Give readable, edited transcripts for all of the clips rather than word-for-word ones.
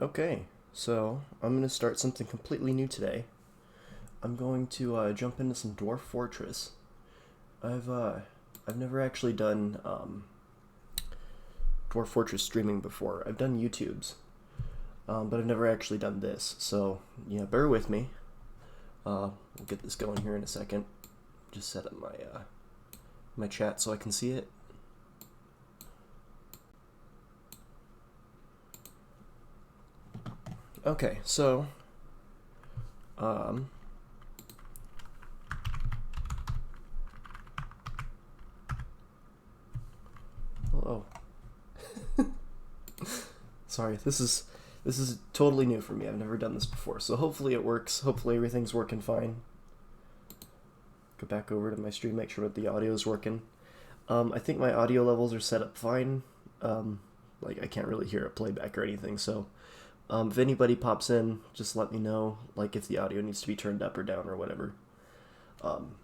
Okay, so I'm going to start something completely new today. I'm going to jump into some Dwarf Fortress. I've uh, I've never actually done Dwarf Fortress streaming before. I've done YouTube's, but I've never actually done this. So yeah, bear with me. We'll get this going here in a second. Just set up my chat so I can see it. Okay, so um, hello. Sorry, this is totally new for me. I've never done this before, so hopefully it works. Hopefully everything's working fine. Go back over to my stream, make sure that the audio is working. I think my audio levels are set up fine. Like I can't really hear a playback or anything, so if anybody pops in, just let me know. Like if the audio needs to be turned up or down or whatever. Um,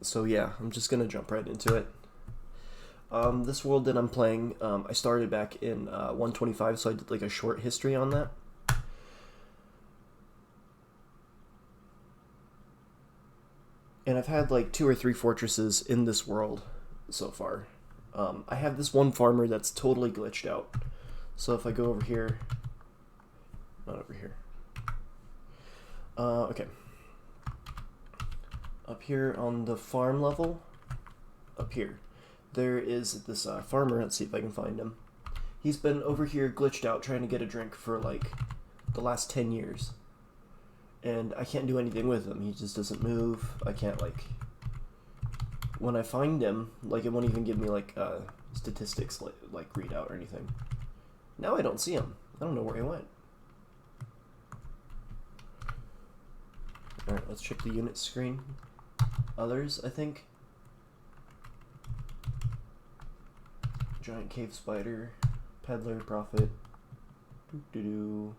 so yeah, I'm just gonna jump right into it. This world that I'm playing, I started back in 125, so I did like a short history on that. And I've had like 2 or 3 fortresses in this world so far. I have this one farmer that's totally glitched out. So if I go over here, not over here. Okay. Up here on the farm level, up here, there is this farmer. Let's see if I can find him. He's been over here glitched out trying to get a drink for like the last 10 years. And I can't do anything with him. He just doesn't move. I can't like... When I find him, like it won't even give me like statistics like readout or anything. Now I don't see him. I don't know where he went. Alright, let's check the unit screen. Others, I think. Giant cave spider, peddler, prophet. Doo-doo-doo.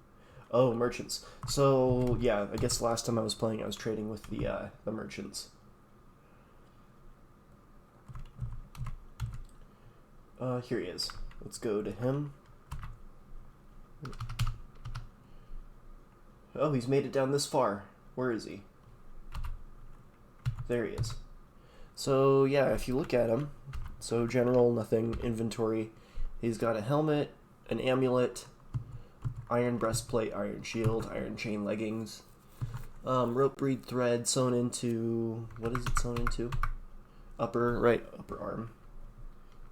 Oh, merchants. So yeah, I guess last time I was playing, I was trading with the merchants. Here he is. Let's go to him. Oh, he's made it down this far. Where is he? There he is. So yeah, if you look at him, so general, nothing, inventory. He's got a helmet, an amulet, iron breastplate, iron shield, iron chain leggings, rope breed thread sewn into, what is it sewn into? Upper arm.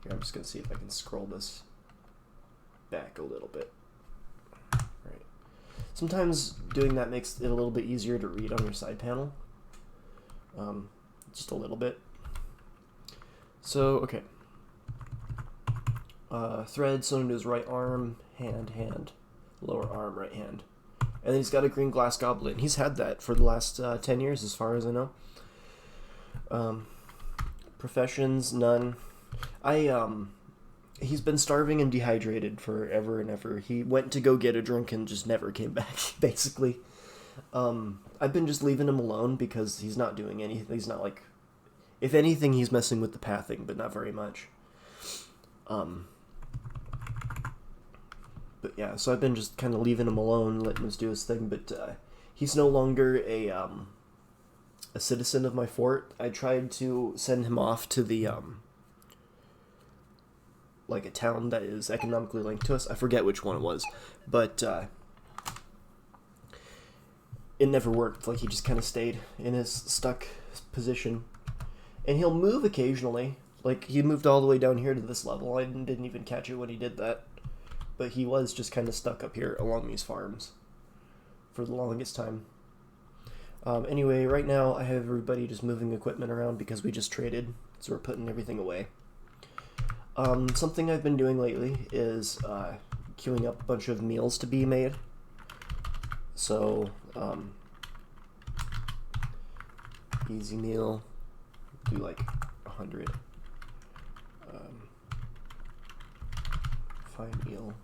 Here, I'm just gonna see if I can scroll this back a little bit. Right. Sometimes doing that makes it a little bit easier to read on your side panel. Just a little bit. So, okay. Thread sewn into his right arm, hand, lower arm, right hand. And then he's got a green glass goblet. He's had that for the last 10 years, as far as I know. Professions, none. He's been starving and dehydrated forever and ever. He went to go get a drink and just never came back, basically. I've been just leaving him alone because he's not doing anything. He's not like... If anything, he's messing with the pathing, but not very much. But yeah, so I've been just kind of leaving him alone, letting him do his thing, but he's no longer a citizen of my fort. I tried to send him off to the like a town that is economically linked to us. I forget which one it was, but it never worked. Like he just kind of stayed in his stuck position, and he'll move occasionally. Like he moved all the way down here to this level. I didn't even catch it when he did that, but he was just kind of stuck up here along these farms for the longest time. Anyway, right now I have everybody just moving equipment around because we just traded, so we're putting everything away. Something I've been doing lately is queuing up a bunch of meals to be made. So, easy meal, do like 100. Fine meal,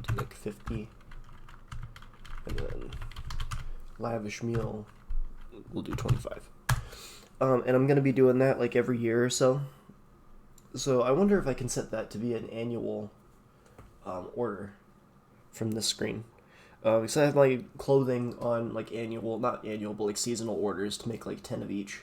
do like 50. And then lavish meal, we'll do 25. And I'm going to be doing that like every year or so. So I wonder if I can set that to be an annual order from this screen. Because I have my clothing on like annual, not annual, but like seasonal orders to make like 10 of each.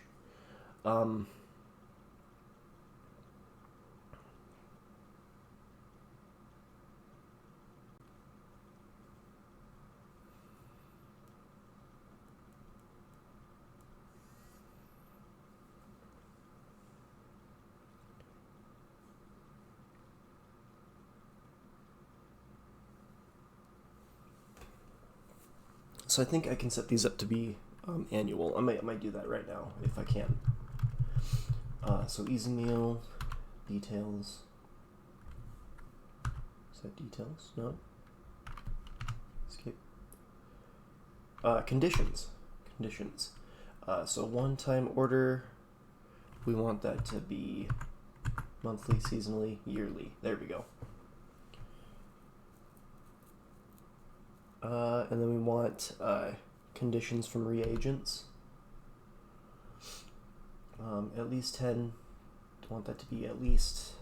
So I think I can set these up to be annual. I might do that right now if I can. So easy meal, details. Is that details? No. Escape. Conditions. Conditions. So one-time order. We want that to be monthly, seasonally, yearly. There we go. And then we want conditions from reagents. At least 10. I want that to be at least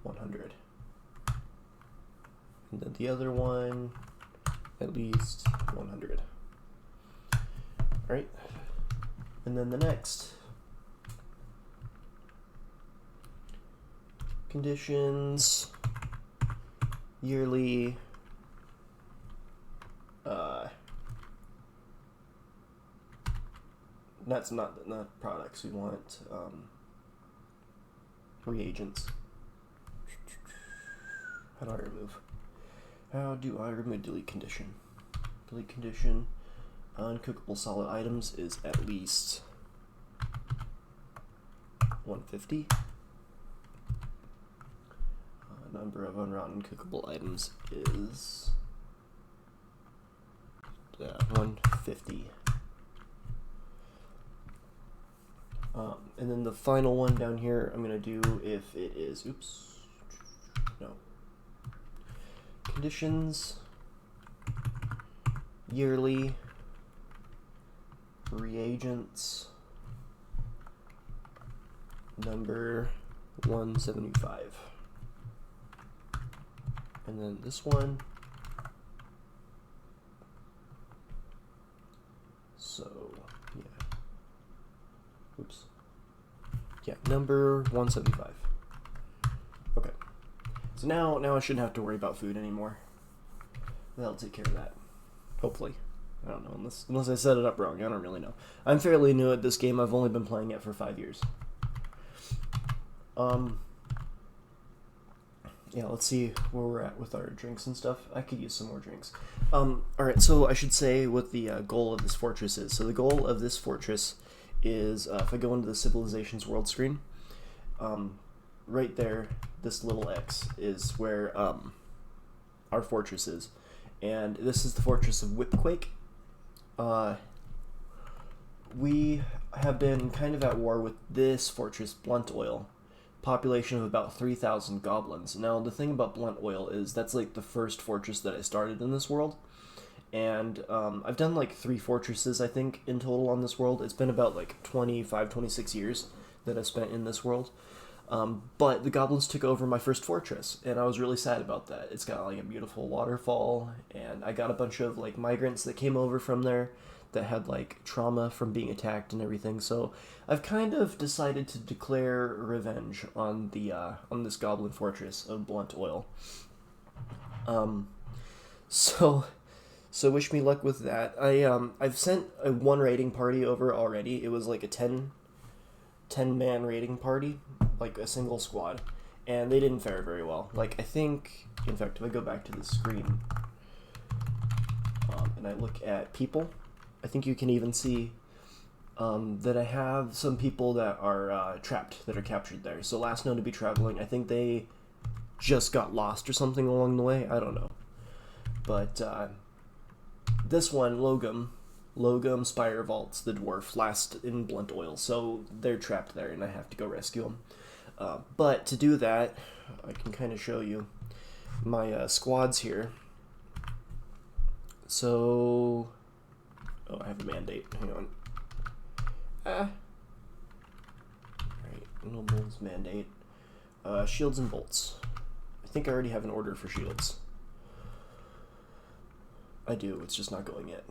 100. And then the other one, at least 100. Alright. And then the next conditions, yearly, that's not products. We want reagents. How do I remove delete condition? Delete condition. Uncookable solid items is at least 150. Number of unrotten cookable items is 150. And then the final one down here, I'm going to do if it is, conditions, yearly, reagents, number 175. And then this one, so yeah, number 175. Okay, so now I shouldn't have to worry about food anymore. That'll take care of that, hopefully. I don't know, unless I set it up wrong. I don't really know. I'm fairly new at this game. I've only been playing it for 5 years. Yeah, let's see where we're at with our drinks and stuff. I could use some more drinks. Alright, so I should say what the goal of this fortress is. So the goal of this fortress is, if I go into the Civilizations world screen, right there, this little X is where our fortress is. And this is the fortress of Whipquake. We have been kind of at war with this fortress, Blunt Oil. Population of about 3,000 goblins. Now, the thing about Blunt Oil is that's like the first fortress that I started in this world. And I've done like 3 fortresses, I think, in total on this world. It's been about like 25, 26 years that I've spent in this world. But the goblins took over my first fortress, and I was really sad about that. It's got like a beautiful waterfall, and I got a bunch of like migrants that came over from there that had like trauma from being attacked and everything. So I've kind of decided to declare revenge on the on this goblin fortress of Blunt Oil. So wish me luck with that. I've sent a 1 raiding party over already. It was like a 10 man raiding party, like a single squad, and they didn't fare very well. Like, I think, in fact, if I go back to the screen and I look at people, I think you can even see that I have some people that are trapped, that are captured there. So last known to be traveling, I think they just got lost or something along the way. I don't know. But this one, Logum Spire Vaults, the dwarf, last in Blunt Oil. So they're trapped there, and I have to go rescue them. But to do that, I can kind of show you my squads here. So... oh, I have a mandate. Hang on. Alright, Noble's mandate. Shields and bolts. I think I already have an order for shields. I do, it's just not going yet.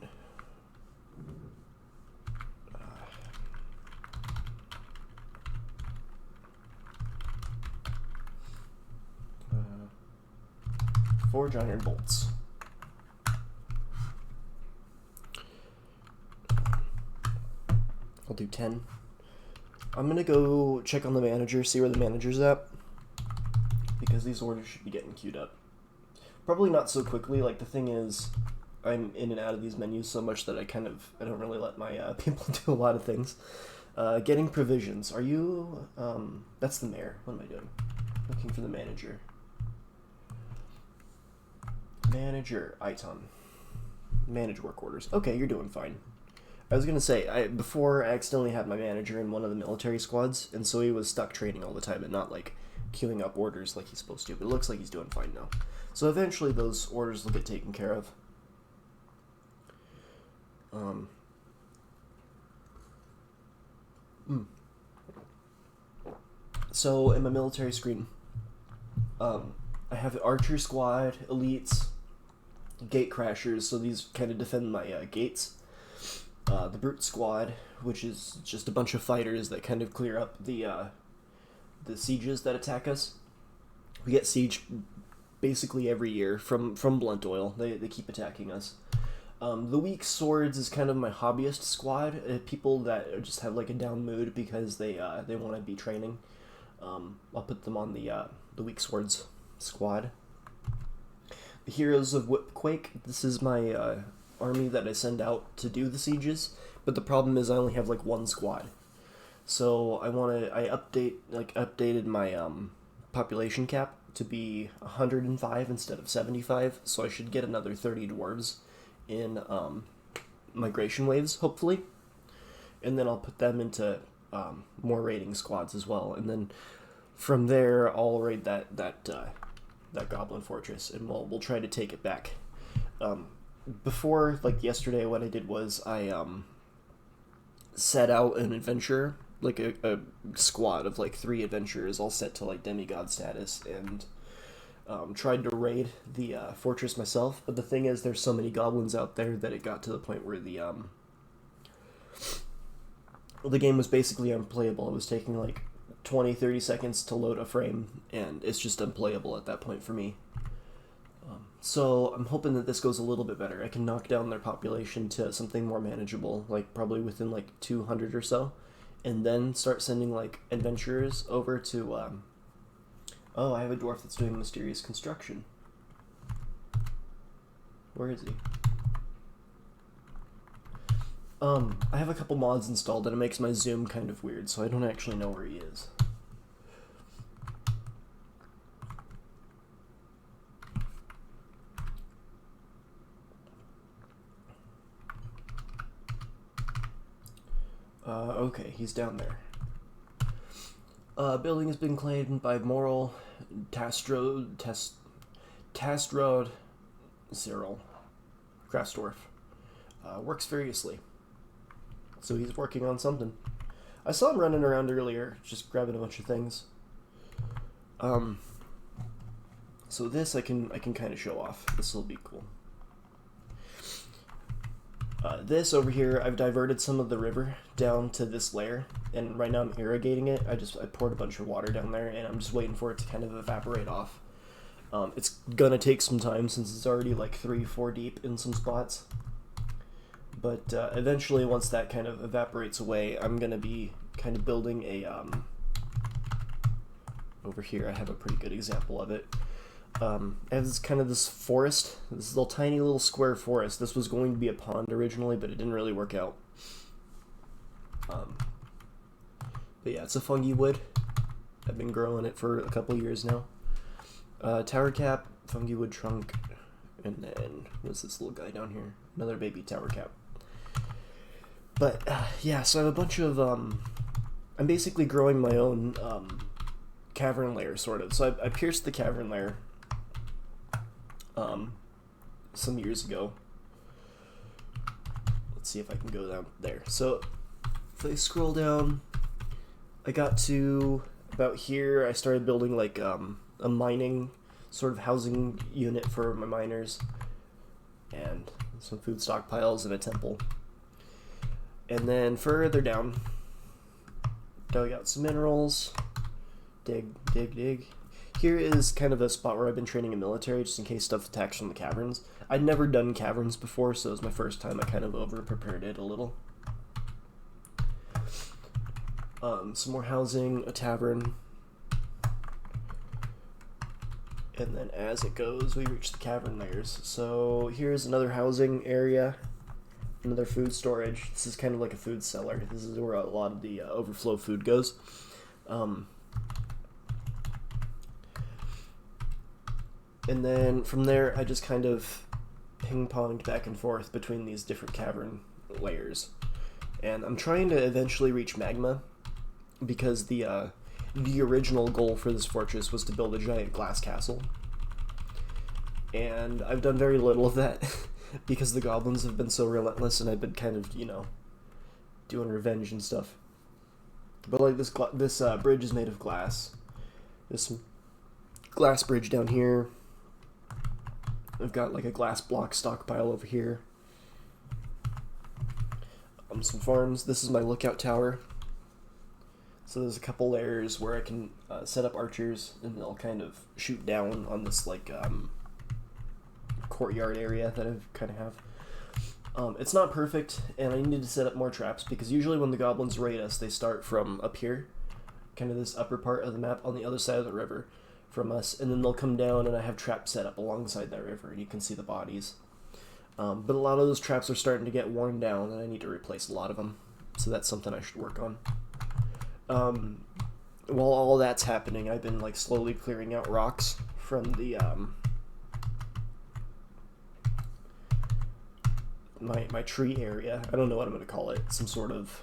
Forge iron bolts. I'll do 10. I'm gonna go check on the manager, see where the manager's at, because these orders should be getting queued up. Probably not so quickly. Like, the thing is, I'm in and out of these menus so much that I don't really let my people do a lot of things. Getting provisions. Are you, that's the mayor. What am I doing? Looking for the manager. Manager, Iton. Manage work orders. Okay, you're doing fine. I was gonna say, before I accidentally had my manager in one of the military squads, and so he was stuck training all the time and not, like, queuing up orders like he's supposed to, but it looks like he's doing fine now. So eventually those orders will get taken care of. So in my military screen, I have Archer Squad, Elites, Gate Crashers, so these kind of defend my gates. The Brute Squad, which is just a bunch of fighters that kind of clear up the sieges that attack us. We get siege basically every year from Blunt Oil. They keep attacking us. The Weak Swords is kind of my hobbyist squad. People that just have like a down mood because they want to be training. I'll put them on the Weak Swords squad. The Heroes of Whipquake. This is my army that I send out to do the sieges, but the problem is I only have like one squad. So I updated my population cap to be 105 instead of 75, so I should get another 30 dwarves in migration waves, hopefully. And then I'll put them into more raiding squads as well, and then from there I'll raid that Goblin Fortress, and we'll try to take it back. Before, like yesterday, what I did was I set out an adventure, like a squad of like 3 adventurers all set to like demigod status, and tried to raid the fortress myself. But the thing is, there's so many goblins out there that it got to the point where the game was basically unplayable. It was taking like 20-30 seconds to load a frame, and it's just unplayable at that point for me. So I'm hoping that this goes a little bit better. I can knock down their population to something more manageable, like probably within like 200 or so, and then start sending like adventurers over to oh, I have a dwarf that's doing mysterious construction. Where is he? I have a couple mods installed and it makes my zoom kind of weird, so I don't actually know where he is. Okay, he's down there. Building has been claimed by Moral Tastrod Cyril Krasdorf. Works furiously. So he's working on something. I saw him running around earlier, just grabbing a bunch of things. So this I can kind of show off. This will be cool. This over here, I've diverted some of the river down to this layer, and right now I'm irrigating it. I poured a bunch of water down there, and I'm just waiting for it to kind of evaporate off. It's gonna take some time since it's already like 3-4 deep in some spots. But eventually, once that kind of evaporates away, I'm gonna be kind of building a over here I have a pretty good example of it. As kind of this forest, this little tiny little square forest. This was going to be a pond originally, but it didn't really work out. But yeah, it's a fungi wood. I've been growing it for a couple years now. Tower cap, fungi wood trunk, and then what's this little guy down here? Another baby tower cap. But yeah, so I have a bunch of I'm basically growing my own cavern layer, sort of. So I pierced the cavern layer some years ago. Let's see if I can go down there. So if I scroll down, I got to about here. I started building like a mining sort of housing unit for my miners, and some food stockpiles and a temple. And then further down, dug out some minerals, dig. Here is kind of a spot where I've been training a military just in case stuff attacks from the caverns. I'd never done caverns before, so it was my first time. I kind of over-prepared it a little. Some more housing, a tavern. And then as it goes, we reach the cavern layers. So here's another housing area, another food storage. This is kind of like a food cellar. This is where a lot of the overflow food goes. And then from there, I just kind of ping-ponged back and forth between these different cavern layers. And I'm trying to eventually reach magma, because the original goal for this fortress was to build a giant glass castle. And I've done very little of that, because the goblins have been so relentless, and I've been kind of, doing revenge and stuff. But like this bridge is made of glass. There's some glass bridge down here. I've got like a glass block stockpile over here. Some farms. This is my lookout tower. So there's a couple layers where I can set up archers, and they'll kind of shoot down on this like courtyard area that I kind of have. It's not perfect, and I need to set up more traps, because usually when the goblins raid us, they start from up here, kind of this upper part of the map on the other side of the river from us, and then they'll come down, and I have traps set up alongside that river, and you can see the bodies. But a lot of those traps are starting to get worn down, and I need to replace a lot of them, so that's something I should work on. While all that's happening, I've been like slowly clearing out rocks from the my tree area. I don't know what I'm gonna call it. Some sort of,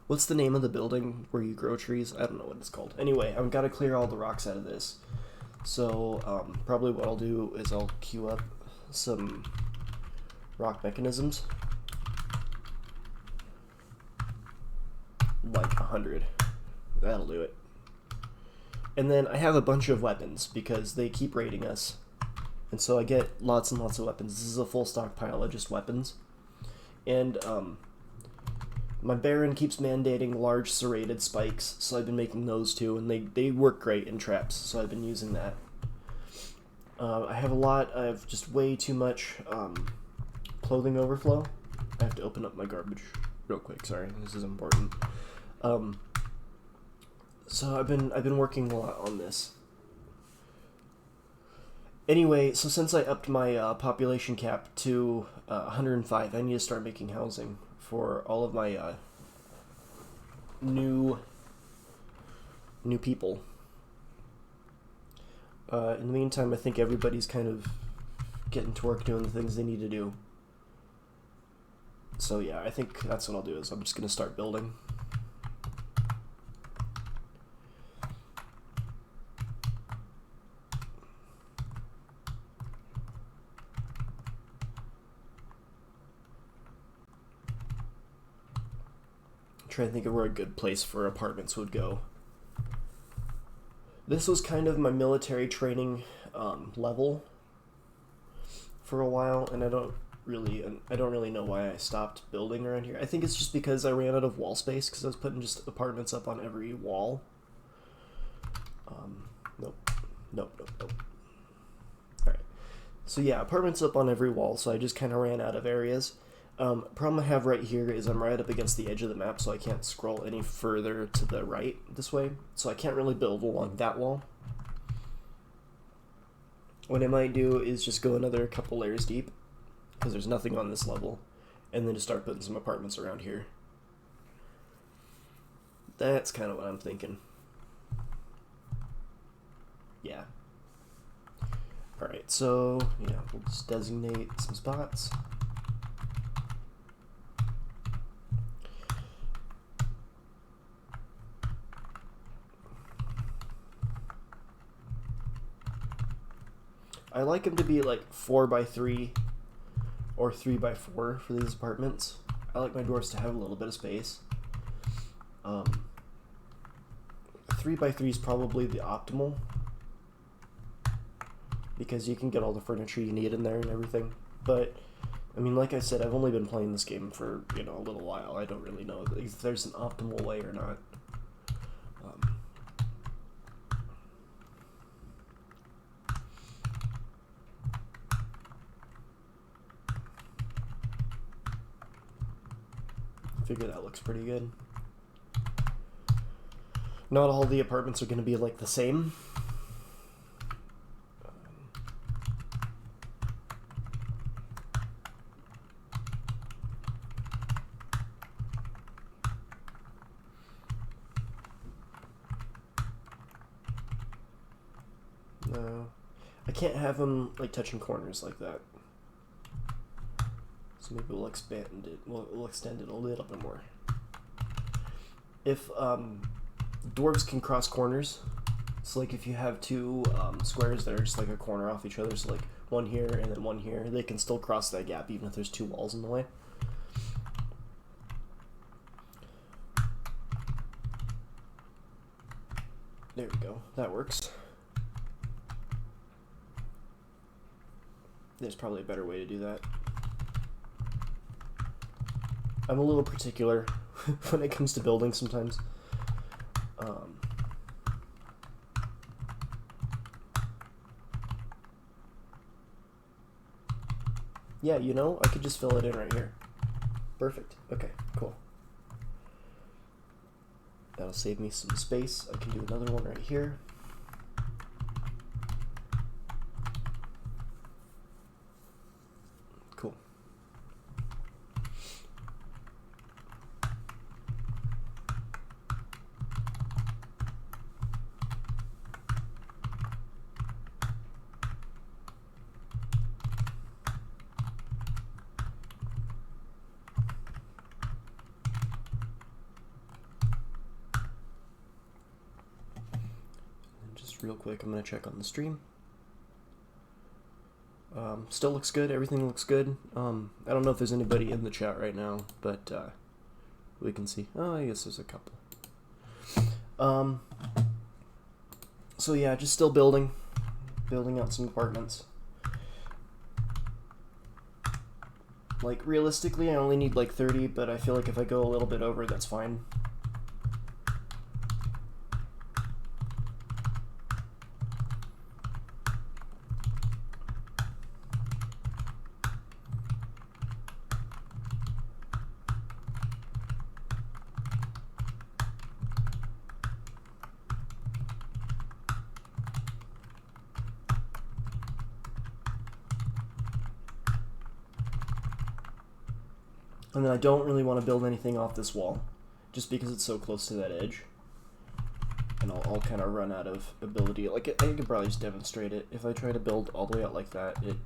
what's the name of the building where you grow trees? I don't know what it's called. Anyway, I've got to clear all the rocks out of this. So probably what I'll do is I'll queue up some rock mechanisms, like 100. That'll do it. And then I have a bunch of weapons, because they keep raiding us, and so I get lots and lots of weapons. This is a full stockpile of just weapons. And my Baron keeps mandating large serrated spikes, so I've been making those too, and they work great in traps, so I've been using that. I have a lot of just way too much clothing overflow. I have to open up my garbage real quick, sorry, this is important. So I've been working a lot on this. Anyway, so since I upped my population cap to 105, I need to start making housing for all of my new people. In the meantime, I think everybody's kind of getting to work doing the things they need to do. So yeah, I think that's what I'll do, is I'm just going to start building. Trying to think of where a good place for apartments would go. This was kind of my military training level for a while, and I don't really know why I stopped building around here. I think it's just because I ran out of wall space, because I was putting just apartments up on every wall. Nope. Alright. So yeah, apartments up on every wall, so I just kind of ran out of areas. Problem I have right here is I'm right up against the edge of the map, so I can't scroll any further to the right this way, so I can't really build along that wall. What I might do is just go another couple layers deep, because there's nothing on this level, and then just start putting some apartments around here. That's kind of what I'm thinking. Yeah. Alright, so, yeah, we'll just designate some spots. I like them to be like 4x3 or 3x4 for these apartments. I like my dwarves to have a little bit of space. 3x3 is probably the optimal. because you can get all the furniture you need in there and everything. But I mean, like I said, I've only been playing this game for, you know, a little while. I don't really know if there's an optimal way or not. I figure that looks pretty good. Not all the apartments are going to be like the same. No, I can't have them like touching corners like that. So maybe we'll expand it. We'll extend it a little bit more. If dwarves can cross corners, so like if you have two squares that are just like a corner off each other, so like one here and then one here, they can still cross that gap even if there's two walls in the way. There we go. That works. There's probably a better way to do that. I'm a little particular when it comes to building sometimes. Yeah, you know, I could just fill it in right here. Perfect. Okay, cool. That'll save me some space. I can do another one right here. Cool. Real quick, I'm going to check on the stream. Still looks good. Everything looks good. I don't know if there's anybody in the chat right now, but we can see. Oh, I guess there's a couple. So yeah, just still building out some apartments. Like, realistically, I only need like 30, but I feel like if I go a little bit over, that's fine. And then I don't really want to build anything off this wall, just because it's so close to that edge. And I'll kind of run out of ability. Like, I could probably just demonstrate it. If I try to build all the way out like that, it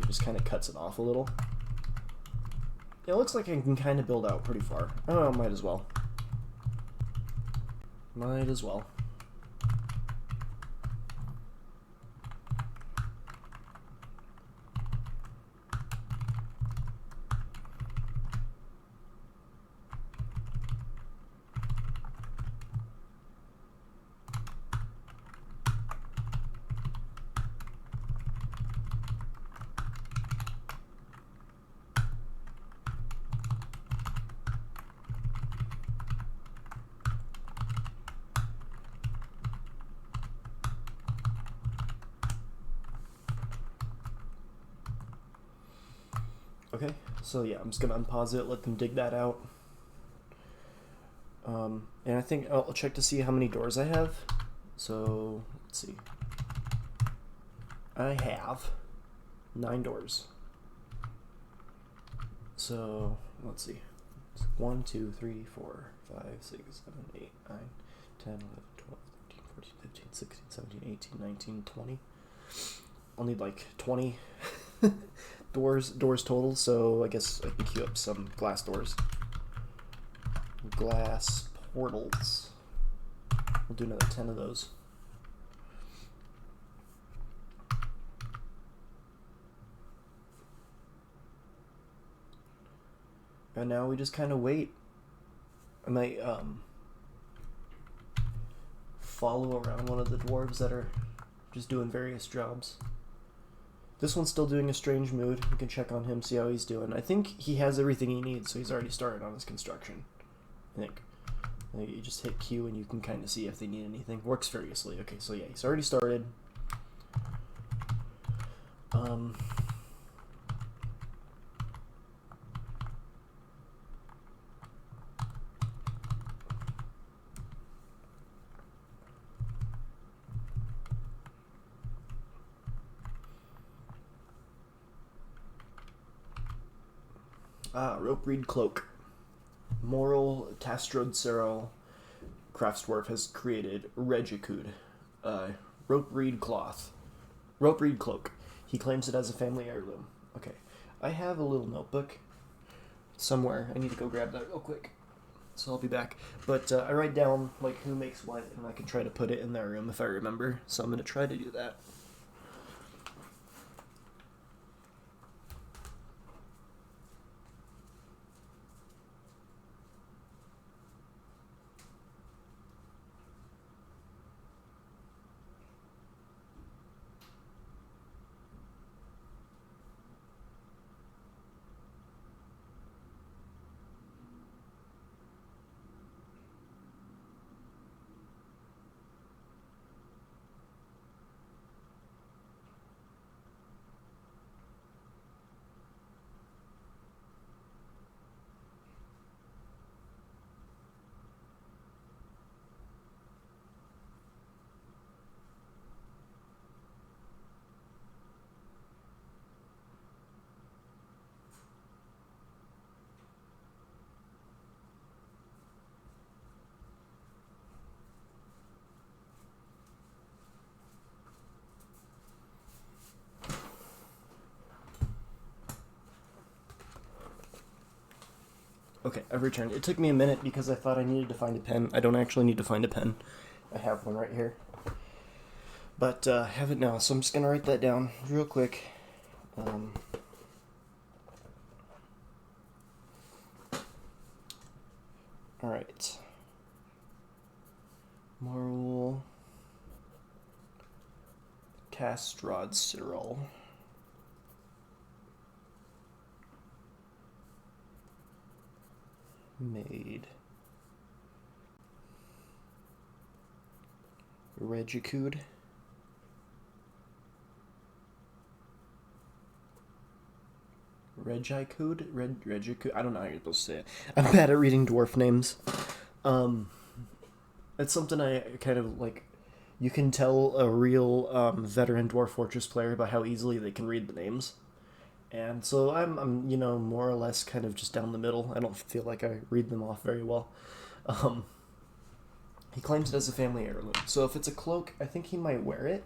just kind of cuts it off a little. It looks like I can kind of build out pretty far. Oh, might as well. Might as well. Okay, so yeah, I'm just gonna unpause it, let them dig that out. And I think I'll check to see how many doors I have. So, let's see. I have 9 doors. So, let's see. 1, 2, 3, 4, 5, 6, 7, 8, 9, 10, 11, 12, 13, 14, 15, 16, 17, 18, 19, 20. I'll need like 20 doors total, so I guess I can queue up some glass doors. Glass portals. We'll do another 10 of those. And now we just kind of wait. I might follow around one of the dwarves that are just doing various jobs. This one's still doing a strange mood. We can check on him, see how he's doing. I think he has everything he needs, so he's already started on his construction. I think you just hit Q and you can kind of see if they need anything. Works furiously. Okay, so yeah, he's already started. Rope Reed Cloak. Moral Tastrod Cyril Craftsdwarf has created Regikud. Rope Reed Cloth. Rope Reed Cloak. He claims it as a family heirloom. Okay. I have a little notebook somewhere. I need to go grab that real quick. So I'll be back. But I write down like who makes what, and I can try to put it in their room if I remember. So I'm going to try to do that. Okay, I've returned. It took me a minute because I thought I needed to find a pen. I don't actually need to find a pen. I have one right here. But I have it now, so I'm just going to write that down real quick. Alright. Moral Tastrod Cyril. Made Regikud. Regikud? I don't know how you're supposed to say it. I'm bad at reading dwarf names. It's something I kind of like. You can tell a real veteran Dwarf Fortress player by how easily they can read the names. And so I'm more or less kind of just down the middle. I don't feel like I read them off very well. He claims it as a family heirloom. So if it's a cloak, I think he might wear it.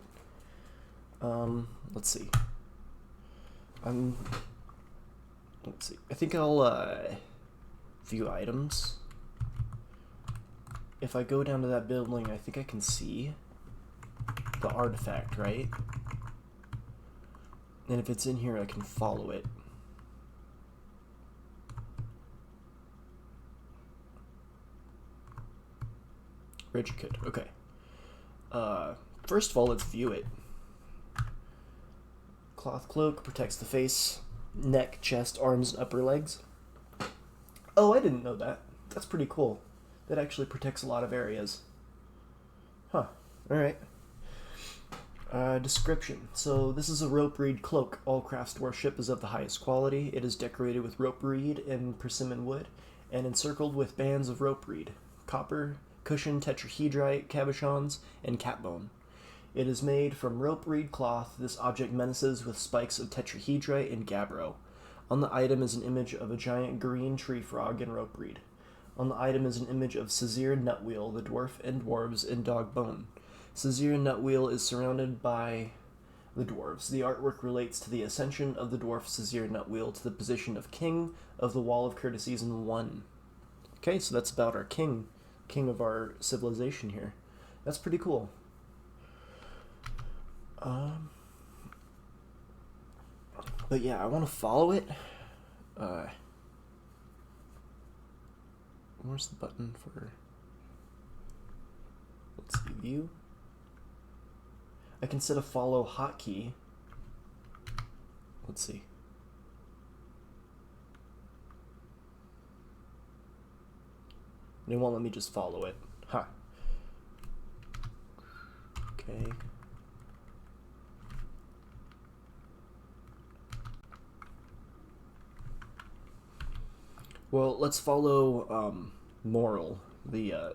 Let's see. Let's see. I think I'll view items. If I go down to that building, I think I can see the artifact, right? And if it's in here, I can follow it. Regikud, okay. First of all, let's view it. Cloth cloak protects the face, neck, chest, arms, and upper legs. Oh, I didn't know that. That's pretty cool. That actually protects a lot of areas. Huh. Alright. Description. So this is a rope reed cloak. All craftsdwarfship is of the highest quality. It is decorated with rope reed and persimmon wood, and encircled with bands of rope reed, copper, cushion, tetrahedrite, cabochons, and catbone. It is made from rope reed cloth. This object menaces with spikes of tetrahedrite and gabbro. On the item is an image of a giant green tree frog in rope reed. On the item is an image of Sazir Nutwheel, the dwarf and dwarves, and dog bone. Sazir Nutwheel is surrounded by the dwarves. The artwork relates to the ascension of the dwarf Sazir Nutwheel to the position of king of the Wall of Curtis Season 1. Okay, so that's about our king of our civilization here. That's pretty cool. But yeah, I want to follow it. Where's the button for... Let's see, view. I can set a follow hotkey. Let's see. And it won't let me just follow it. Huh. Okay. Well, let's follow Moral, the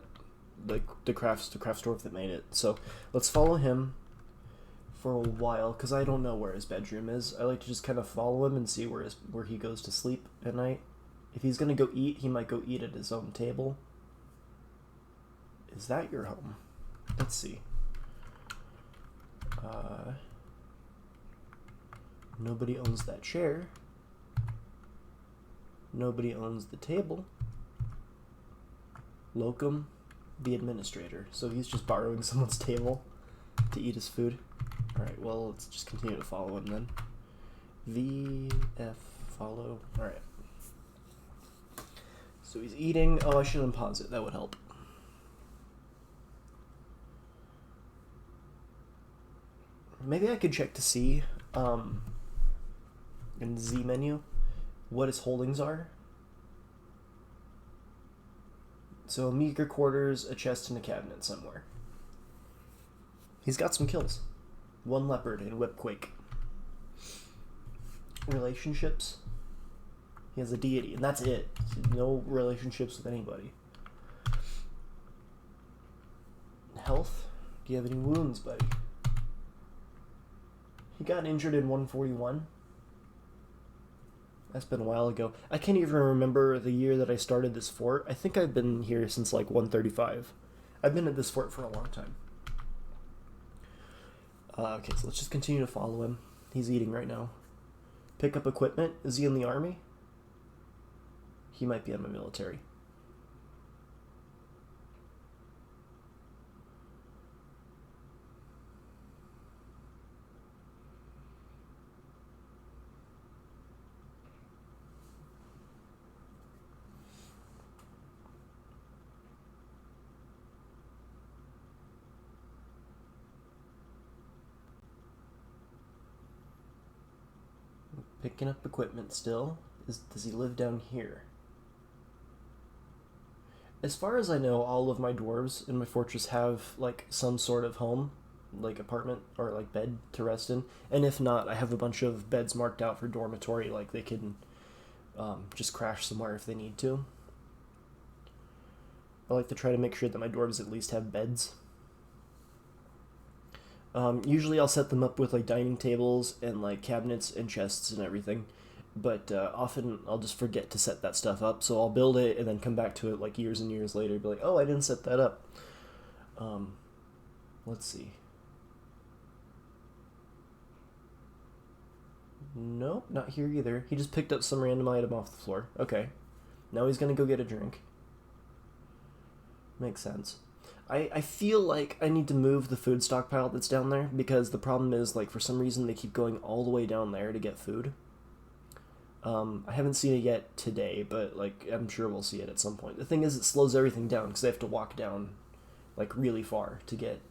craft dwarf that made it. So let's follow him for a while, because I don't know where his bedroom is. I like to just kind of follow him and see where he goes to sleep at night. If he's gonna go eat, he might go eat at his own table. Is that your home? Let's see. Nobody owns that chair. Nobody owns the table. Locum, the administrator. So he's just borrowing someone's table to eat his food. Alright, well, let's just continue to follow him then. VF follow. Alright. So he's eating. Oh, I should unpause it. That would help. Maybe I could check to see in the Z menu what his holdings are. So meager quarters, a chest, and a cabinet somewhere. He's got some kills. 1 leopard in Whipquake. Relationships. He has a deity, and that's it. No relationships with anybody. Health. Do you have any wounds, buddy? He got injured in 141. That's been a while ago. I can't even remember the year that I started this fort. I think I've been here since like 135. I've been at this fort for a long time. Okay, so let's just continue to follow him. He's eating right now. Pick up equipment. Is he in the army? He might be in the military. Picking up equipment still. Does he live down here? As far as I know, all of my dwarves in my fortress have like some sort of home, like apartment or like bed to rest in. And if not, I have a bunch of beds marked out for dormitory, like they can just crash somewhere if they need to. I like to try to make sure that my dwarves at least have beds. Usually I'll set them up with like dining tables and like cabinets and chests and everything, but often I'll just forget to set that stuff up, so I'll build it and then come back to it like years and years later, be like, oh, I didn't set that up. Let's see. Nope, not here either. He just picked up some random item off the floor. Okay. Now he's gonna go get a drink. Makes sense. I feel like I need to move the food stockpile that's down there, because the problem is, like, for some reason they keep going all the way down there to get food. I haven't seen it yet today, but, like, I'm sure we'll see it at some point. The thing is, it slows everything down, because they have to walk down, like, really far to get,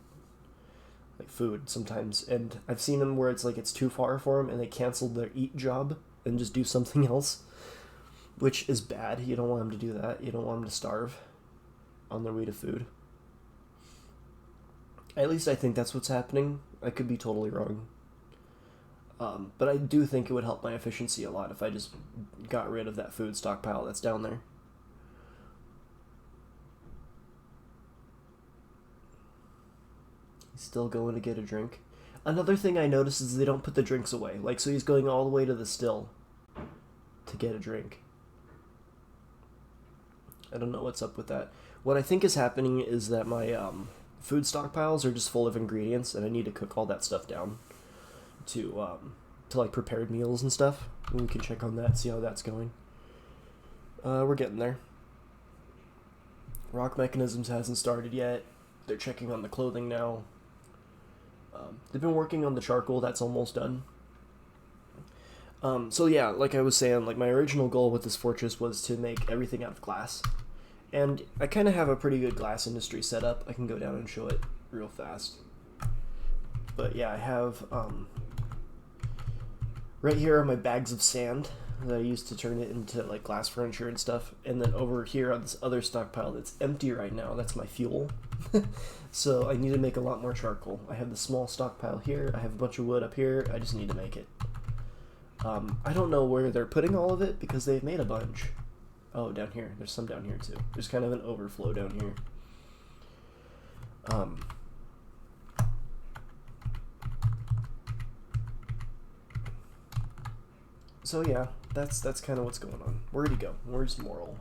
like, food sometimes. And I've seen them where it's, like, it's too far for them, and they cancel their eat job and just do something else, which is bad. You don't want them to do that. You don't want them to starve on their way to food. At least I think that's what's happening. I could be totally wrong. But I do think it would help my efficiency a lot if I just got rid of that food stockpile that's down there. He's still going to get a drink. Another thing I noticed is they don't put the drinks away. Like, so he's going all the way to the still to get a drink. I don't know what's up with that. What I think is happening is that my food stockpiles are just full of ingredients, and I need to cook all that stuff down to like prepared meals and stuff. And we can check on that, see how that's going. We're getting there. Rock Mechanisms hasn't started yet. They're checking on the clothing now. They've been working on the charcoal. That's almost done. So yeah, like I was saying, like my original goal with this fortress was to make everything out of glass. And I kind of have a pretty good glass industry set up. I can go down and show it real fast. But yeah, I have right here are my bags of sand that I used to turn it into like glass furniture and stuff. And then over here on this other stockpile that's empty right now, that's my fuel. So I need to make a lot more charcoal. I have the small stockpile here. I have a bunch of wood up here. I just need to make it. I don't know where they're putting all of it because they've made a bunch. Oh, down here. There's some down here too. There's kind of an overflow down here. So yeah, that's kind of what's going on. Where'd he go? Where's Moral?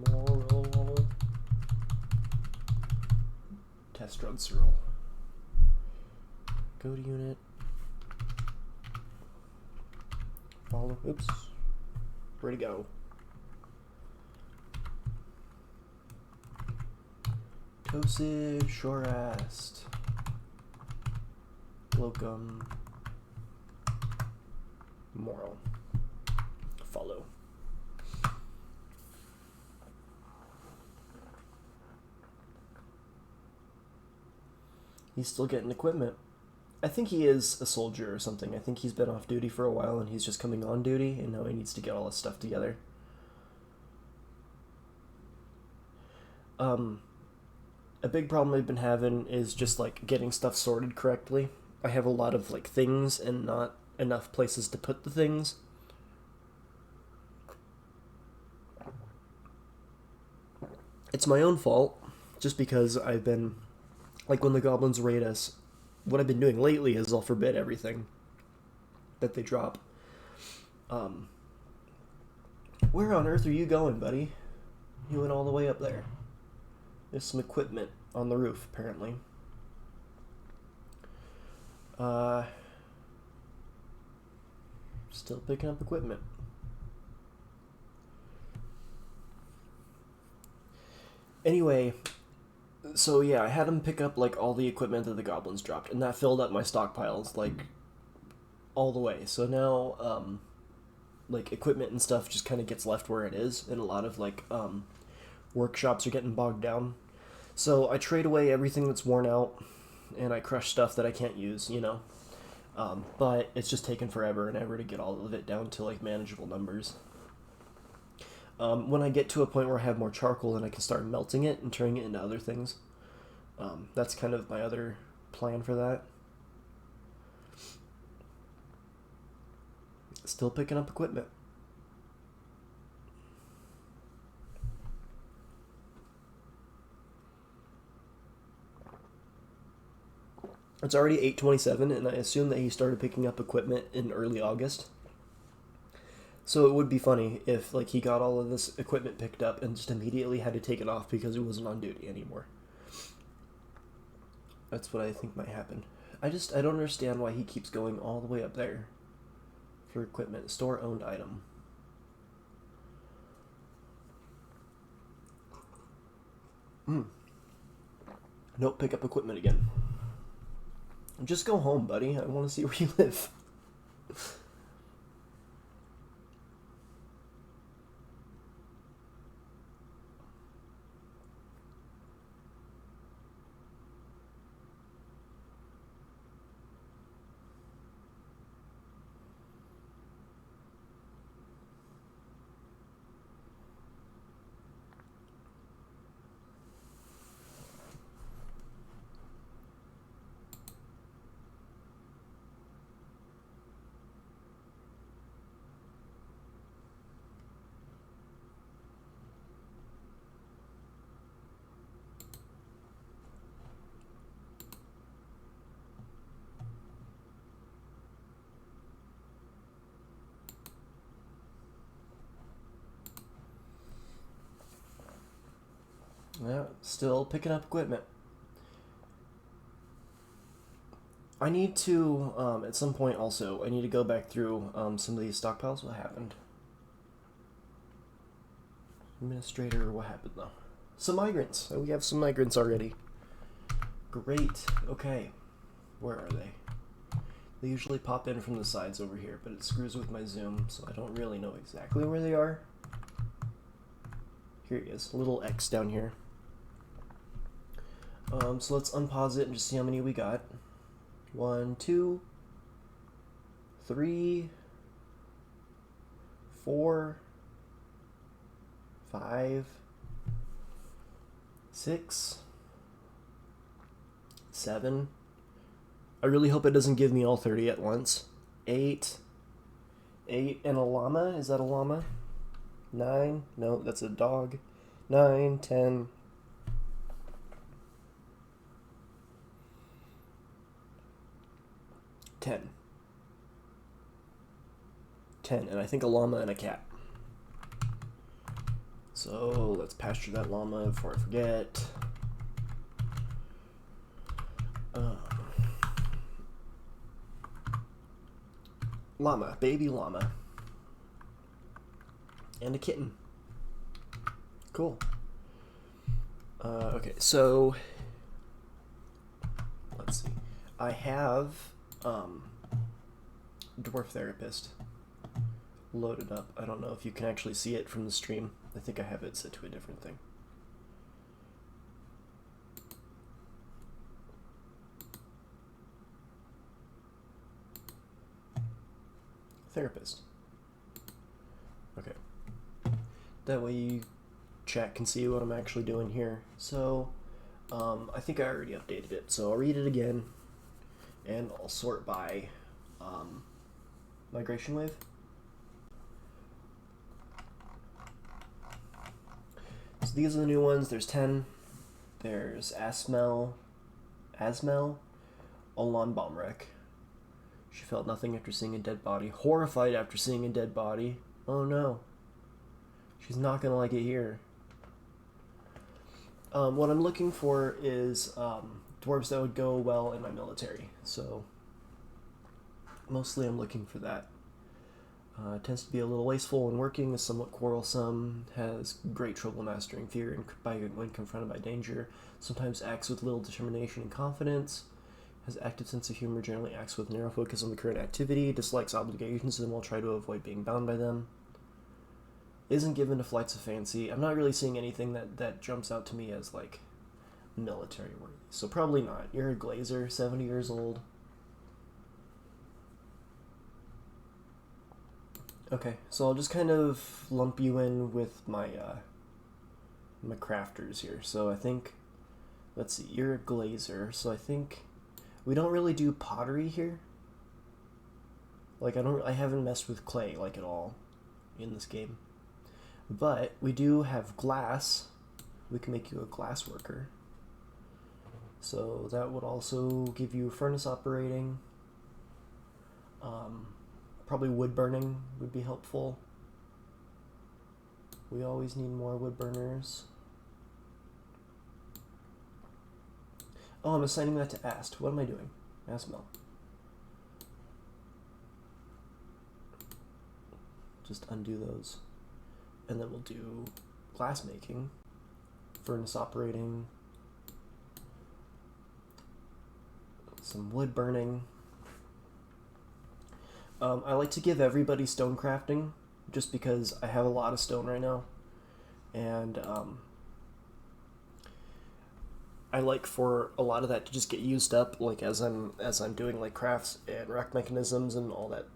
Moral. Test run Cyril. Go to unit. Follow. Oops. Where'd he go? Tosive, Shorast. Locum. Moral. Follow. He's still getting equipment. I think he is a soldier or something. I think he's been off duty for a while and he's just coming on duty and now he needs to get all his stuff together. A big problem I've been having is just like getting stuff sorted correctly. I have a lot of like things and not enough places to put the things. It's my own fault, just because I've been, like when the goblins raid us, what I've been doing lately is I'll forbid everything that they drop. Where on earth are you going, buddy? You went all the way up there. There's some equipment on the roof, apparently. Still picking up equipment. Anyway, so yeah, I had him pick up like all the equipment that the goblins dropped, and that filled up my stockpiles like all the way. So now, like equipment and stuff just kind of gets left where it is, and a lot of like workshops are getting bogged down. So I trade away everything that's worn out, and I crush stuff that I can't use, you know. But it's just taken forever and ever to get all of it down to like manageable numbers. When I get to a point where I have more charcoal, then I can start melting it and turning it into other things. That's kind of my other plan for that. Still picking up equipment. It's already 8:27, and I assume that he started picking up equipment in early August. So it would be funny if like he got all of this equipment picked up and just immediately had to take it off because he wasn't on duty anymore. That's what I think might happen. I don't understand why he keeps going all the way up there for equipment. Store owned item. Nope, pick up equipment again. Just go home, buddy. I want to see where you live. Yeah, still picking up equipment. I need to, at some point also, I need to go back through some of these stockpiles. What happened? Administrator, what happened though? Some migrants. We have some migrants already. Great. Okay. Where are they? They usually pop in from the sides over here, but it screws with my zoom, so I don't really know exactly where they are. Here he is. A little X down here. So let's unpause it and just see how many we got. 1, 2, 3, 4, 5, 6, 7. I really hope it doesn't give me all 30 at once. 8. 8 and a llama. Is that a llama? 9. No, that's a dog. 9, 10. 10. 10, and I think a llama and a cat. So let's pasture that llama before I forget. Llama, baby llama. And a kitten. Cool. Okay, so let's see. I have Dwarf Therapist loaded up. I don't know if you can actually see it from the stream. I think I have it set to a different thing. Therapist. Okay. That way you chat can see what I'm actually doing here. So, I think I already updated it. So I'll read it again, and I'll sort by migration wave. So these are the new ones. There's 10. There's Asmel, Olan Bomrek. She felt nothing after seeing a dead body. Horrified after seeing a dead body. Oh no. She's not gonna like it here. What I'm looking for is dwarves that would go well in my military. So mostly I'm looking for that. Tends to be a little wasteful when working, is somewhat quarrelsome, has great trouble mastering fear when confronted by danger, sometimes acts with little determination and confidence, has active sense of humor, generally acts with narrow focus on the current activity, dislikes obligations and will try to avoid being bound by them, isn't given to flights of fancy. I'm not really seeing anything that jumps out to me as, like, military worthy. So probably not. You're a glazer, 70 years old. Okay, so I'll just kind of lump you in with my my crafters here. So I think, let's see, you're a glazer, so I think we don't really do pottery here. Like I haven't messed with clay like at all in this game. But we do have glass. We can make you a glass worker. So that would also give you furnace operating. Probably wood burning would be helpful. We always need more wood burners. Oh, I'm assigning that to Ast. What am I doing? Asmel. Just undo those. And then we'll do glass making, furnace operating, some wood burning. I like to give everybody stone crafting, just because I have a lot of stone right now, and I like for a lot of that to just get used up, like as I'm doing like crafts and rack mechanisms and all that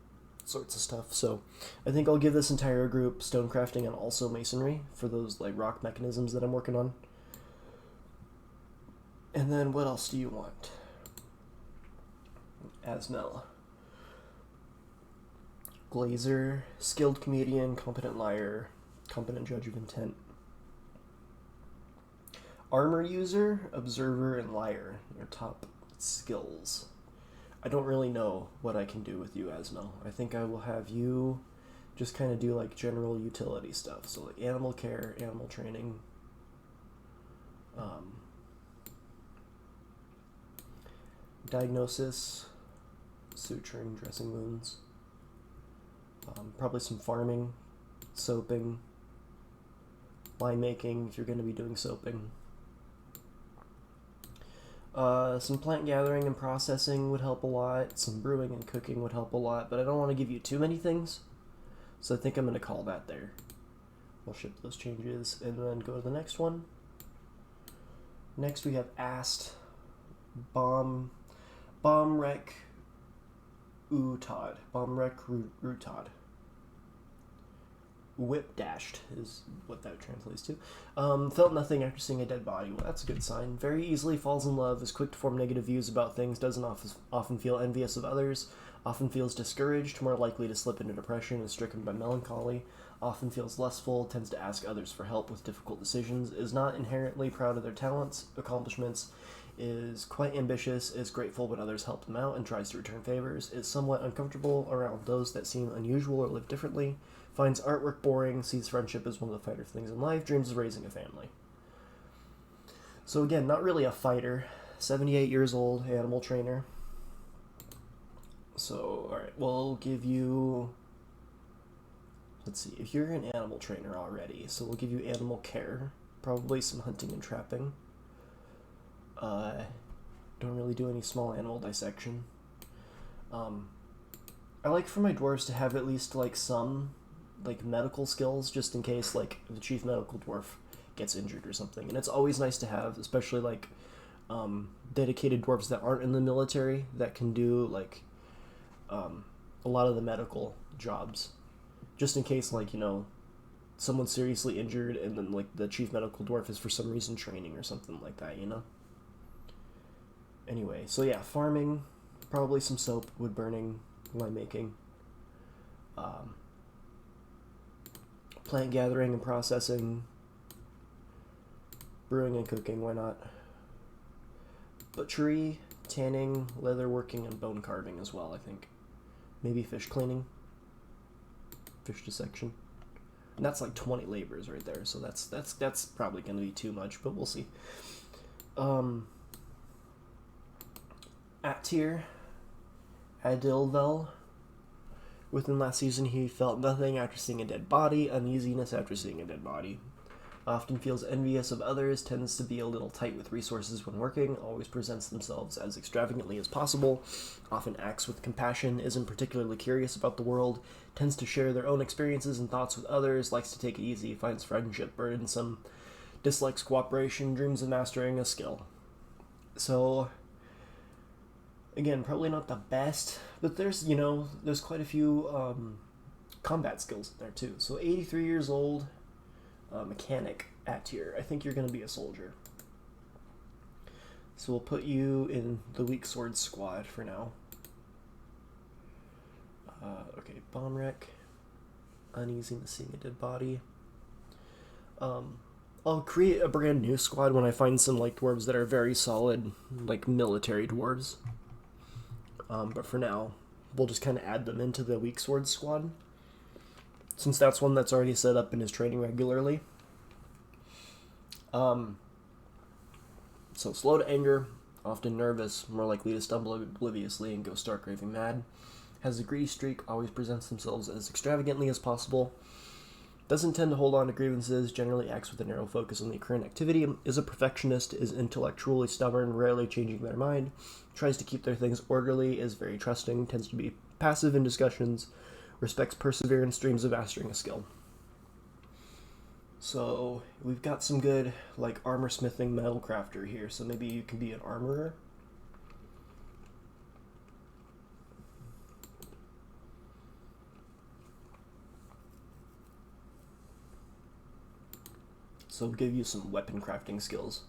sorts of stuff. So I think I'll give this entire group stone crafting and also masonry for those like rock mechanisms that I'm working on. And then what else do you want? Asmel. Glazer, skilled comedian, competent liar, competent judge of intent. Armor user, observer, and liar. Your top skills. I don't really know what I can do with you, Asmel. I think I will have you just kind of do like general utility stuff. So like animal care, animal training. Diagnosis, suturing, dressing wounds. Probably some farming, soaping, wine making if you're going to be doing soaping. Some plant gathering and processing would help a lot. Some brewing and cooking would help a lot, but I don't want to give you too many things, so I think I'm going to call that there. We'll ship those changes and then go to the next one. Next we have Ast. Bomb Bomb Wreck Utod. Bomb Wreck Rutod. Whip dashed is what that translates to. Felt nothing after seeing a dead body. Well, that's a good sign. Very easily falls in love, is quick to form negative views about things, doesn't often feel envious of others, often feels discouraged, more likely to slip into depression, is stricken by melancholy, often feels lustful, tends to ask others for help with difficult decisions, is not inherently proud of their talents, accomplishments, is quite ambitious, is grateful when others help them out, and tries to return favors, is somewhat uncomfortable around those that seem unusual or live differently, finds artwork boring, sees friendship as one of the fighter things in life, dreams of raising a family. So again, not really a fighter. 78 years old, animal trainer. So, alright, we'll give you... Let's see, if you're an animal trainer already, so we'll give you animal care. Probably some hunting and trapping. Don't really do any small animal dissection. I like for my dwarves to have at least, like, some... like medical skills, just in case like the chief medical dwarf gets injured or something. And it's always nice to have, especially like dedicated dwarves that aren't in the military that can do like a lot of the medical jobs, just in case, like, you know, someone's seriously injured and then like the chief medical dwarf is for some reason training or something like that, you know. Anyway, so yeah, farming, probably some soap, wood burning, lime making, plant gathering and processing, brewing and cooking, why not? Butchery, tanning, leather working, and bone carving as well, I think. Maybe fish cleaning, fish dissection. And that's like 20 labors right there, so that's probably going to be too much, but we'll see. At tier, Adilvel. Within last season, he felt nothing after seeing a dead body, uneasiness after seeing a dead body. Often feels envious of others, tends to be a little tight with resources when working, always presents themselves as extravagantly as possible, often acts with compassion, isn't particularly curious about the world, tends to share their own experiences and thoughts with others, likes to take it easy, finds friendship burdensome, dislikes cooperation, dreams of mastering a skill. So... again, probably not the best, but there's, you know, there's quite a few combat skills in there too. So 83 years old, mechanic at tier. I think you're going to be a soldier. So we'll put you in the weak sword squad for now. Okay, bomb wreck. Uneasiness seeing a dead body. I'll create a brand new squad when I find some like dwarves that are very solid, like military dwarves. But for now, we'll just kind of add them into the weak sword squad, since that's one that's already set up and is training regularly. So slow to anger, often nervous, more likely to stumble obliviously and go stark raving mad. Has a greedy streak, always presents themselves as extravagantly as possible. Doesn't tend to hold on to grievances, generally acts with a narrow focus on the current activity, is a perfectionist, is intellectually stubborn, rarely changing their mind, tries to keep their things orderly, is very trusting, tends to be passive in discussions, respects perseverance, dreams of mastering a skill. So we've got some good, like, armor smithing metal crafter here, so maybe you can be an armorer. So we'll give you some weapon crafting skills.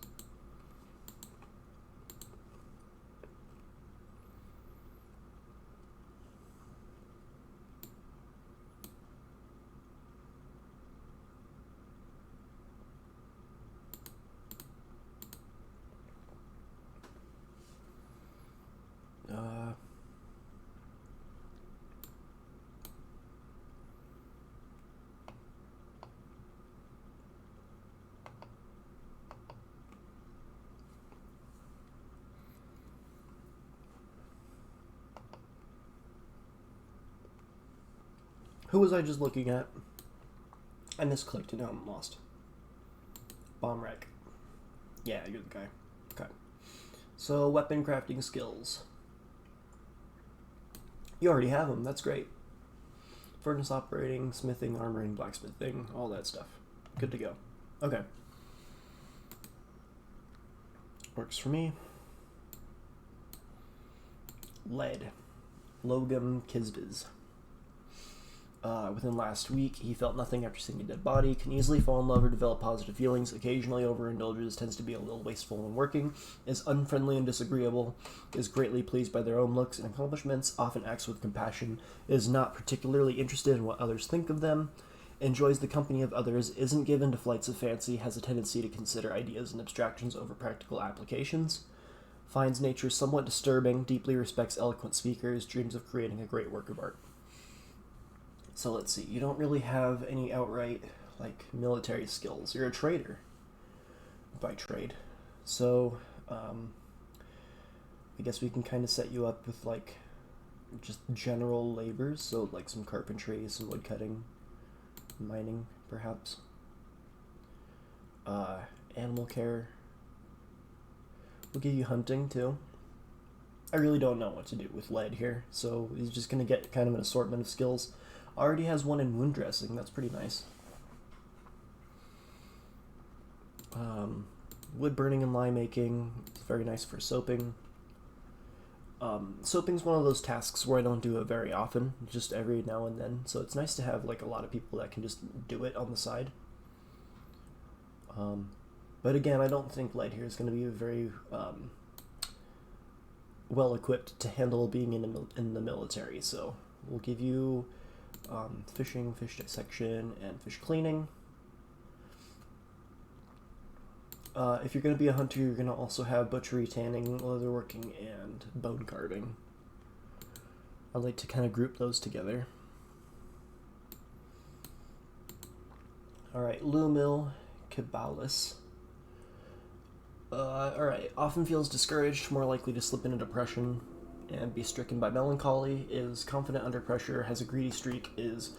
Who was I just looking at? I misclicked and now I'm lost. Bomb wreck. Yeah, you're the guy. Okay. So, weapon crafting skills. You already have them, that's great. Furnace operating, smithing, armoring, blacksmithing, all that stuff. Good to go. Okay. Works for me. Lead. Logum Kisbiz. Within last week, he felt nothing after seeing a dead body, can easily fall in love or develop positive feelings, occasionally overindulges, tends to be a little wasteful when working, is unfriendly and disagreeable, is greatly pleased by their own looks and accomplishments, often acts with compassion, is not particularly interested in what others think of them, enjoys the company of others, isn't given to flights of fancy, has a tendency to consider ideas and abstractions over practical applications, finds nature somewhat disturbing, deeply respects eloquent speakers, dreams of creating a great work of art. So let's see, you don't really have any outright, like, military skills. You're a trader by trade. So, I guess we can kind of set you up with, like, just general labors. So, like, some carpentry, some woodcutting, mining, perhaps. Animal care. We'll give you hunting, too. I really don't know what to do with lead here. So, he's just going to get kind of an assortment of skills. Already has one in wound dressing. That's pretty nice. Wood burning and lye making. It's very nice for soaping. Soaping's one of those tasks where I don't do it very often, just every now and then. So it's nice to have like a lot of people that can just do it on the side. But again, I don't think lead here is going to be very well equipped to handle being in the military. So we'll give you fishing, fish dissection, and fish cleaning. If you're going to be a hunter, you're going to also have butchery, tanning, leatherworking, and bone carving. I like to kind of group those together. Alright, Lumil Cabalis. Alright, often feels discouraged, more likely to slip into depression and be stricken by melancholy, is confident under pressure, has a greedy streak, is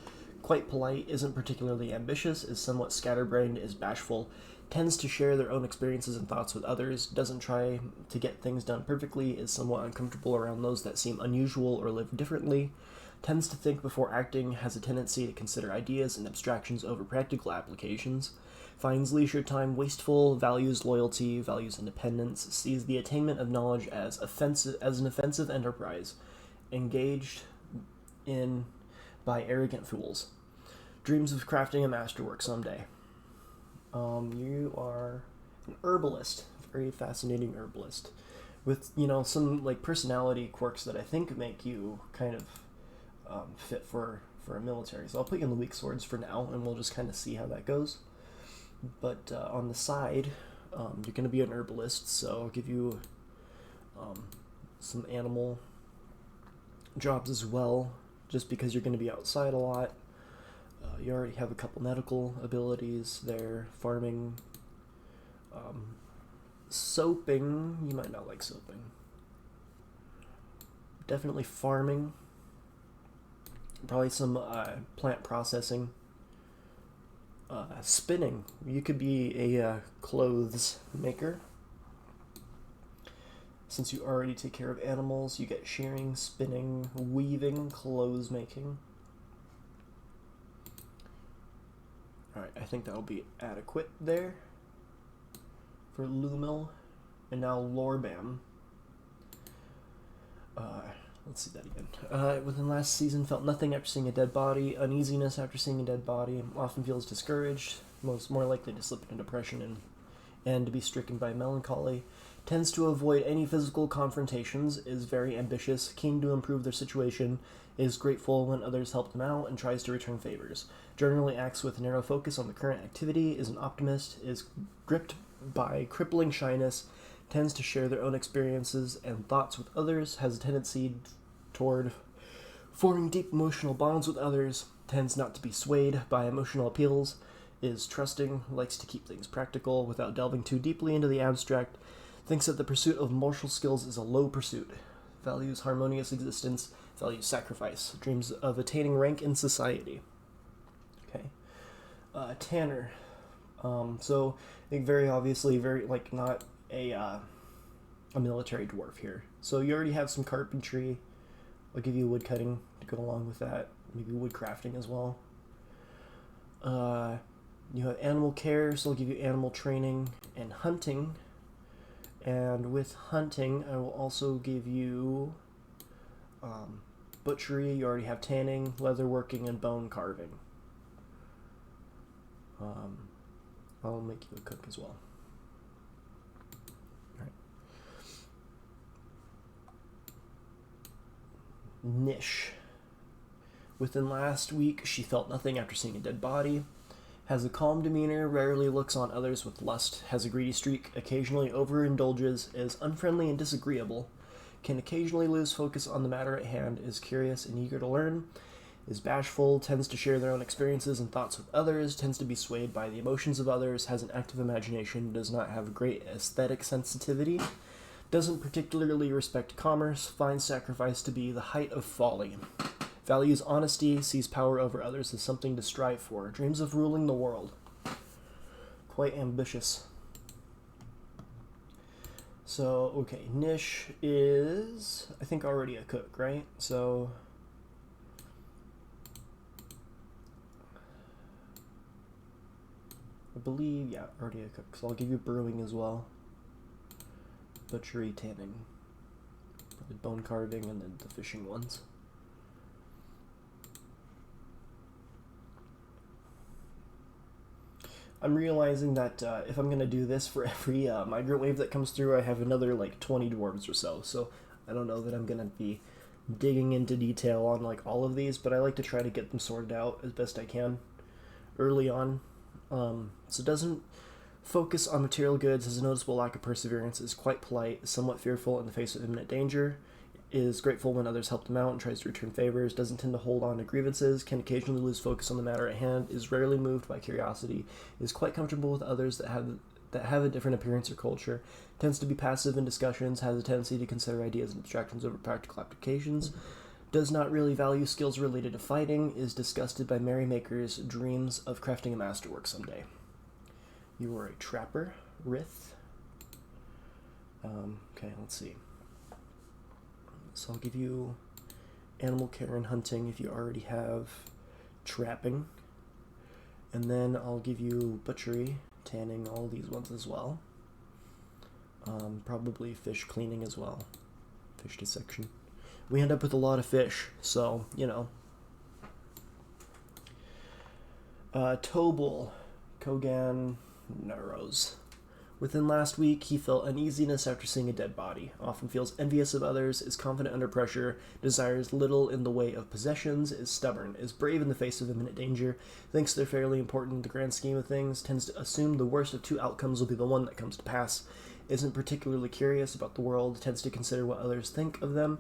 quite polite, isn't particularly ambitious, is somewhat scatterbrained, is bashful, tends to share their own experiences and thoughts with others, doesn't try to get things done perfectly, is somewhat uncomfortable around those that seem unusual or live differently, tends to think before acting, has a tendency to consider ideas and abstractions over practical applications, finds leisure time wasteful, values loyalty, values independence, sees the attainment of knowledge as an offensive enterprise, engaged in by arrogant fools, dreams of crafting a masterwork someday. You are an herbalist, very fascinating herbalist, with, you know, some like personality quirks that I think make you kind of fit for a military. So I'll put you in the weak swords for now, and we'll just kind of see how that goes. But on the side, you're going to be an herbalist, so I'll give you some animal jobs as well, just because you're going to be outside a lot. You already have a couple medical abilities there, farming, soaping. You might not like soaping. Definitely farming. Probably some plant processing. Spinning. You could be a clothes maker. Since you already take care of animals, you get shearing, spinning, weaving, clothes making. Alright, I think that'll be adequate there for Lumil. And now Lorbam. Let's see that again. Within last season, felt nothing after seeing a dead body, uneasiness after seeing a dead body, often feels discouraged, more likely to slip into depression and to be stricken by melancholy, tends to avoid any physical confrontations, is very ambitious, keen to improve their situation, is grateful when others help them out, and tries to return favors, generally acts with narrow focus on the current activity, is an optimist, is gripped by crippling shyness, tends to share their own experiences and thoughts with others, has a tendency toward forming deep emotional bonds with others, tends not to be swayed by emotional appeals, is trusting, likes to keep things practical without delving too deeply into the abstract, thinks that the pursuit of martial skills is a low pursuit, values harmonious existence, values sacrifice, dreams of attaining rank in society. Okay. Tanner. So, I think very obviously, not a military dwarf here. So you already have some carpentry. I'll give you wood cutting to go along with that. Maybe wood crafting as well. You have animal care, so I'll give you animal training and hunting. And with hunting, I will also give you Butchery, you already have tanning, leatherworking, and bone carving. I'll make you a cook as well. Alright. Niche. Within last week, she felt nothing after seeing a dead body. Has a calm demeanor, rarely looks on others with lust, has a greedy streak, occasionally overindulges, is unfriendly and disagreeable, can occasionally lose focus on the matter at hand, is curious and eager to learn, is bashful, tends to share their own experiences and thoughts with others, tends to be swayed by the emotions of others, has an active imagination, does not have great aesthetic sensitivity, doesn't particularly respect commerce, finds sacrifice to be the height of folly, values honesty, sees power over others as something to strive for, dreams of ruling the world. Quite ambitious. So, okay, Niche is, I think, already a cook, right? So, I believe, yeah, already a cook. So I'll give you brewing as well. Butchery, tanning, probably bone carving, and then the fishing ones. I'm realizing that if I'm going to do this for every migrant wave that comes through, I have another like 20 dwarves or so. So I don't know that I'm going to be digging into detail on like all of these, but I like to try to get them sorted out as best I can early on. So it doesn't focus on material goods, has a noticeable lack of perseverance, is quite polite, is somewhat fearful in the face of imminent danger, is grateful when others help them out and tries to return favors, doesn't tend to hold on to grievances, can occasionally lose focus on the matter at hand, is rarely moved by curiosity, is quite comfortable with others that have a different appearance or culture, tends to be passive in discussions, has a tendency to consider ideas and abstractions over practical applications, does not really value skills related to fighting, is disgusted by merrymakers, dreams of crafting a masterwork someday. You are a trapper, Rith. Okay, let's see. So I'll give you animal care and hunting if you already have trapping. And then I'll give you butchery, tanning, all these ones as well. Probably fish cleaning as well. Fish dissection. We end up with a lot of fish, so, you know. Tobul, Kogan, Naros. Within last week, he felt uneasiness after seeing a dead body, often feels envious of others, is confident under pressure, desires little in the way of possessions, is stubborn, is brave in the face of imminent danger, thinks they're fairly important in the grand scheme of things, tends to assume the worst of two outcomes will be the one that comes to pass, isn't particularly curious about the world, tends to consider what others think of them,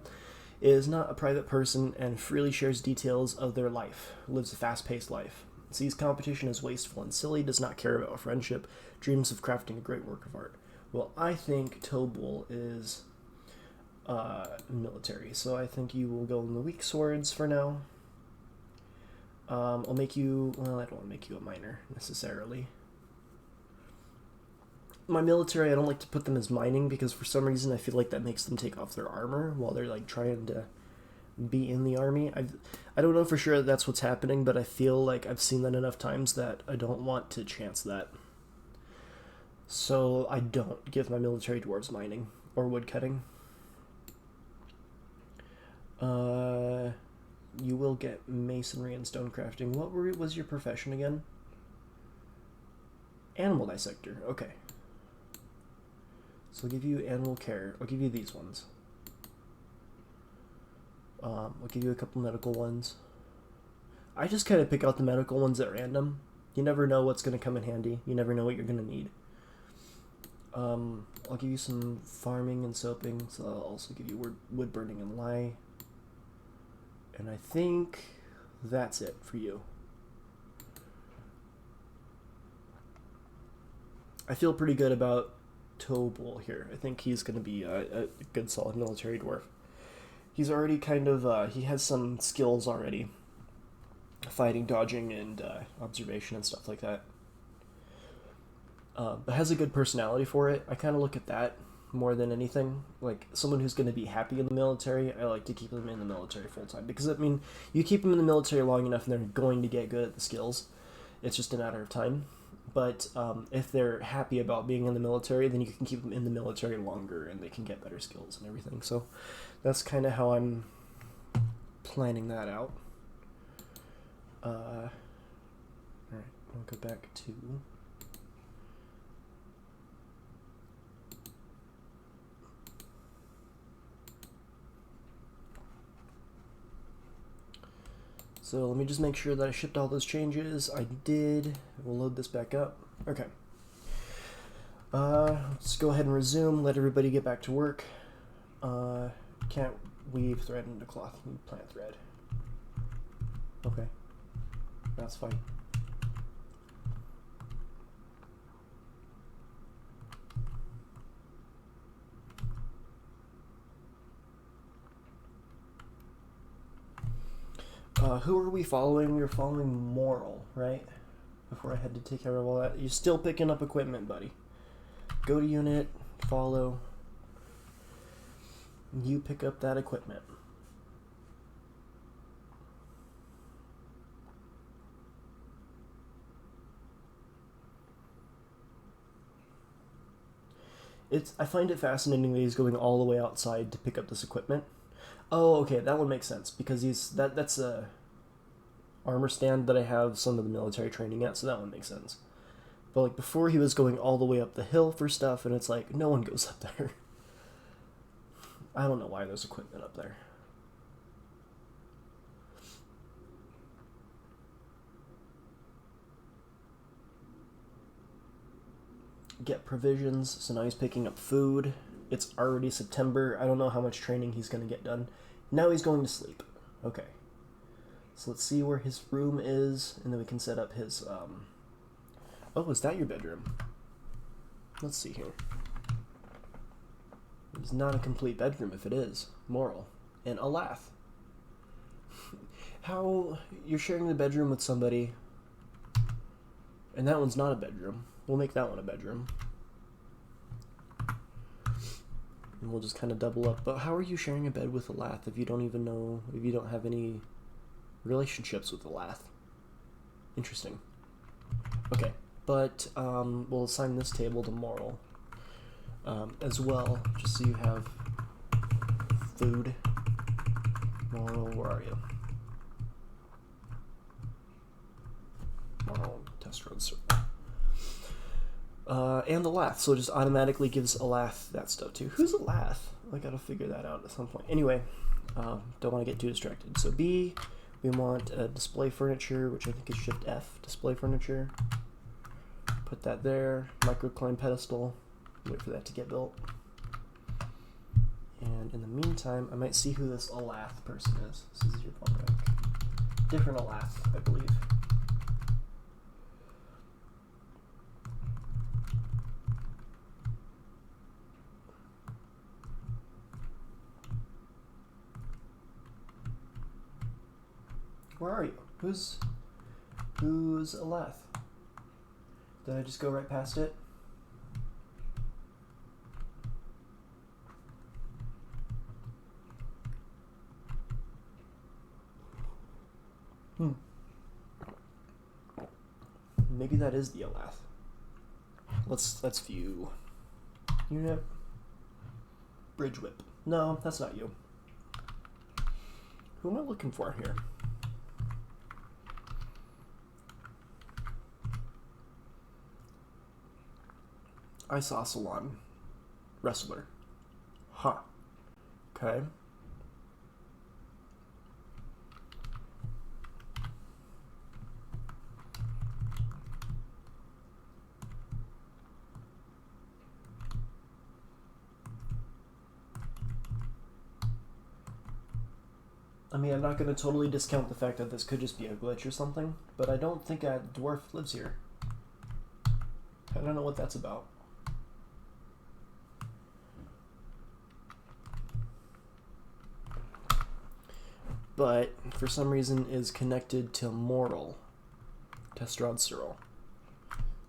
is not a private person, and freely shares details of their life, lives a fast-paced life. Sees competition as wasteful and silly, does not care about friendship, dreams of crafting a great work of art. Well, I think Tobul is military, so I think you will go in the weak swords for now. I'll make you, well, I don't want to make you a miner, necessarily. My military, I don't like to put them as mining, because for some reason I feel like that makes them take off their armor while they're, like, trying to be in the army. I don't know for sure that's what's happening, but I feel like I've seen that enough times that I don't want to chance that. So I don't give my military dwarves mining or woodcutting. You will get masonry and stonecrafting. What was your profession again? Animal dissector. Okay. So I'll give you animal care. I'll give you these ones. I'll give you a couple medical ones. I just kind of pick out the medical ones at random. You never know what's going to come in handy. You never know what you're going to need. I'll give you some farming and soaping. So I'll also give you wood burning and lye. And I think that's it for you. I feel pretty good about Tobul here. I think he's going to be a good solid military dwarf. He's already kind of, he has some skills already. Fighting, dodging, and observation and stuff like that. But has a good personality for it. I kind of look at that more than anything. Like, someone who's going to be happy in the military, I like to keep them in the military full-time. Because, I mean, you keep them in the military long enough and they're going to get good at the skills. It's just a matter of time. But if they're happy about being in the military, then you can keep them in the military longer and they can get better skills and everything. So that's kind of how I'm planning that out. Alright, I'll go back to... So let me just make sure that I shipped all those changes. I did. We'll load this back up. Okay. Let's go ahead and resume. Let everybody get back to work. Can't weave thread into cloth. Need plant thread. Okay. That's fine. Who are we following? We were following Moral, right? Before I had to take care of all that. You're still picking up equipment, buddy. Go to unit, follow. You pick up that equipment. I find it fascinating that he's going all the way outside to pick up this equipment. Oh, okay, that one makes sense because that's a armor stand that I have some of the military training at, so that one makes sense. But like before, he was going all the way up the hill for stuff, and it's like no one goes up there. I don't know why there's equipment up there. Get provisions, so now he's picking up food. It's already September. I don't know how much training he's going to get done. Now he's going to sleep. Okay. So let's see where his room is, and then we can set up his, Oh, is that your bedroom? Let's see here. It's not a complete bedroom if it is. Moral. And a lath. How... You're sharing the bedroom with somebody, and that one's not a bedroom. We'll make that one a bedroom. And we'll just kind of double up. But how are you sharing a bed with a lath if you don't even know, if you don't have any relationships with the lath? Interesting. Okay, but we'll assign this table to Moral as well, just so you have food. Moral, where are you? Moral, test road circle. And the lath, so it just automatically gives a lath that stuff too. Who's a lath? I gotta figure that out at some point. Anyway, don't want to get too distracted. So B, we want display furniture, which I think is Shift F, display furniture. Put that there. Microclimb pedestal. Wait for that to get built. And in the meantime, I might see who this Alath person is. This is your point rank. Different Alath, I believe. Where are you? Who's Alath? Did I just go right past it? Maybe that is the Alath. Let's view. Unit. Bridge whip. No, that's not you. Who am I looking for here? Isosceles wrestler. Huh. Okay. I mean, I'm not going to totally discount the fact that this could just be a glitch or something, but I don't think a dwarf lives here. I don't know what that's about. But for some reason is connected to Moral, Testrad Cyril.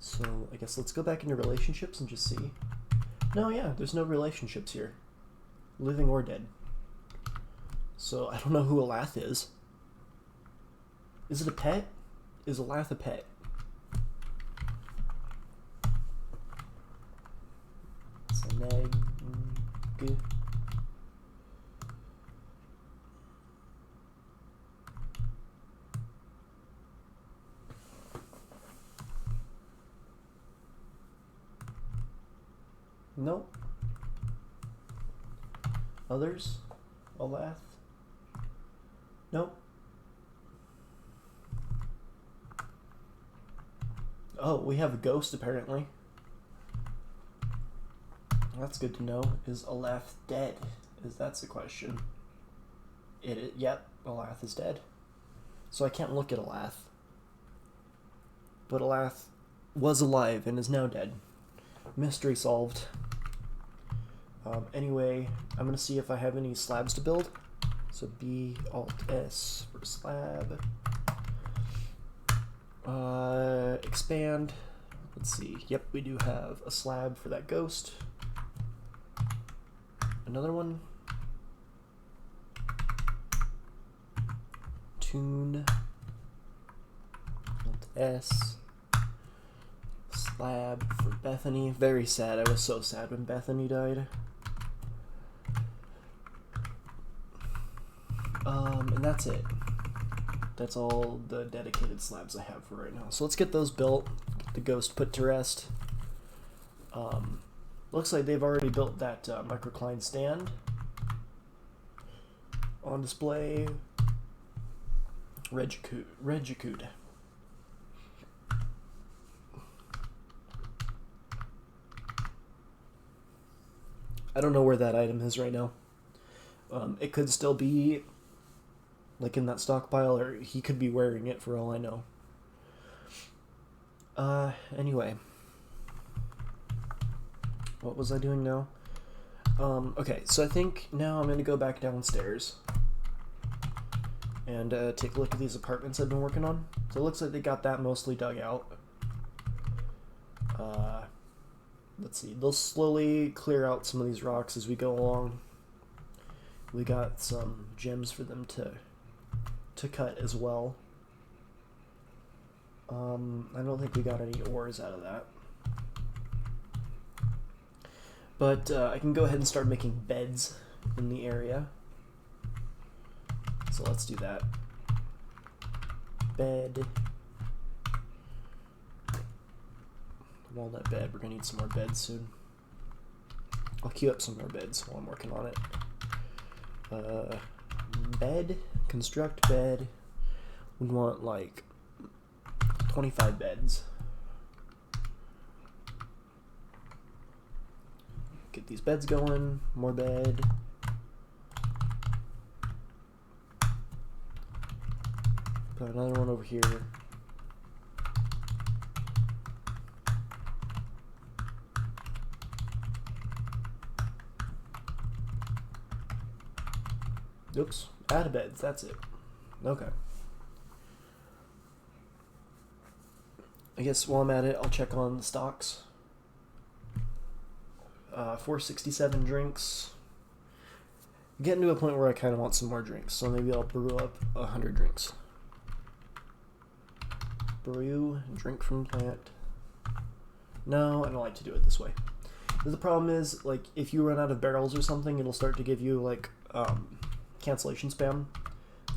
So I guess let's go back into relationships and just see. No, yeah, there's no relationships here, living or dead. So I don't know who Alath is. Is it a pet? Is Alath a pet? It's an egg. Good. Nope. Others? Olath? Nope. Oh, we have a ghost apparently. That's good to know. Is Olath dead? That's the question. Yep, Olath is dead. So I can't look at Olath. But Olath was alive and is now dead. Mystery solved. Anyway, I'm going to see if I have any slabs to build. So B, Alt, S for slab. Expand. Let's see. Yep, we do have a slab for that ghost. Another one. Tune. Alt S. Slab for Bethany. Very sad. I was so sad when Bethany died. And that's it. That's all the dedicated slabs I have for right now. So let's get those built. Get the ghost put to rest. Looks like they've already built that microcline stand on display. Regicood. I don't know where that item is right now. It could still be like in that stockpile, or he could be wearing it for all I know. Anyway. What was I doing now? Okay, so I think now I'm going to go back downstairs and take a look at these apartments I've been working on. So it looks like they got that mostly dug out. Let's see, they'll slowly clear out some of these rocks as we go along. We got some gems for them to cut as well. I don't think we got any ores out of that. But I can go ahead and start making beds in the area. So let's do that. Bed. Walnut bed. We're going to need some more beds soon. I'll queue up some more beds while I'm working on it. Bed. Construct bed. We want like 25 beds. Get these beds going. More bed. Put another one over here. Oops. Add a beds. That's it. Okay. I guess while I'm at it, I'll check on the stocks. 467 drinks. Getting to a point where I kind of want some more drinks, so maybe I'll brew up 100 drinks. Brew, drink from plant. No, I don't like to do it this way. The problem is, like, if you run out of barrels or something, it'll start to give you, like, cancellation spam.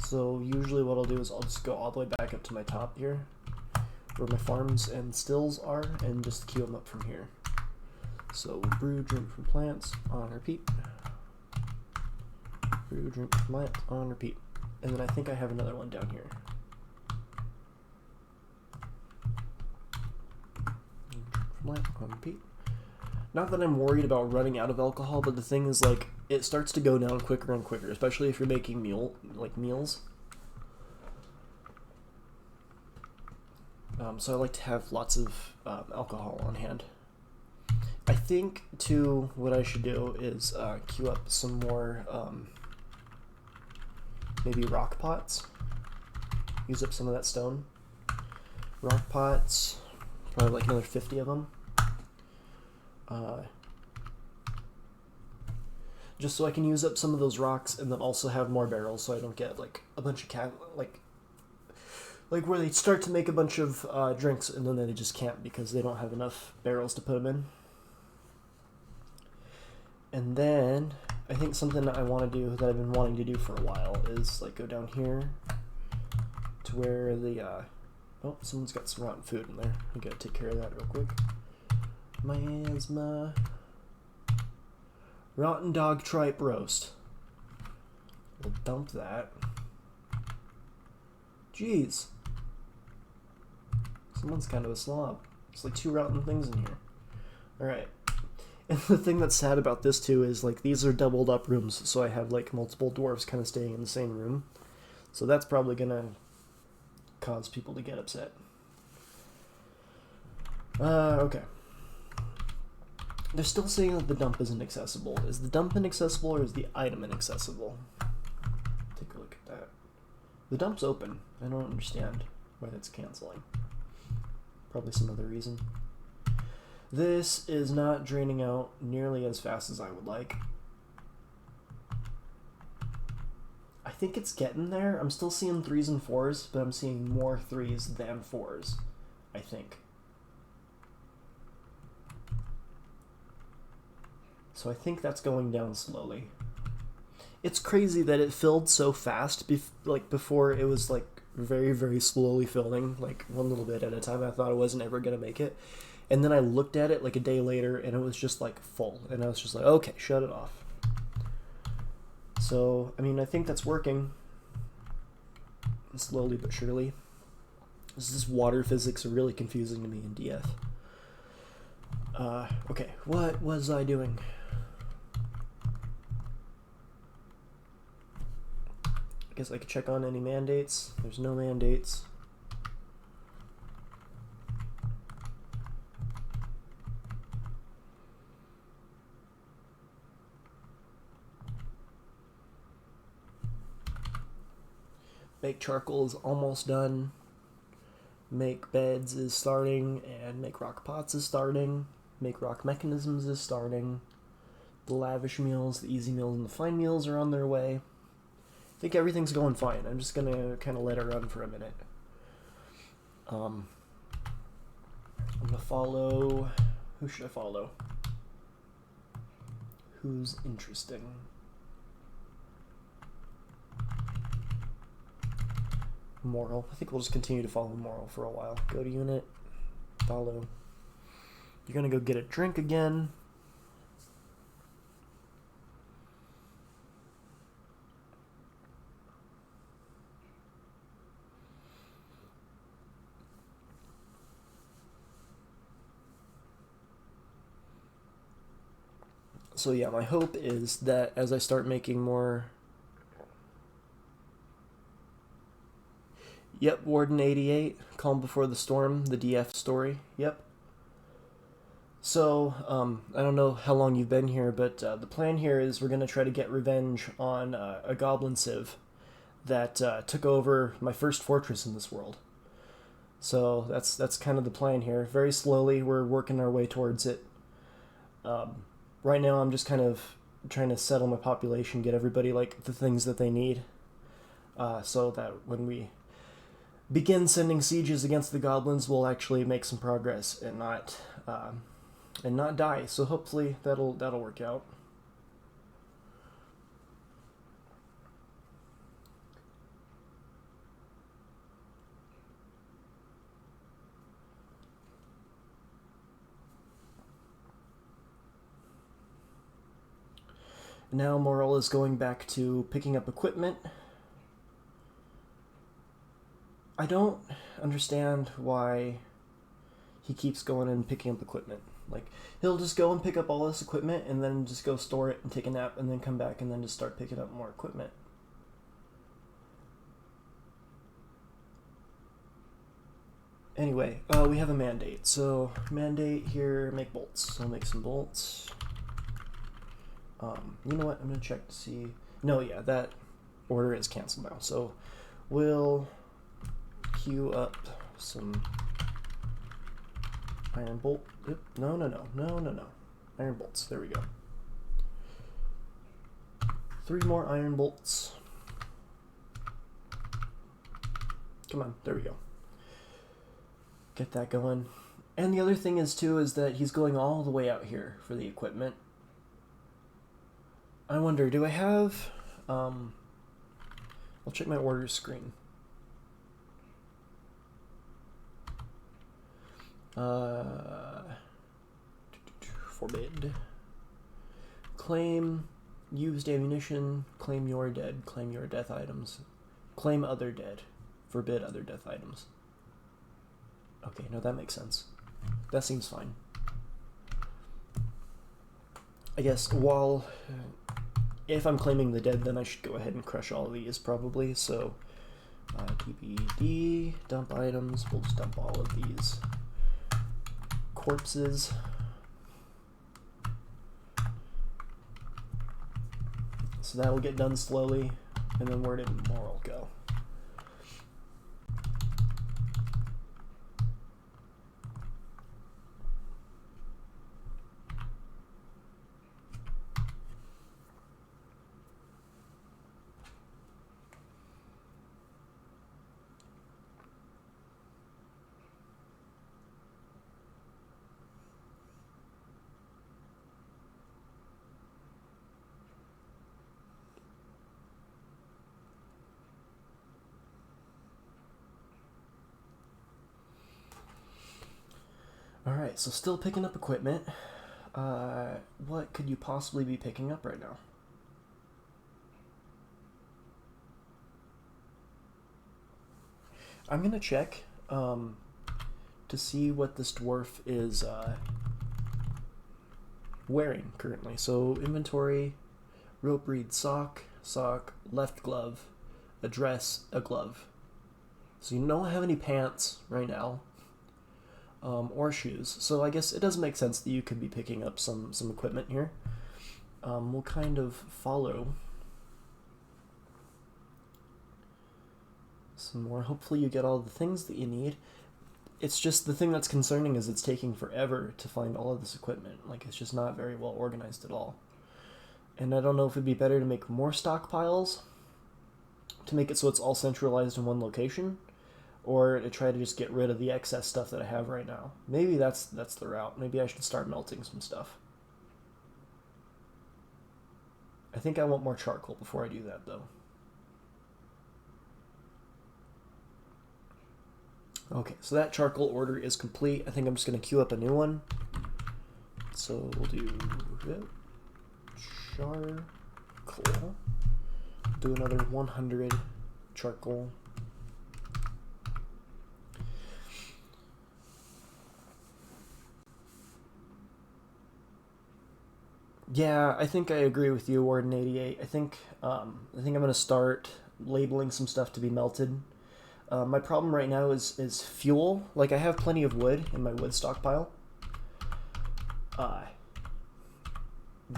So usually what I'll do is I'll just go all the way back up to my top here, where my farms and stills are, and just queue them up from here. So brew, drink from plants, on repeat. Brew, drink from plant, on repeat. And then I think I have another one down here. Drink from plant, on repeat. Not that I'm worried about running out of alcohol, but the thing is, like, it starts to go down quicker and quicker, especially if you're making meals. So I like to have lots of alcohol on hand. I think, too, what I should do is queue up some more, maybe rock pots. Use up some of that stone. Rock pots, probably like another 50 of them. Just so I can use up some of those rocks and then also have more barrels, so I don't get like a bunch of like where they start to make a bunch of drinks and then they just can't because they don't have enough barrels to put them in. And then I think something that I want to do that I've been wanting to do for a while is like go down here to where the oh, someone's got some rotten food in there. I gotta take care of that real quick. Miasma. Rotten dog tripe roast. We'll dump that. Jeez. Someone's kind of a slob. It's like 2 rotten things in here. Alright. And the thing that's sad about this too is like these are doubled up rooms, so I have like multiple dwarves kind of staying in the same room. So that's probably gonna cause people to get upset. Okay. They're still saying that the dump isn't accessible. Is the dump inaccessible or is the item inaccessible? Take a look at that. The dump's open. I don't understand why that's canceling. Probably some other reason. This is not draining out nearly as fast as I would like. I think it's getting there. I'm still seeing 3s and 4s, but I'm seeing more 3s than 4s, I think. So I think that's going down slowly. It's crazy that it filled so fast, before it was like very, very slowly filling, like one little bit at a time. I thought I wasn't ever going to make it. And then I looked at it like a day later and it was just like full. And I was just like, okay, shut it off. So, I mean, I think that's working. Slowly but surely. This water physics are really confusing to me in DF. Okay, what was I doing? I guess I could check on any mandates. There's no mandates. Make charcoal is almost done. Make beds is starting, and make rock pots is starting. Make rock mechanisms is starting. The lavish meals, the easy meals, and the fine meals are on their way. I think everything's going fine. I'm just gonna kind of let it run for a minute. I'm gonna follow. Who should I follow? Who's interesting? Moral. I think we'll just continue to follow Moral for a while. Go to unit. Follow. You're gonna go get a drink again. So yeah, my hope is that as I start making more... Yep, Warden 88, Calm Before the Storm, the DF story. Yep. So, I don't know how long you've been here, but the plan here is we're going to try to get revenge on a goblin civ that took over my first fortress in this world. So that's kind of the plan here. Very slowly, we're working our way towards it. Right now, I'm just kind of trying to settle my population, get everybody like the things that they need, so that when we begin sending sieges against the goblins, we'll actually make some progress and not die. So hopefully that'll work out. Now Morel is going back to picking up equipment. I don't understand why he keeps going and picking up equipment. Like, he'll just go and pick up all this equipment and then just go store it and take a nap and then come back and then just start picking up more equipment. Anyway, we have a mandate. So, mandate here, make bolts. So, make some bolts. You know what? I'm going to check to see... No, yeah, that order is canceled now. So, we'll queue up some iron bolt. No. Iron bolts. There we go. 3 more iron bolts. Come on. There we go. Get that going. And the other thing is, too, is that he's going all the way out here for the equipment. I wonder, do I have... I'll check my orders screen. Forbid. Claim used ammunition, claim your dead, claim your death items, claim other dead, forbid other death items. Okay, no, that makes sense. That seems fine. I guess if I'm claiming the dead, then I should go ahead and crush all of these probably. So TBD, dump items, we'll just dump all of these corpses. So that will get done slowly, and then where did moral go? Alright, so still picking up equipment. What could you possibly be picking up right now? I'm gonna check to see what this dwarf is wearing currently. So inventory, rope reed sock, left glove, a dress, a glove. So you don't have any pants right now. Or shoes. So I guess it does make sense that you could be picking up some equipment here. We'll kind of follow some more. Hopefully you get all the things that you need. It's just the thing that's concerning is it's taking forever to find all of this equipment. Like, it's just not very well organized at all. And I don't know if it'd be better to make more stockpiles to make it so it's all centralized in one location, or to try to just get rid of the excess stuff that I have right now. Maybe that's the route. Maybe I should start melting some stuff. I think I want more charcoal before I do that, though. Okay, so that charcoal order is complete. I think I'm just going to queue up a new one. So we'll do charcoal. Do another 100 charcoal. Yeah, I think I agree with you, Warden88. I think I'm going to start labeling some stuff to be melted. My problem right now is fuel. Like, I have plenty of wood in my wood stockpile.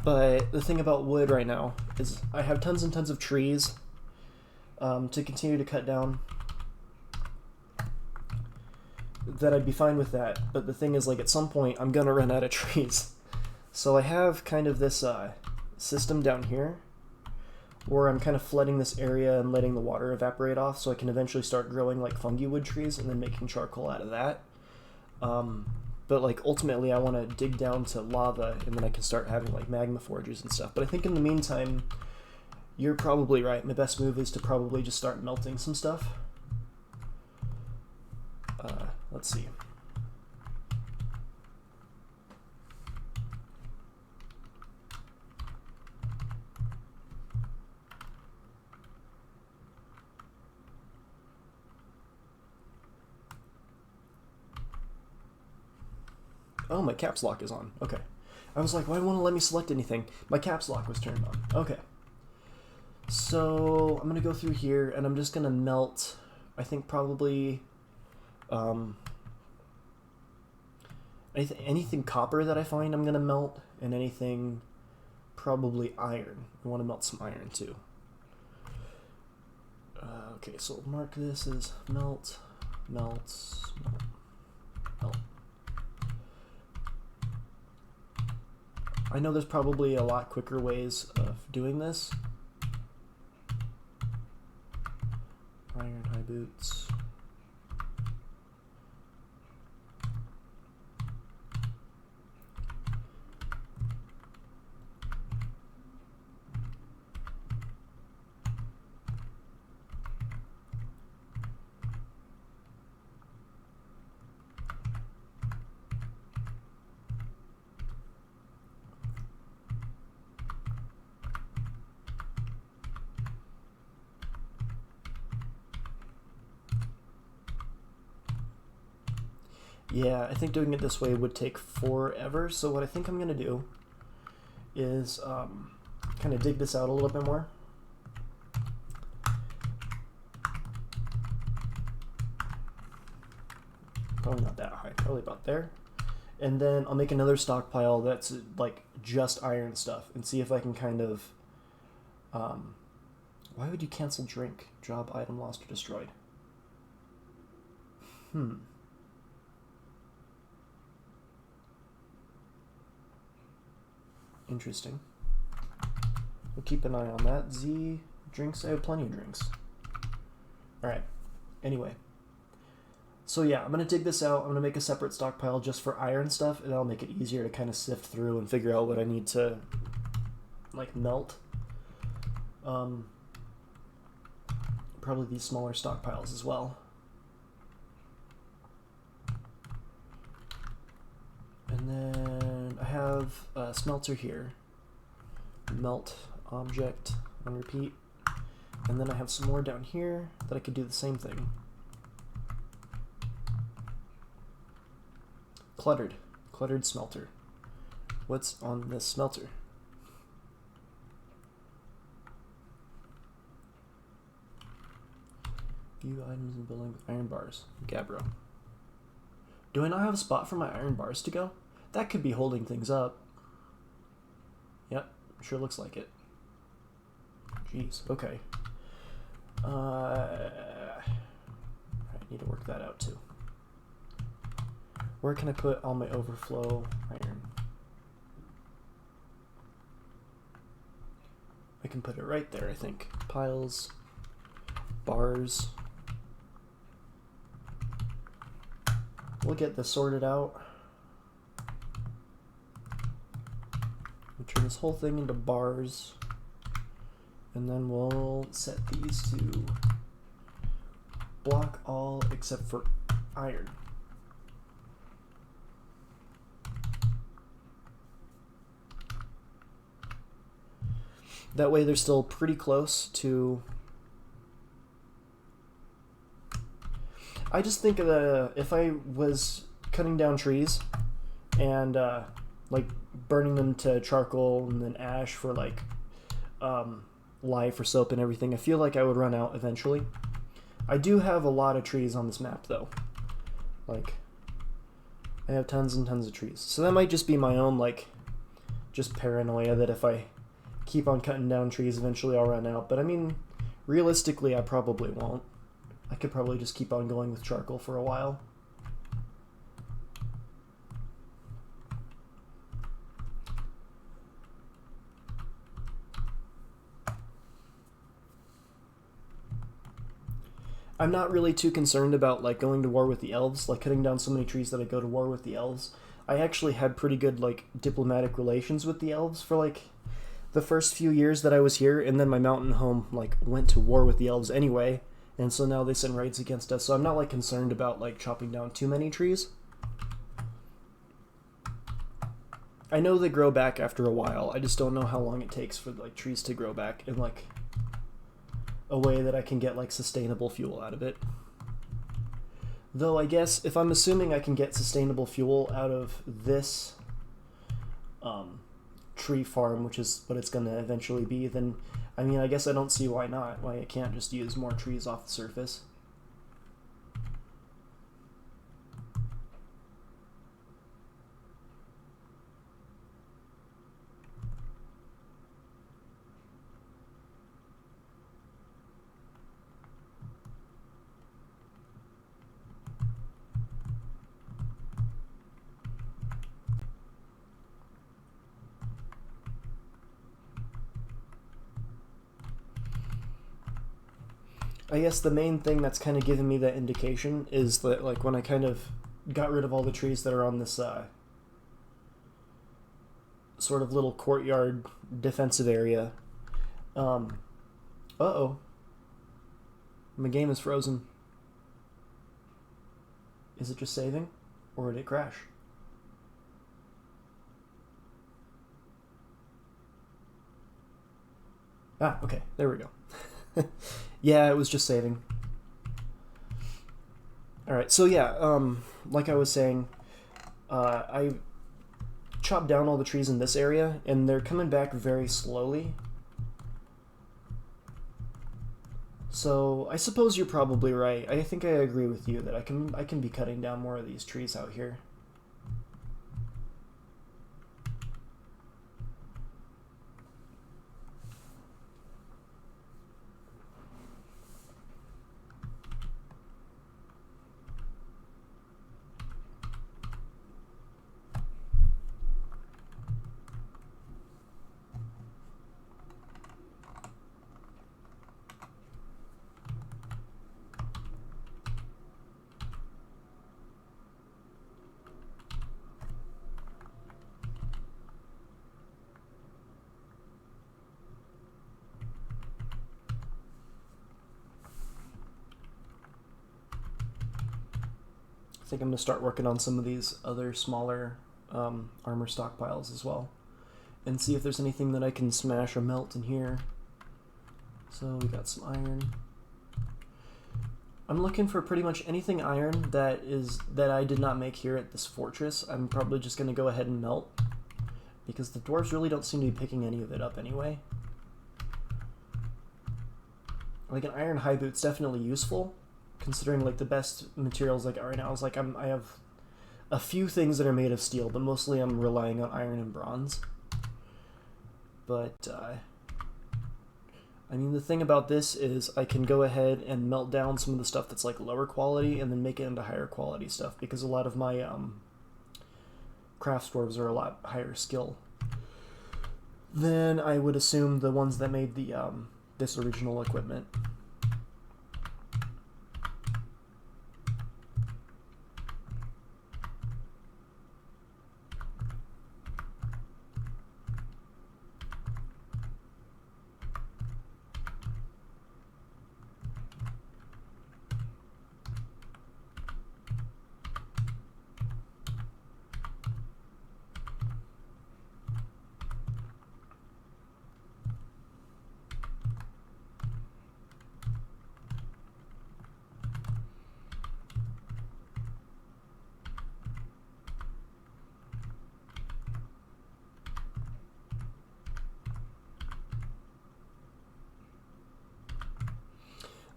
But the thing about wood right now is I have tons and tons of trees to continue to cut down. That I'd be fine with that. But the thing is, like, at some point, I'm going to run out of trees. So I have kind of this system down here where I'm kind of flooding this area and letting the water evaporate off so I can eventually start growing like fungi wood trees and then making charcoal out of that. But like ultimately I want to dig down to lava and then I can start having like magma forges and stuff. But I think in the meantime, you're probably right. My best move is to probably just start melting some stuff. Let's see. Oh, my caps lock is on. Okay. I was like, why won't it let me select anything? My caps lock was turned on. Okay. So, I'm going to go through here, and I'm just going to melt, I think probably, anything copper that I find I'm going to melt, and anything probably iron. I want to melt some iron, too. Okay, so we'll mark this as melt, melt, melt, melt. I know there's probably a lot quicker ways of doing this. Iron high boots. Yeah, I think doing it this way would take forever, so what I think I'm going to do is kind of dig this out a little bit more. Probably not that high, probably about there. And then I'll make another stockpile that's like just iron stuff and see if I can kind of... why would you cancel drink? Job, item lost or destroyed. Interesting. We'll keep an eye on that. Z, drinks, I have plenty of drinks. Alright, anyway. So yeah, I'm going to dig this out. I'm going to make a separate stockpile just for iron stuff, and that'll make it easier to kind of sift through and figure out what I need to, like, melt. Probably these smaller stockpiles as well. And then I have a smelter here. Melt object on repeat. And then I have some more down here that I could do the same thing. Cluttered smelter. What's on this smelter? View items in building with iron bars. Gabbro. Do I not have a spot for my iron bars to go? That could be holding things up. Yep, sure looks like it. Jeez, okay. I need to work that out too. Where can I put all my overflow iron? I can put it right there, I think. Piles, bars. We'll get this sorted out. We'll turn this whole thing into bars. And then we'll set these to block all except for iron. That way they're still pretty close to... I just think that if I was cutting down trees and like burning them to charcoal and then ash for like lye for soap and everything, I feel like I would run out eventually. I do have a lot of trees on this map though. Like, I have tons and tons of trees. So that might just be my own like just paranoia that if I keep on cutting down trees, eventually I'll run out. But I mean, realistically, I probably won't. I could probably just keep on going with charcoal for a while. I'm not really too concerned about like going to war with the elves, like cutting down so many trees that I go to war with the elves. I actually had pretty good like diplomatic relations with the elves for like the first few years that I was here, and then my mountain home like went to war with the elves anyway, and so now they send raids against us, so I'm not like concerned about like chopping down too many trees. I know they grow back after a while, I just don't know how long it takes for like trees to grow back in like a way that I can get like sustainable fuel out of it. Though I guess if I'm assuming I can get sustainable fuel out of this tree farm, which is what it's going to eventually be, then I mean, I guess I don't see why not, why I can't just use more trees off the surface. I guess the main thing that's kind of giving me that indication is that like when I kind of got rid of all the trees that are on this sort of little courtyard defensive area. Uh-oh. My game is frozen. Is it just saving? Or did it crash? Ah, okay. There we go. Yeah, it was just saving. All right, so yeah, like I was saying, I chopped down all the trees in this area, and they're coming back very slowly. So I suppose you're probably right. I think I agree with you that I can be cutting down more of these trees out here. I think I'm going to start working on some of these other smaller armor stockpiles as well, and see if there's anything that I can smash or melt in here. So we got some iron. I'm looking for pretty much anything iron that I did not make here at this fortress. I'm probably just going to go ahead and melt, because the dwarves really don't seem to be picking any of it up anyway. Like an iron high boot's definitely useful, considering like the best materials like right now is like I have a few things that are made of steel, but mostly I'm relying on iron and bronze. But I mean, the thing about this is I can go ahead and melt down some of the stuff that's like lower quality and then make it into higher quality stuff, because a lot of my craft dwarves are a lot higher skill than I would assume the ones that made the this original equipment.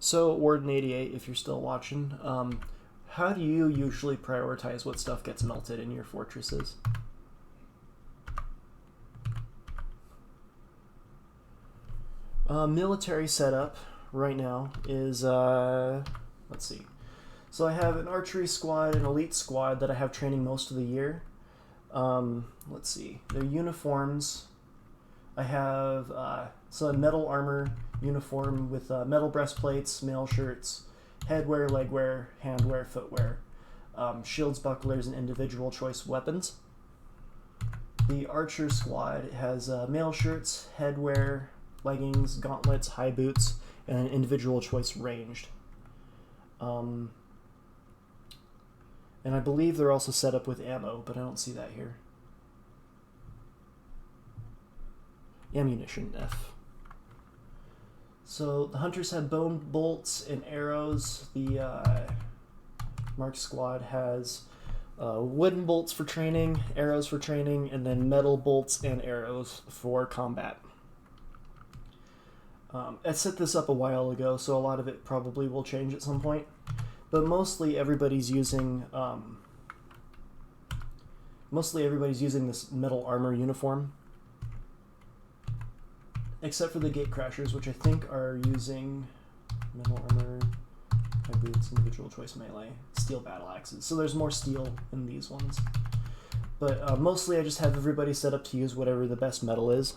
So, Warden88, if you're still watching, how do you usually prioritize what stuff gets melted in your fortresses? Military setup right now is, let's see. So I have an archery squad, an elite squad that I have training most of the year. Let's see. Their uniforms. I have so a metal armor uniform with metal breastplates, mail shirts, headwear, legwear, handwear, footwear, shields, bucklers, and individual choice weapons. The archer squad has mail shirts, headwear, leggings, gauntlets, high boots, and an individual choice ranged. And I believe they're also set up with ammo, but I don't see that here. Ammunition, F. So the hunters have bone bolts and arrows. The Mark squad has wooden bolts for training, arrows for training, and then metal bolts and arrows for combat. I set this up a while ago, so a lot of it probably will change at some point. But mostly everybody's using this metal armor uniform, except for the gate crashers, which I think are using metal armor, high boots, individual choice melee, steel battle axes. So there's more steel in these ones. But mostly I just have everybody set up to use whatever the best metal is.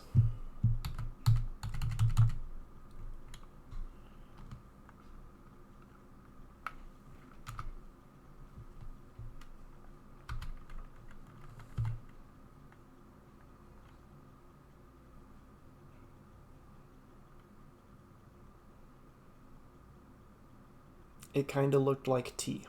It kind of looked like tea.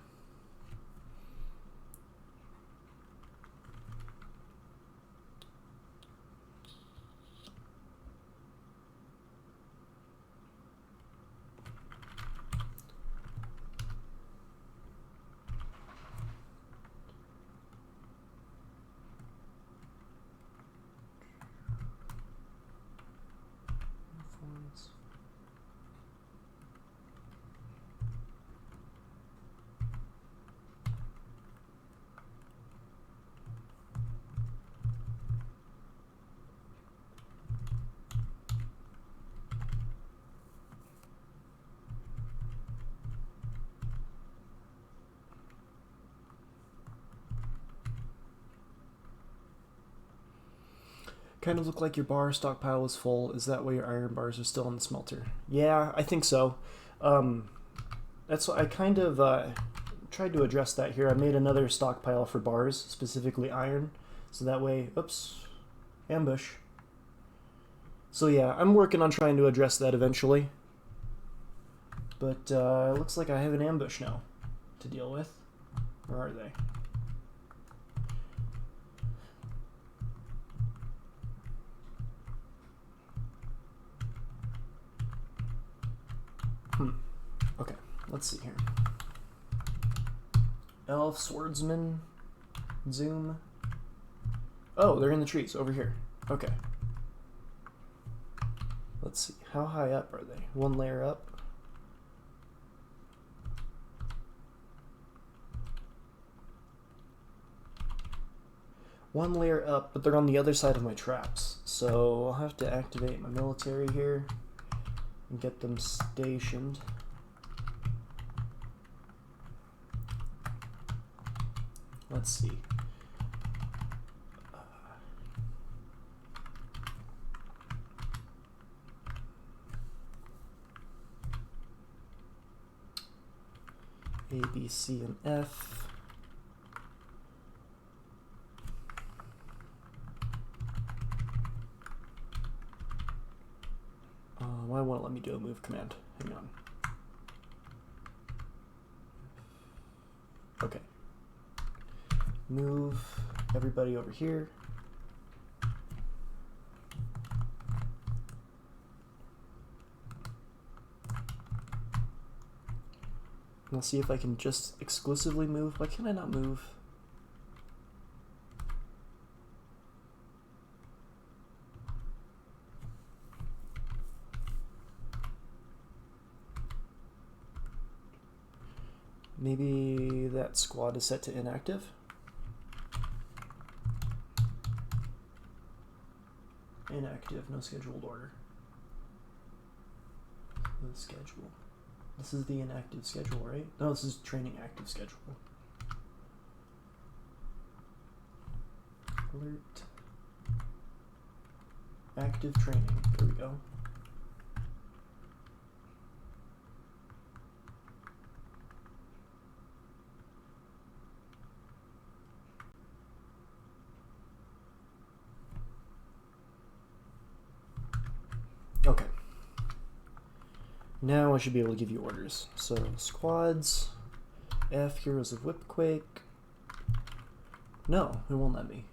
Kind of looked like your bar stockpile was full. Is that why your iron bars are still in the smelter? Yeah, I think so. That's what I kind of tried to address that here. I made another stockpile for bars, specifically iron, so that way, oops, ambush. So yeah, I'm working on trying to address that eventually. But it looks like I have an ambush now to deal with. Where are they? Okay, let's see here. Elf, swordsman, zoom. Oh, they're in the trees over here. Okay. Let's see. How high up are they? One layer up. One layer up, but they're on the other side of my traps. So I'll have to activate my military here and get them stationed. Let's see. A, B, C, and F. Why won't it let me do a move command? Hang on. Okay. Move everybody over here. And I'll see if I can just exclusively move. Why can I not move? Maybe that squad is set to inactive. Inactive, no scheduled order. The schedule. This is the inactive schedule, right? No, this is training active schedule. Alert. Active training. There we go. Okay. Now I should be able to give you orders. So, squads, F, Heroes of Whipquake. No, it won't let me.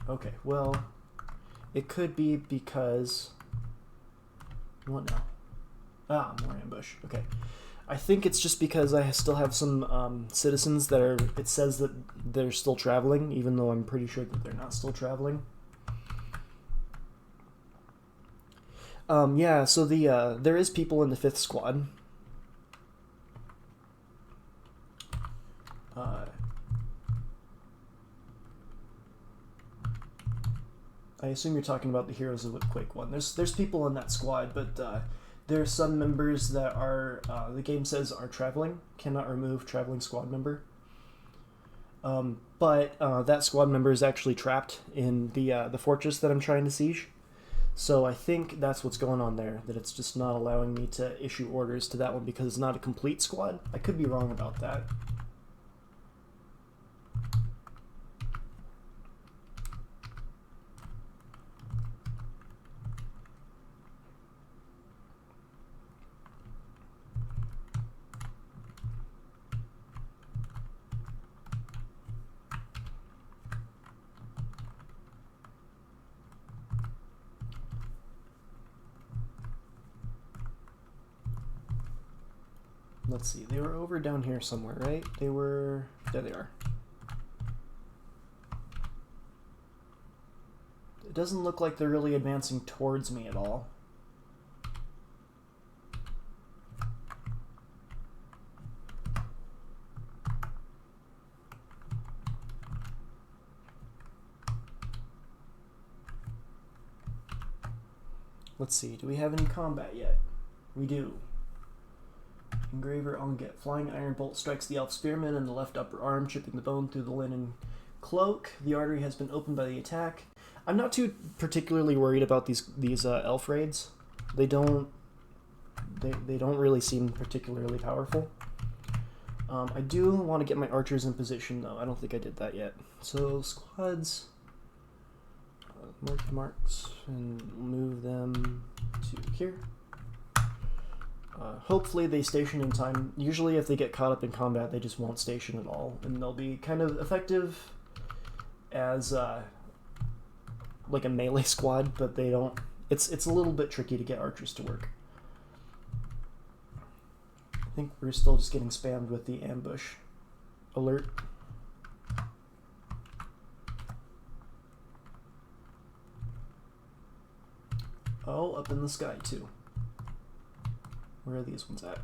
Okay, well, it could be because... What now? Ah, more ambush. Okay. I think it's just because I still have some citizens that are... It says that they're still traveling, even though I'm pretty sure that they're not still traveling. Yeah, so there is people in the 5th squad. I assume you're talking about the Heroes of Whipquake one. There's people in that squad, but there are some members that are, the game says are traveling, cannot remove traveling squad member. But that squad member is actually trapped in the fortress that I'm trying to siege. So I think that's what's going on there, that it's just not allowing me to issue orders to that one because it's not a complete squad. I could be wrong about that. Let's see, they were over down here somewhere, right? They were... There they are. It doesn't look like they're really advancing towards me at all. Let's see, do we have any combat yet? We do. Engraver on get. Flying iron bolt strikes the elf spearman in the left upper arm, chipping the bone through the linen cloak. The artery has been opened by the attack. I'm not too particularly worried about these elf raids. They don't really seem particularly powerful. I do want to get my archers in position though. I don't think I did that yet. So squads, marks, and move them to here. Hopefully they station in time. Usually if they get caught up in combat, they just won't station at all, and they'll be kind of effective as like a melee squad, but they don't. It's a little bit tricky to get archers to work. I think we're still just getting spammed with the ambush alert. Oh, up in the sky too. Where are these ones at?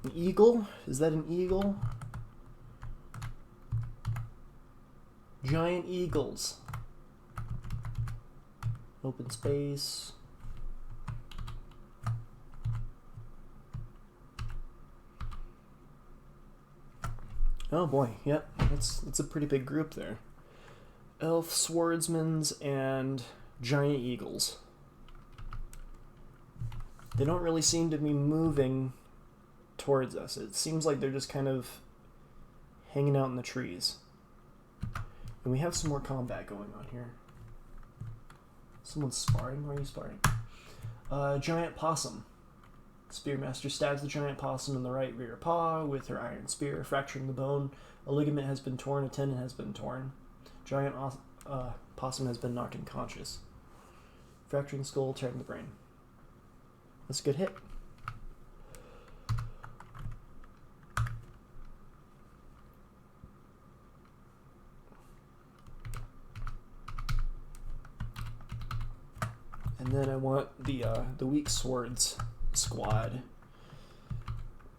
An eagle? Is that an eagle? Giant eagles. Open space. Oh boy, yep, that's a pretty big group there. Elf swordsmans and giant eagles. They don't really seem to be moving towards us. It seems like they're just kind of hanging out in the trees. And we have some more combat going on here. Someone's sparring? Where are you sparring? Giant possum. Spearmaster stabs the giant possum in the right rear paw with her iron spear, fracturing the bone. A ligament has been torn, a tendon has been torn. Giant possum has been knocked unconscious. Fracturing skull, tearing the brain. That's a good hit. And then I want the weak swords squad.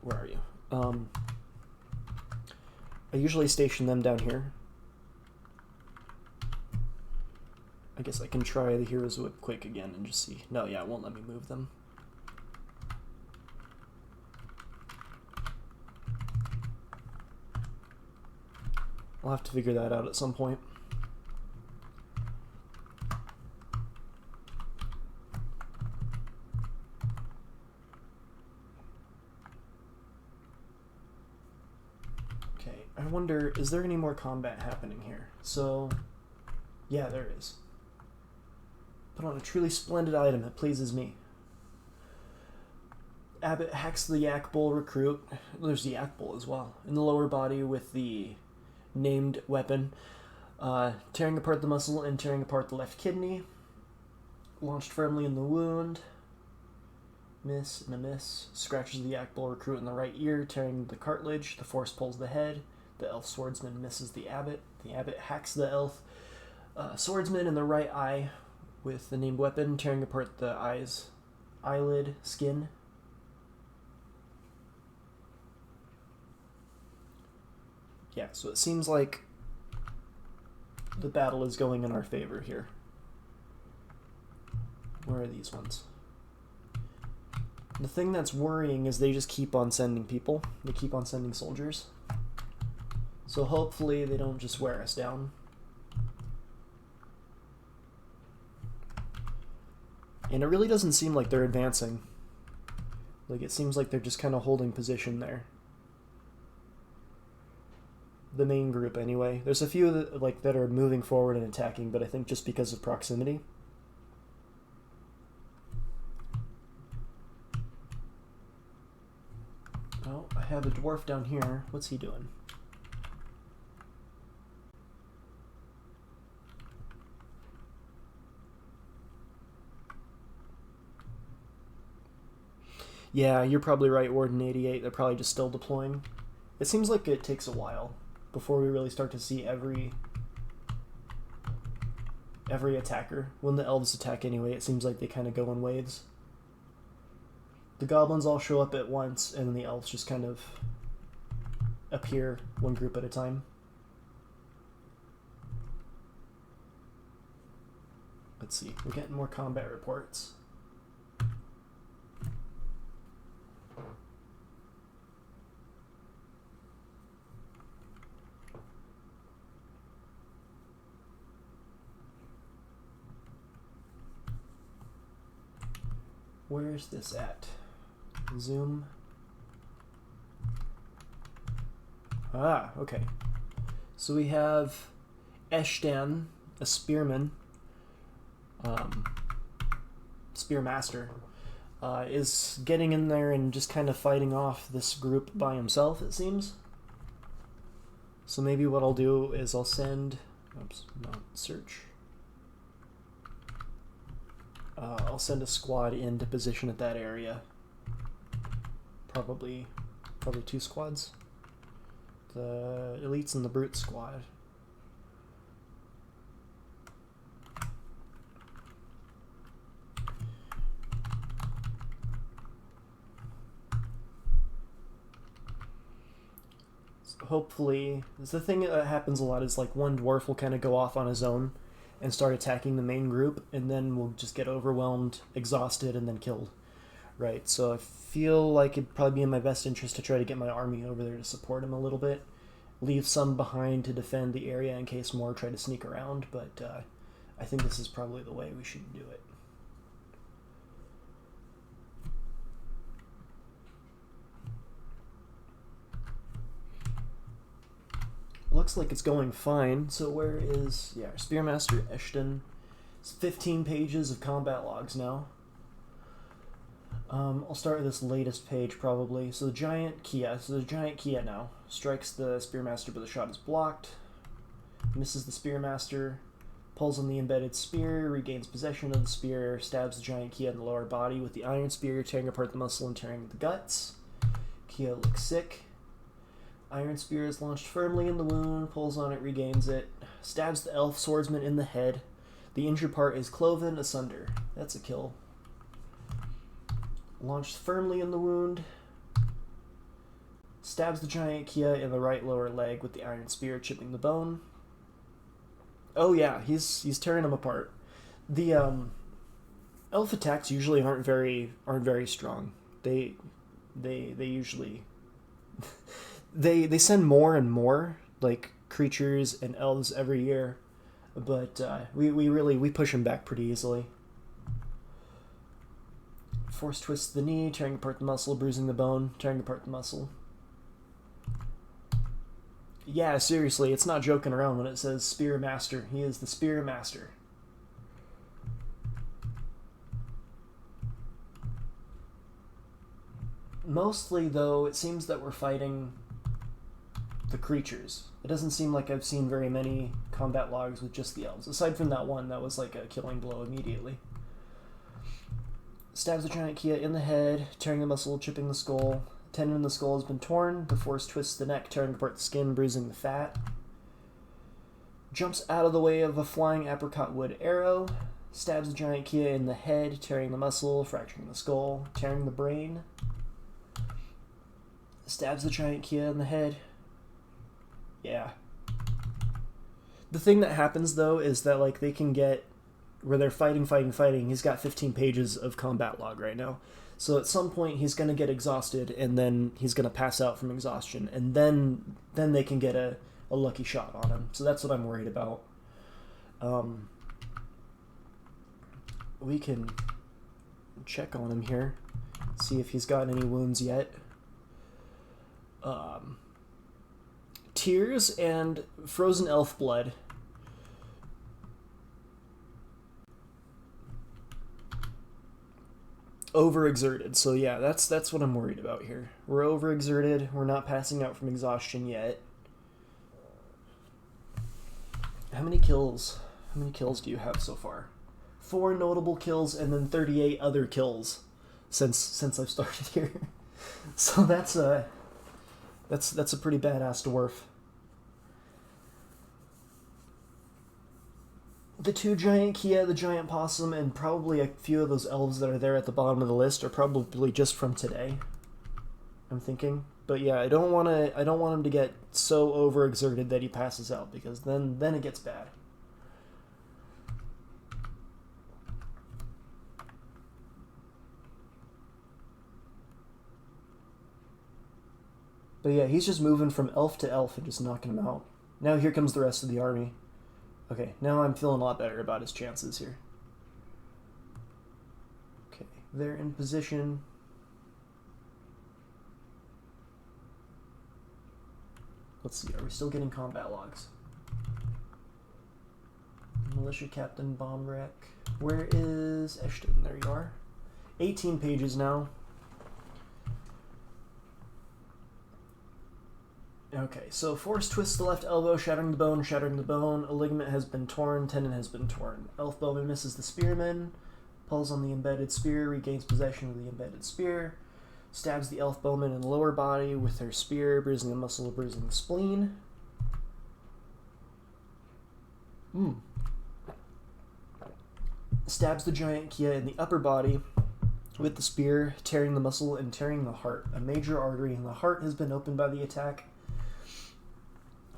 Where are you? I usually station them down here. I guess I can try the Hero's Whipquake again and just see. No, yeah, it won't let me move them. I'll have to figure that out at some point. Okay, I wonder, is there any more combat happening here? So, yeah, there is. Put on a truly splendid item that pleases me. Abbott hacks the Yak Bull recruit. There's the Yak Bull as well. In the lower body with the named weapon. Tearing apart the muscle and tearing apart the left kidney. Launched firmly in the wound. Miss and a miss. Scratches the Yak Bull recruit in the right ear, tearing the cartilage. The force pulls the head. The elf swordsman misses the abbot. The abbot hacks the elf swordsman in the right eye with the named weapon, tearing apart the eye's eyelid skin. Yeah, so it seems like the battle is going in our favor here. Where are these ones? The thing that's worrying is they just keep on sending people. They keep on sending soldiers. So hopefully they don't just wear us down. And it really doesn't seem like they're advancing. Like, it seems like they're just kind of holding position there. The main group, anyway. There's a few that are moving forward and attacking, but I think just because of proximity. Oh, I have a dwarf down here. What's he doing? Yeah, you're probably right, Warden 88. They're probably just still deploying. It seems like it takes a while before we really start to see every attacker. When the elves attack anyway, it seems like they kind of go in waves. The goblins all show up at once, and then the elves just kind of appear one group at a time. Let's see, we're getting more combat reports. Where's this at? Zoom. Ah, okay. So we have Eshtan, a spearman, spearmaster, is getting in there and just kind of fighting off this group by himself, it seems. So maybe what I'll do is I'll send, oops, not search. I'll send a squad into position at that area. Probably 2 squads. The elites and the brute squad. So hopefully, the thing that happens a lot is like one dwarf will kind of go off on his own and start attacking the main group, and then we'll just get overwhelmed, exhausted, and then killed. Right, so I feel like it'd probably be in my best interest to try to get my army over there to support him a little bit. Leave some behind to defend the area in case more try to sneak around, but I think this is probably the way we should do it. Looks like it's going fine. So where is, yeah, Spearmaster Eshton. It's 15 pages of combat logs now. I'll start with this latest page probably. So the giant Kia. So the giant Kia now strikes the Spearmaster, but the shot is blocked. Misses the Spearmaster. Pulls on the embedded spear, regains possession of the spear, stabs the giant Kia in the lower body with the iron spear, tearing apart the muscle and tearing the guts. Kia looks sick. Iron spear is launched firmly in the wound, pulls on it, regains it, stabs the elf swordsman in the head. The injured part is cloven asunder. That's a kill. Launched firmly in the wound, stabs the giant Kia in the right lower leg with the iron spear, chipping the bone. Oh yeah, he's tearing him apart. The elf attacks usually aren't very strong. They usually they send more and more like creatures and elves every year, but we push them back pretty easily. Force twists the knee, tearing apart the muscle, bruising the bone, tearing apart the muscle. Yeah, seriously, it's not joking around when it says Spear Master. He is the Spear Master. Mostly, though, it seems that we're fighting the creatures. It doesn't seem like I've seen very many combat logs with just the elves, aside from that one that was like a killing blow immediately. Stabs the giant Kia in the head, tearing the muscle, chipping the skull. Tendon in the skull has been torn. The force twists the neck, tearing apart the skin, bruising the fat. Jumps out of the way of a flying apricot wood arrow. Stabs the giant Kia in the head, tearing the muscle, fracturing the skull, tearing the brain. Stabs the giant Kia in the head. Yeah. The thing that happens, though, is that like they can get where they're fighting. He's got 15 pages of combat log right now. So at some point he's going to get exhausted, and then he's going to pass out from exhaustion, and then they can get a lucky shot on him. So that's what I'm worried about. We can check on him here, see if he's got any wounds yet. Tears and frozen elf blood. Overexerted. So yeah, that's what I'm worried about here. We're overexerted. We're not passing out from exhaustion yet. How many kills? How many kills do you have so far? 4 notable kills and then 38 other kills since I've started here. So that's a pretty badass dwarf. The 2 giant Kia, the giant possum, and probably a few of those elves that are there at the bottom of the list are probably just from today, I'm thinking. But yeah, I don't want him to get so overexerted that he passes out, because then it gets bad. But yeah, he's just moving from elf to elf and just knocking him out. Now here comes the rest of the army. Okay, now I'm feeling a lot better about his chances here. Okay. They're in position. Let's see, are we still getting combat logs? Militia Captain Bomb Wreck. Where is Eshton? There you are. 18 pages now. Okay, so force twists the left elbow, shattering the bone, shattering the bone. A ligament has been torn, tendon has been torn. Elf bowman misses the spearman, pulls on the embedded spear, regains possession of the embedded spear, stabs the elf bowman in the lower body with her spear, bruising the muscle, bruising the spleen. Stabs the giant Kia in the upper body with the spear, tearing the muscle and tearing the heart. A major artery in the heart has been opened by the attack.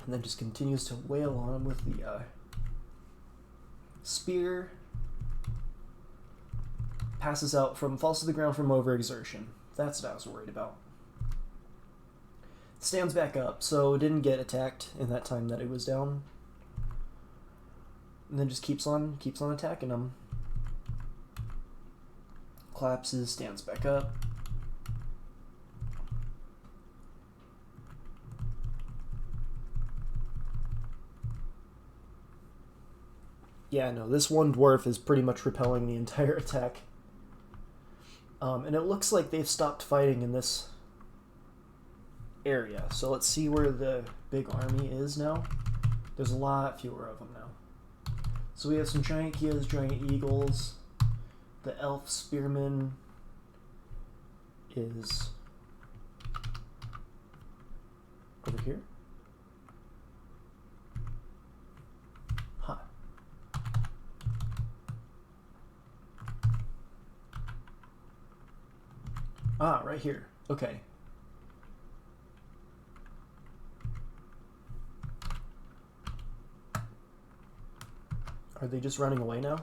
And then just continues to wail on him with the spear. Passes out falls to the ground from overexertion. That's what I was worried about. Stands back up, so didn't get attacked in that time that it was down. And then just keeps on attacking him. Collapses, stands back up. Yeah, no, this one dwarf is pretty much repelling the entire attack. And it looks like they've stopped fighting in this area. So let's see where the big army is now. There's a lot fewer of them now. So we have some giant Kias, giant eagles. The elf spearman is over here. Huh. Ah, right here. Okay. Are they just running away now?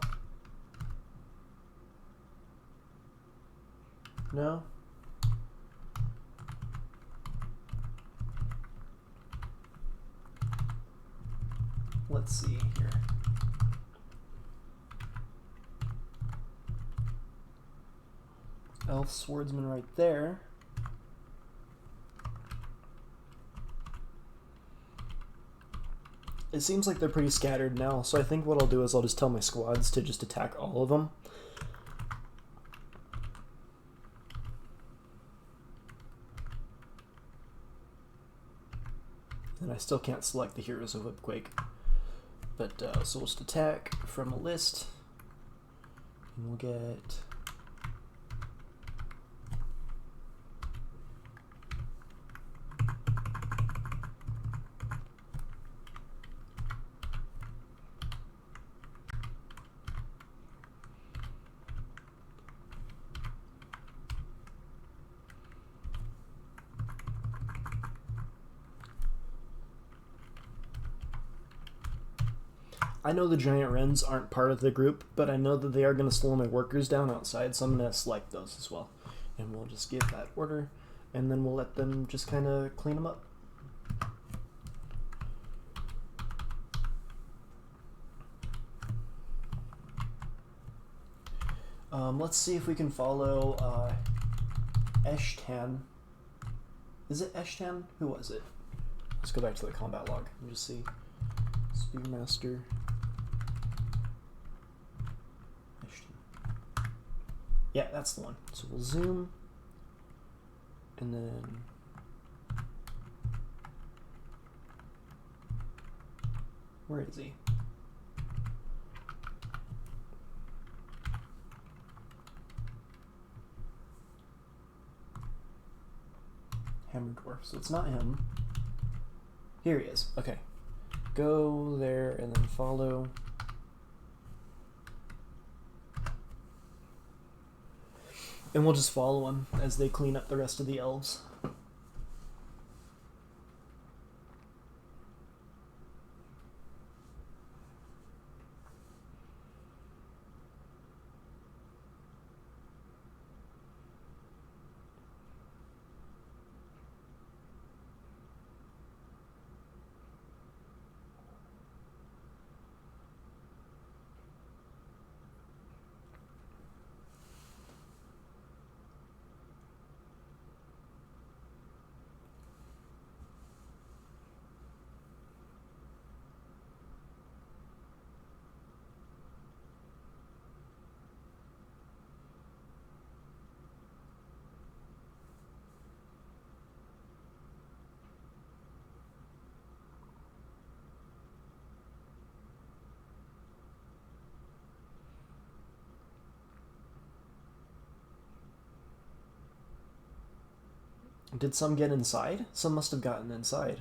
No? Let's see here. Elf swordsman right there. It seems like they're pretty scattered now, so I think what I'll do is I'll just tell my squads to just attack all of them. And I still can't select the heroes of Whipquake. But, so we'll just attack from a list. And we'll get... I know the giant wrens aren't part of the group, but I know that they are going to slow my workers down outside, so I'm going to select those as well. And we'll just give that order, and then we'll let them just kind of clean them up. Let's see if we can follow Eshtan. Is it Eshtan? Who was it? Let's go back to the combat log and just see. Spearmaster. Yeah, that's the one. So we'll zoom, and then where is he? Hammer Dwarf. So it's not him. Here he is. Okay. Go there and then follow. And we'll just follow them as they clean up the rest of the elves. Did some get inside? Some must have gotten inside.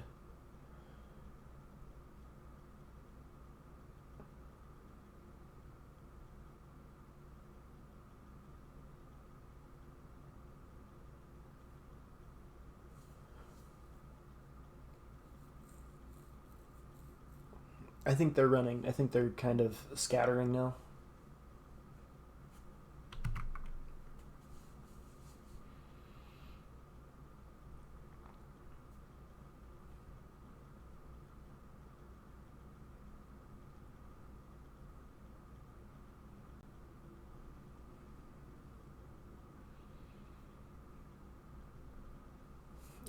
I think they're running. I think they're kind of scattering now.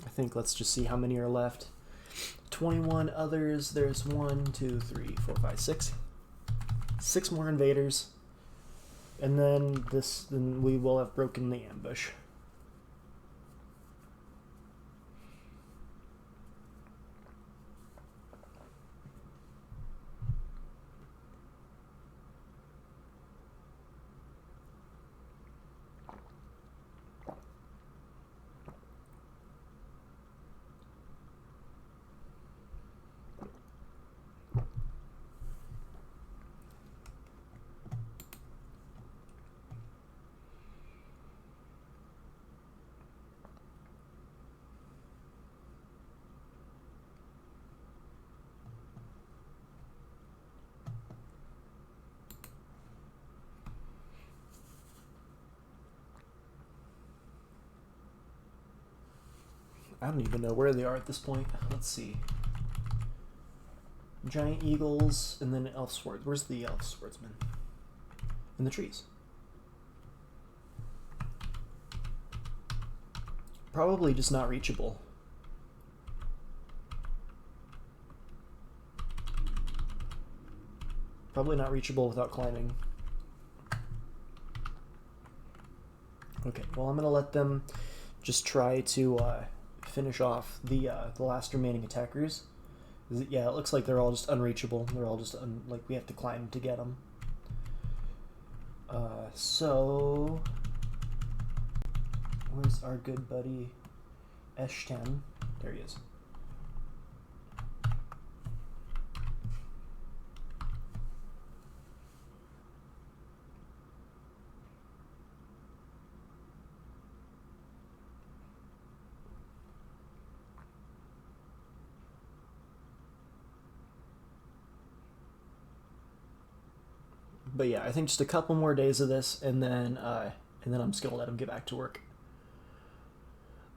I think let's just see how many are left. 21 others. There's 1, 2, 3, 4, 5, 6. 6 more invaders. And then we will have broken the ambush. I don't even know where they are at this point. Let's see. Giant eagles, and then elf swords. Where's the elf swordsman? In the trees. Probably just not reachable. Probably not reachable without climbing. Okay, well I'm gonna let them just try to finish off the last remaining attackers. Yeah, it looks like they're all just unreachable. They're all just like we have to climb to get them. So where's our good buddy Eshten? There he is. But yeah, I think just a couple more days of this, and then I'm just gonna let him get back to work.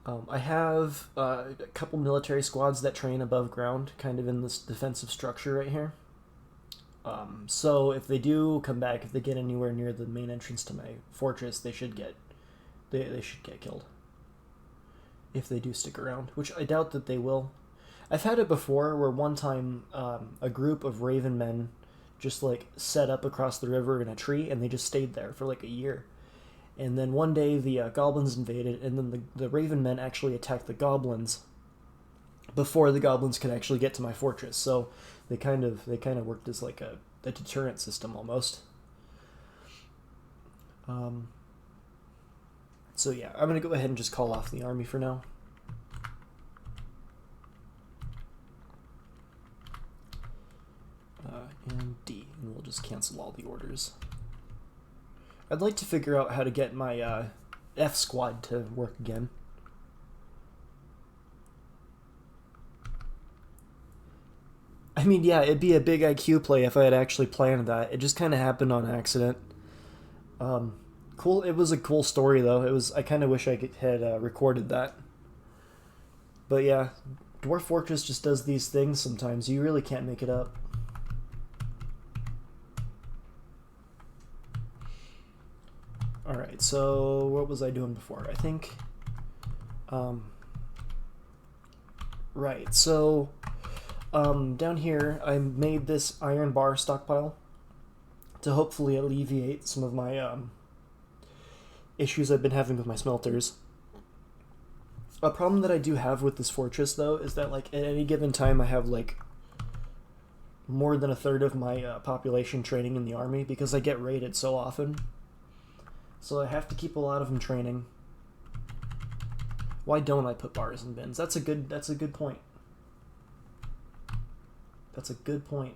I have a couple military squads that train above ground, kind of in this defensive structure right here. So if they do come back, if they get anywhere near the main entrance to my fortress, they should get killed. If they do stick around, which I doubt that they will. I've had it before, where one time a group of raven men just like set up across the river in a tree, and they just stayed there for like a year. And then one day the goblins invaded, and then the raven men actually attacked the goblins before the goblins could actually get to my fortress. So they kind of worked as like a deterrent system almost. So yeah, I'm gonna go ahead and just call off the army for now. And D, and we'll just cancel all the orders. I'd like to figure out how to get my F squad to work again. I mean, yeah, it'd be a big IQ play if I had actually planned that. It just kind of happened on accident. Cool. It was a cool story, though. I kind of wish I had recorded that. But yeah, Dwarf Fortress just does these things sometimes. You really can't make it up. Alright, so what was I doing before? I think... right, so... down here, I made this iron bar stockpile to hopefully alleviate some of my issues I've been having with my smelters. A problem that I do have with this fortress, though, is that like at any given time I have like more than a third of my population training in the army because I get raided so often. So I have to keep a lot of them training. Why don't I put bars in bins? That's a good point. That's a good point.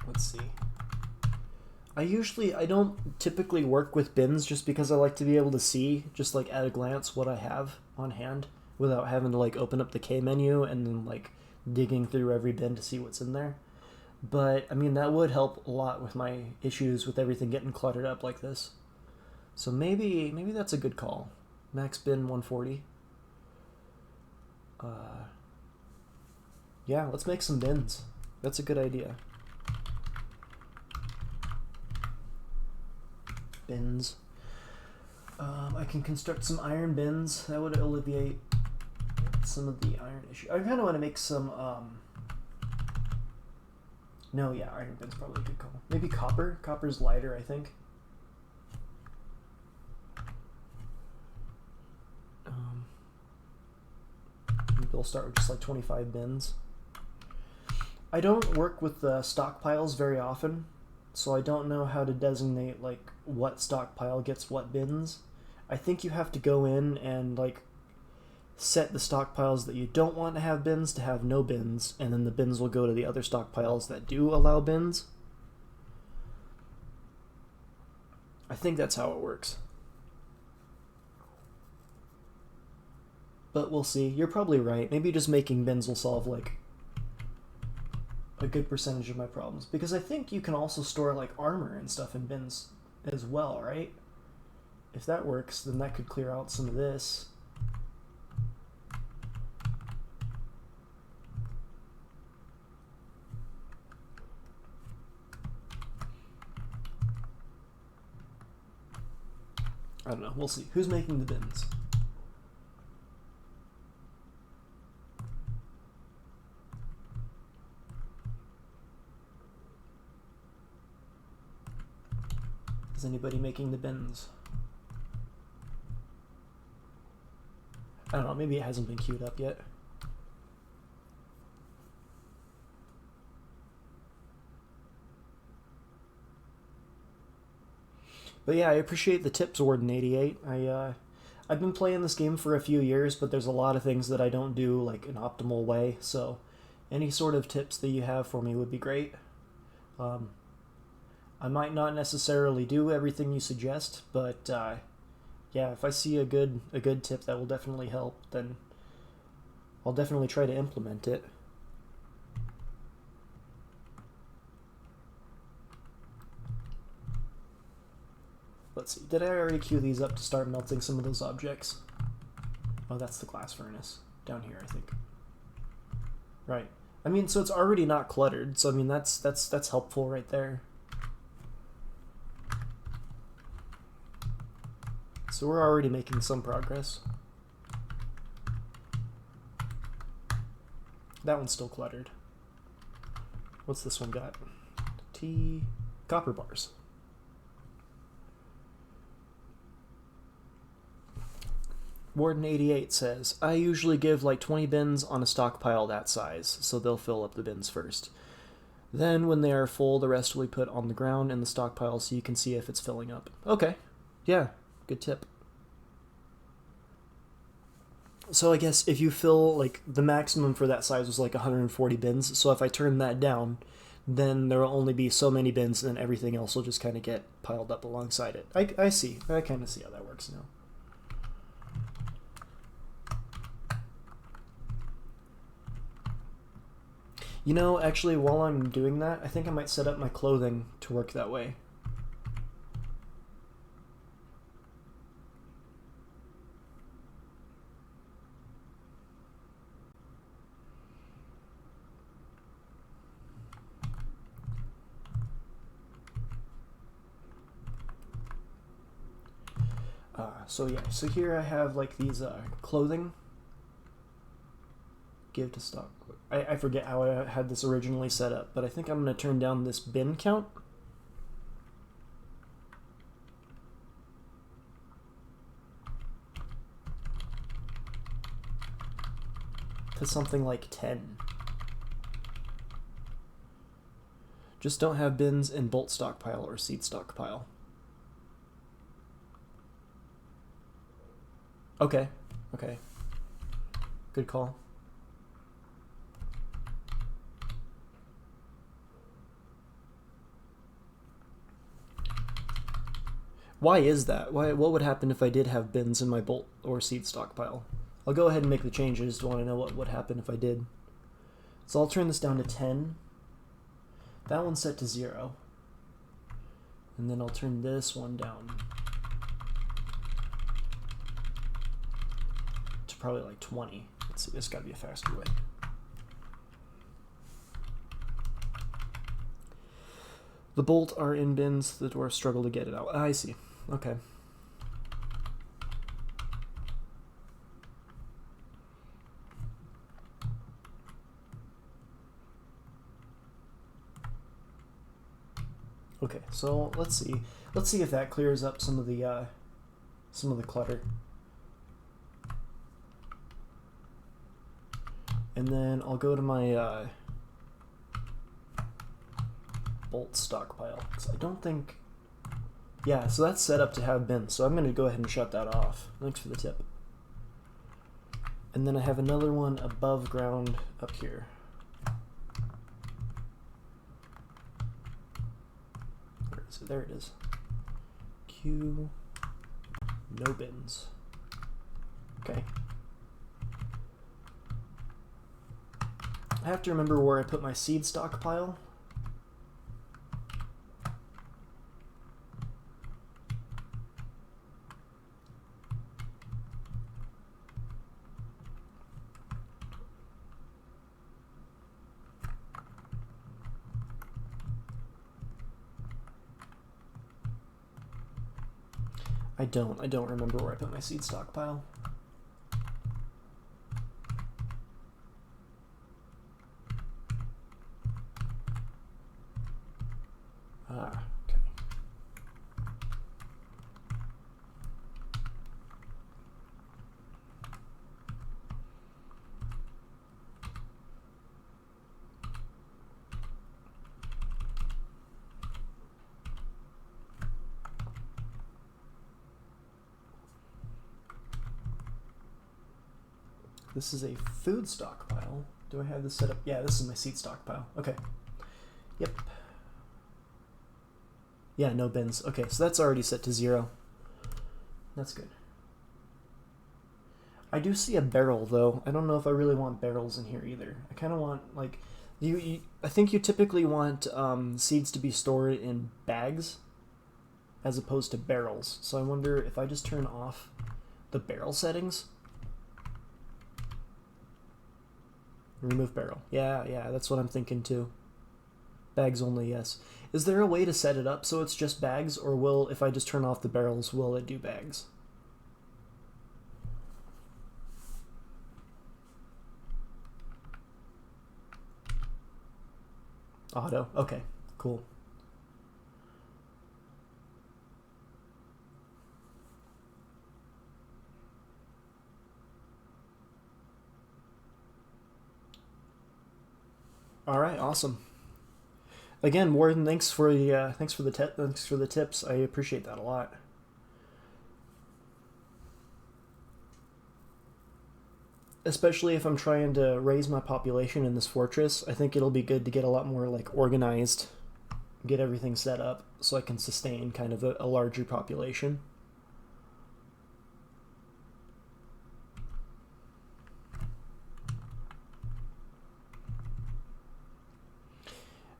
Let's see. I don't typically work with bins just because I like to be able to see, just like at a glance, what I have on hand without having to like open up the K menu and then like digging through every bin to see what's in there. But I mean, that would help a lot with my issues with everything getting cluttered up like this. So maybe that's a good call. Max bin 140. Yeah, let's make some bins. That's a good idea. Bins. I can construct some iron bins. That would alleviate some of the iron issue. I kind of want to make some. No, yeah, iron bin's probably a good call. Maybe copper. Copper's lighter, I think. Maybe we'll start with just like 25 bins. I don't work with stockpiles very often, so I don't know how to designate like what stockpile gets what bins. I think you have to go in and like set the stockpiles that you don't want to have bins to have no bins, and then the bins will go to the other stockpiles that do allow bins. I think that's how it works. But we'll see. You're probably right. Maybe just making bins will solve like a good percentage of my problems, because I think you can also store like armor and stuff in bins as well, right? If that works, then that could clear out some of this. I don't know. We'll see. Who's making the bins? Is anybody making the bins? I don't know, maybe it hasn't been queued up yet. But yeah, I appreciate the tips, Warden88. I've been playing this game for a few years, but there's a lot of things that I don't do like an optimal way, so any sort of tips that you have for me would be great. I might not necessarily do everything you suggest, but yeah, if I see a good tip that will definitely help, then I'll definitely try to implement it. Let's see, did I already queue these up to start melting some of those objects? Oh, that's the glass furnace down here, I think. Right. I mean, so it's already not cluttered, so I mean that's helpful right there. So we're already making some progress. That one's still cluttered. What's this one got? Copper bars. Warden88 says, I usually give like 20 bins on a stockpile that size, so they'll fill up the bins first. Then when they are full, the rest will be put on the ground in the stockpile so you can see if it's filling up. Okay. Yeah. Good tip. So I guess if you fill, like, the maximum for that size was like 140 bins, so if I turn that down, then there will only be so many bins, and then everything else will just kind of get piled up alongside it. I see. I kind of see how that works now. You know, actually, while I'm doing that, I think I might set up my clothing to work that way. So yeah, so here I have like these clothing. Give to stock. I forget how I had this originally set up, but I think I'm going to turn down this bin count. To something like 10. Just don't have bins in bolt stockpile or seed stockpile. Okay. Okay. Good call. Why is that? What would happen if I did have bins in my bolt or seed stockpile? I'll go ahead and make the changes. Do you want to know what would happen if I did? So I'll turn this down to 10. That one's set to 0. And then I'll turn this one down to probably like 20. Let's see, there's got to be a faster way. The bolt are in bins. The dwarves struggle to get it out. I see. Okay. Okay, so let's see. Let's see if that clears up some of the clutter. And then I'll go to my bolt stockpile, because I don't think... Yeah, so that's set up to have bins, so I'm going to go ahead and shut that off. Thanks for the tip. And then I have another one above ground up here. Where is it? There it is. Q, no bins. Okay. I have to remember where I put my seed stockpile. I don't remember where I put my seed stockpile. Ah, okay. This is a food stockpile. Do I have this set up? Yeah, this is my seed stockpile. Okay. Yep. Yeah, no bins. Okay, so that's already set to 0. That's good. I do see a barrel, though. I don't know if I really want barrels in here either. I kind of want, like... I think you typically want seeds to be stored in bags as opposed to barrels. So I wonder if I just turn off the barrel settings... Remove barrel. Yeah, that's what I'm thinking too. Bags only, yes. Is there a way to set it up so it's just bags, or will, if I just turn off the barrels, will it do bags? Auto. Okay, cool. All right, awesome. Again, Warden, thanks for the tips. I appreciate that a lot. Especially if I'm trying to raise my population in this fortress, I think it'll be good to get a lot more like organized, get everything set up so I can sustain kind of a larger population.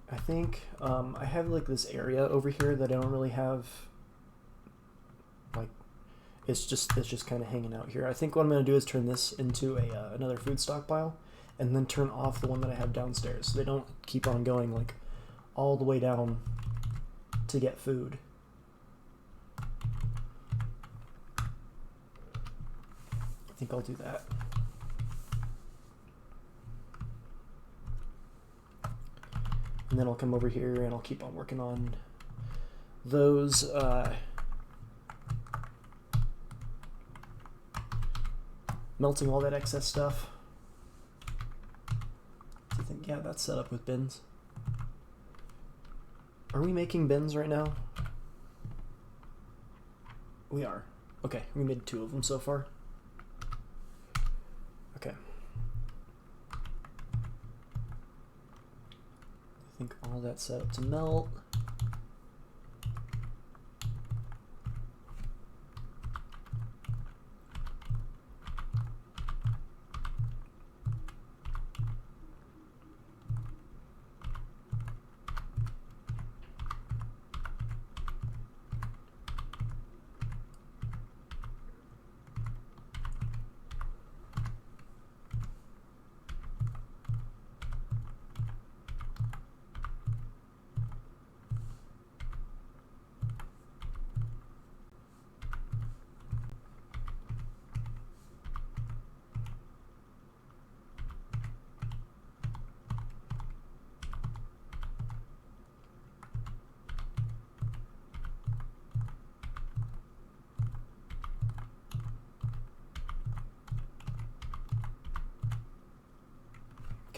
I think I have like this area over here that I don't really have, like, it's just kind of hanging out here. I think what I'm going to do is turn this into another food stockpile, and then turn off the one that I have downstairs so they don't keep on going like all the way down to get food. I think I'll do that. And then I'll come over here and I'll keep on working on those melting all that excess stuff. I think, yeah, that's set up with bins. Are we making bins right now? We are. Okay, we made 2 of them so far. Okay. I think all that's set up to melt.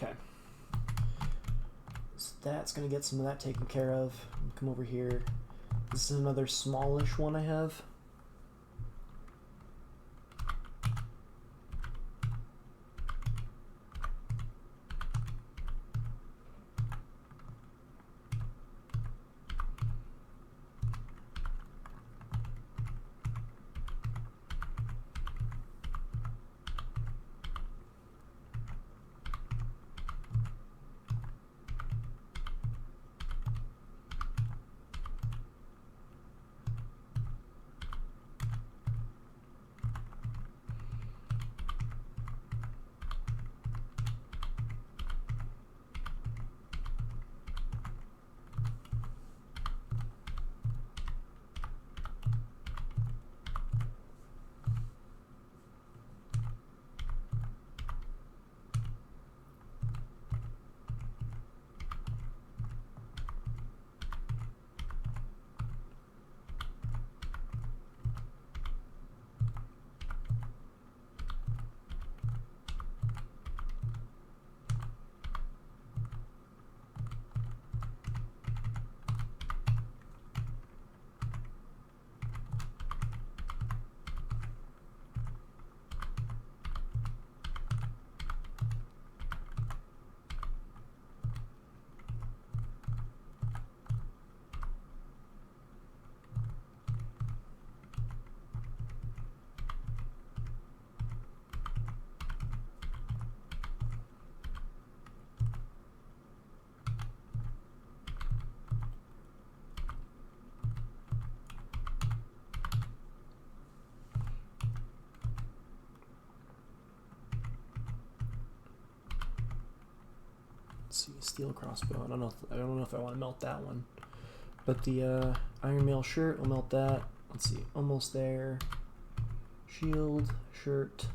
Okay. So that's going to get some of that taken care of. Come over here. This is another smallish one I have. Let's see, steel crossbow. I don't know if I want to melt that one, but the iron mail shirt will melt that. Let's see, almost there. Shield, shirt.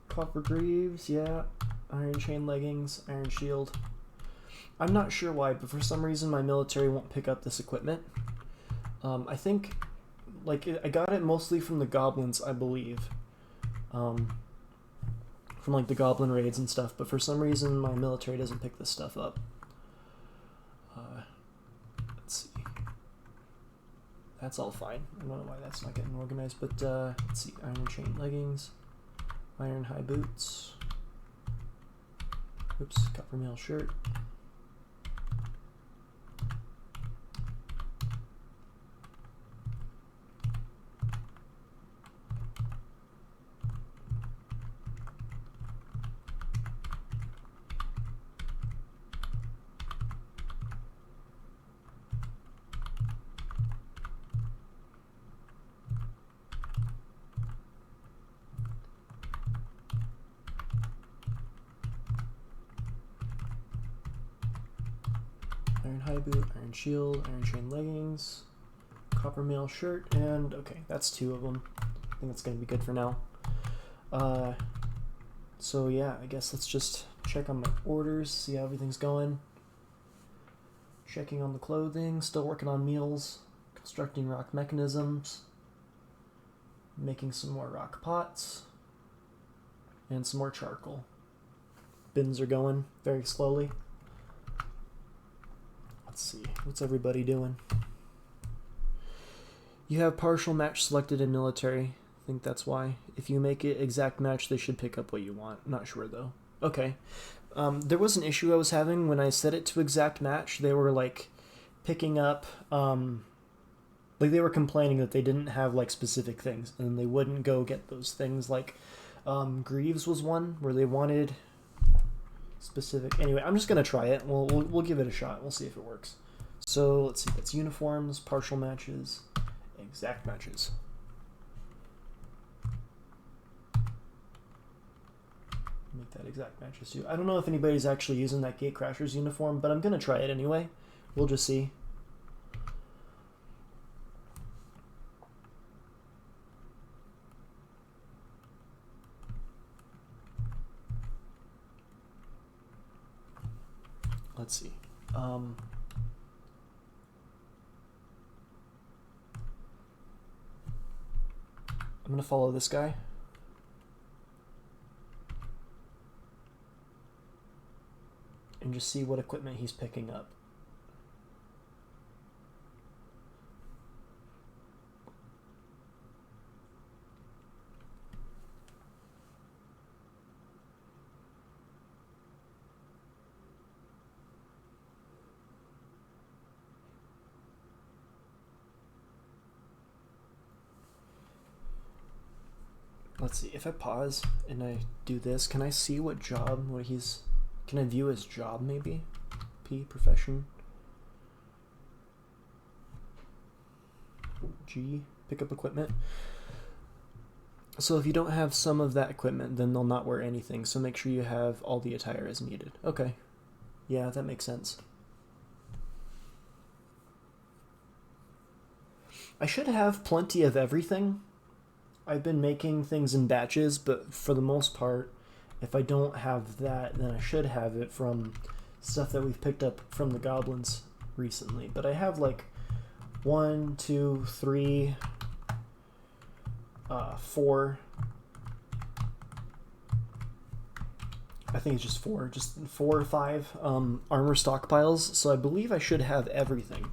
Copper greaves, yeah. Iron chain leggings, iron shield. I'm not sure why, but for some reason my military won't pick up this equipment. I think, like, I got it mostly from the goblins, I believe. From, like, the goblin raids and stuff, but for some reason my military doesn't pick this stuff up. Let's see. That's all fine. I don't know why that's not getting organized, but let's see. Iron chain leggings, iron high boots. Oops, copper mail shirt. Iron high boot, iron shield, iron chain leggings, copper mail shirt, and okay, that's 2 of them. I think that's going to be good for now. So yeah, I guess let's just check on my orders, see how everything's going. Checking on the clothing, still working on meals, constructing rock mechanisms, making some more rock pots, and some more charcoal. Bins are going very slowly. Let's see. What's everybody doing? You have partial match selected in military. I think that's why. If you make it exact match, they should pick up what you want. Not sure though. Okay. There was an issue I was having when I set it to exact match. They were like picking up, like they were complaining that they didn't have like specific things, and they wouldn't go get those things. Like Greaves was one where they wanted specific. Anyway, I'm just gonna try it. We'll give it a shot. We'll see if it works. So let's see. That's uniforms, partial matches, exact matches. Make that exact matches too. I don't know if anybody's actually using that Gatecrasher's uniform, but I'm gonna try it anyway. We'll just see. Let's see. I'm gonna follow this guy. And just see what equipment he's picking up. Let's see, if I pause and I do this, can I see what job, what he's, can I view his job maybe? P, profession. G, pick up equipment. So if you don't have some of that equipment, then they'll not wear anything, so make sure you have all the attire as needed. Okay, yeah, that makes sense. I should have plenty of everything. I've been making things in batches, but for the most part, if I don't have that, then I should have it from stuff that we've picked up from the goblins recently. But I have like 1, 2, 3, 4. I think it's just 4 or 5 armor stockpiles. So I believe I should have everything.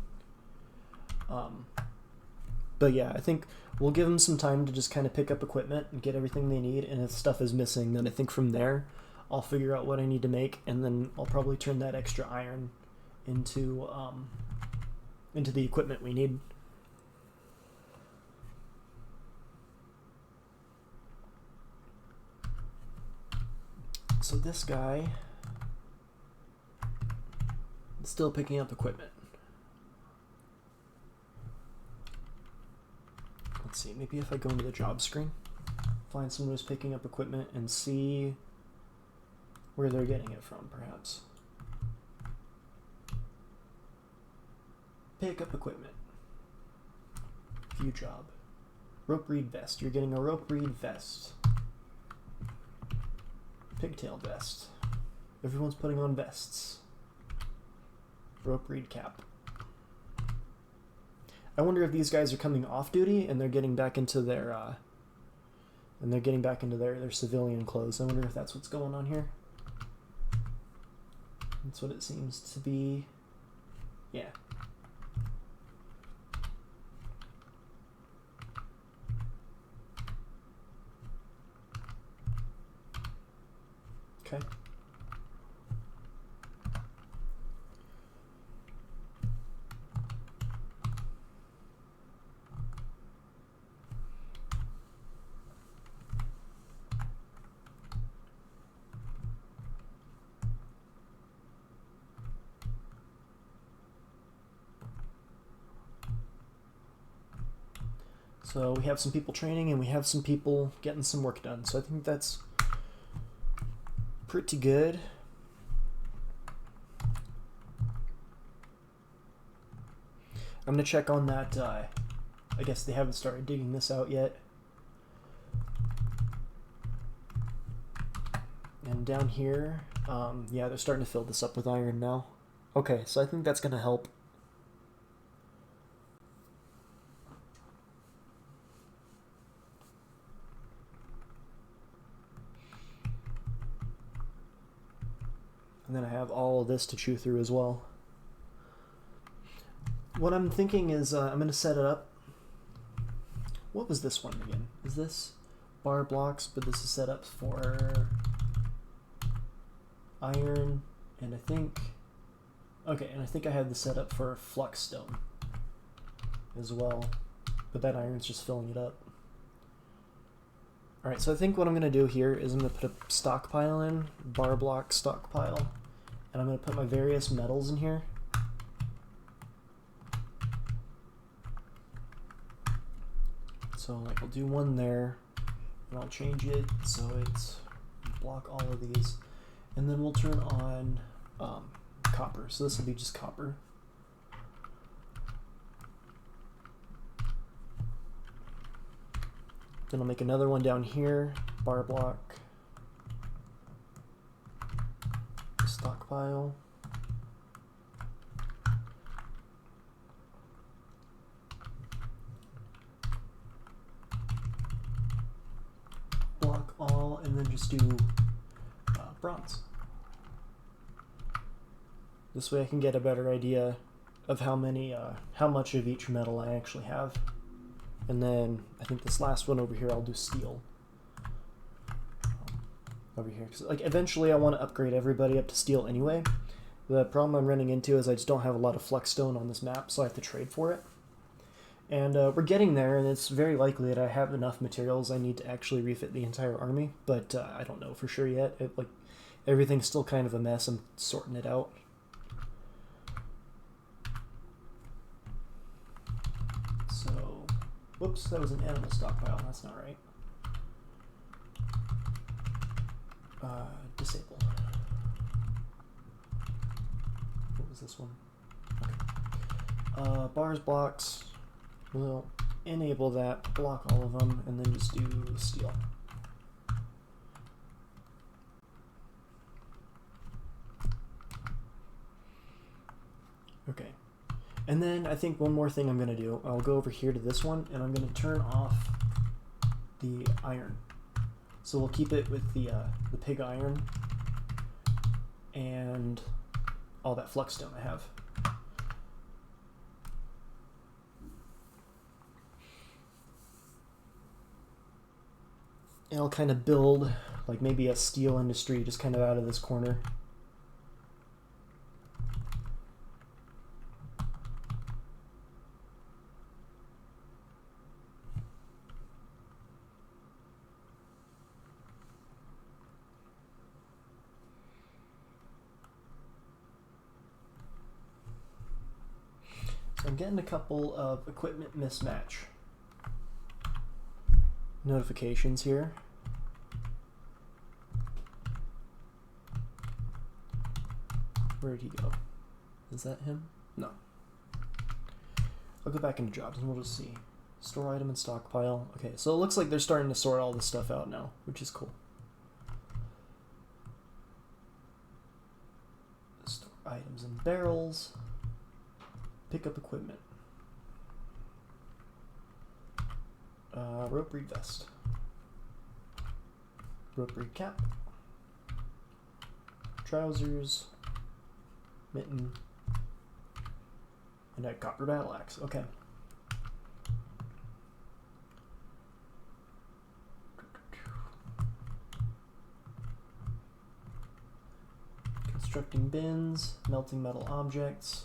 But yeah, I think we'll give them some time to just kind of pick up equipment and get everything they need, and if stuff is missing, then I think from there I'll figure out what I need to make, and then I'll probably turn that extra iron into the equipment we need. So this guy is still picking up equipment. Let's see, maybe if I go into the job screen, find someone who's picking up equipment and see where they're getting it from, perhaps. Pick up equipment. View job. Rope reed vest. You're getting a rope reed vest. Pigtail vest. Everyone's putting on vests. Rope reed cap. I wonder if these guys are coming off duty and they're getting back into their their civilian clothes. I wonder if that's what's going on here. That's what it seems to be. Yeah. Okay. So we have some people training and we have some people getting some work done. So I think that's pretty good. I'm going to check on that. I guess they haven't started digging this out yet. And down here, yeah, they're starting to fill this up with iron now. Okay, so I think that's going to help. And then I have all of this to chew through as well. what I'm thinking is I'm going to set it up. What was this one again? Is this bar blocks, but this is set up for iron, and I think, okay, and I think I had the setup for flux stone as well, but that iron's just filling it up. Alright, so I think what I'm going to do here is I'm going to put a stockpile in, bar block stockpile, and I'm going to put my various metals in here. So like I'll do one there, and I'll change it so it's block all of these, and then we'll turn on copper. So this will be just copper. Then I'll make another one down here, bar block, stockpile. Block all, and then just do bronze. This way I can get a better idea of how much of each metal I actually have. And then I think this last one over here I'll do steel. Over here, because like eventually I want to upgrade everybody up to steel anyway. The problem I'm running into is I just don't have a lot of flux stone on this map, so I have to trade for it. And we're getting there, and it's very likely that I have enough materials I need to actually refit the entire army, but I don't know for sure yet. Like everything's still kind of a mess. I'm sorting it out. So, whoops, that was an animal stockpile. That's not right. Disable. What was this one? Okay. Bars, blocks. We'll enable that, block all of them, and then just do steel. Okay. And then I think one more thing I'm going to do, I'll go over here to this one, and I'm going to turn off the iron. So we'll keep it with the pig iron and all that flux stone I have. And I'll kind of build like maybe a steel industry just kind of out of this corner. I'm getting a couple of equipment mismatch notifications here. Where'd he go? Is that him? No. I'll go back into jobs and we'll just see. Store item and stockpile. Okay, so it looks like they're starting to sort all this stuff out now, which is cool. Store items and barrels. Pick up equipment. Rope reed vest. Rope reed cap. Trousers. Mitten. And a copper battle axe. Okay. Constructing bins. Melting metal objects.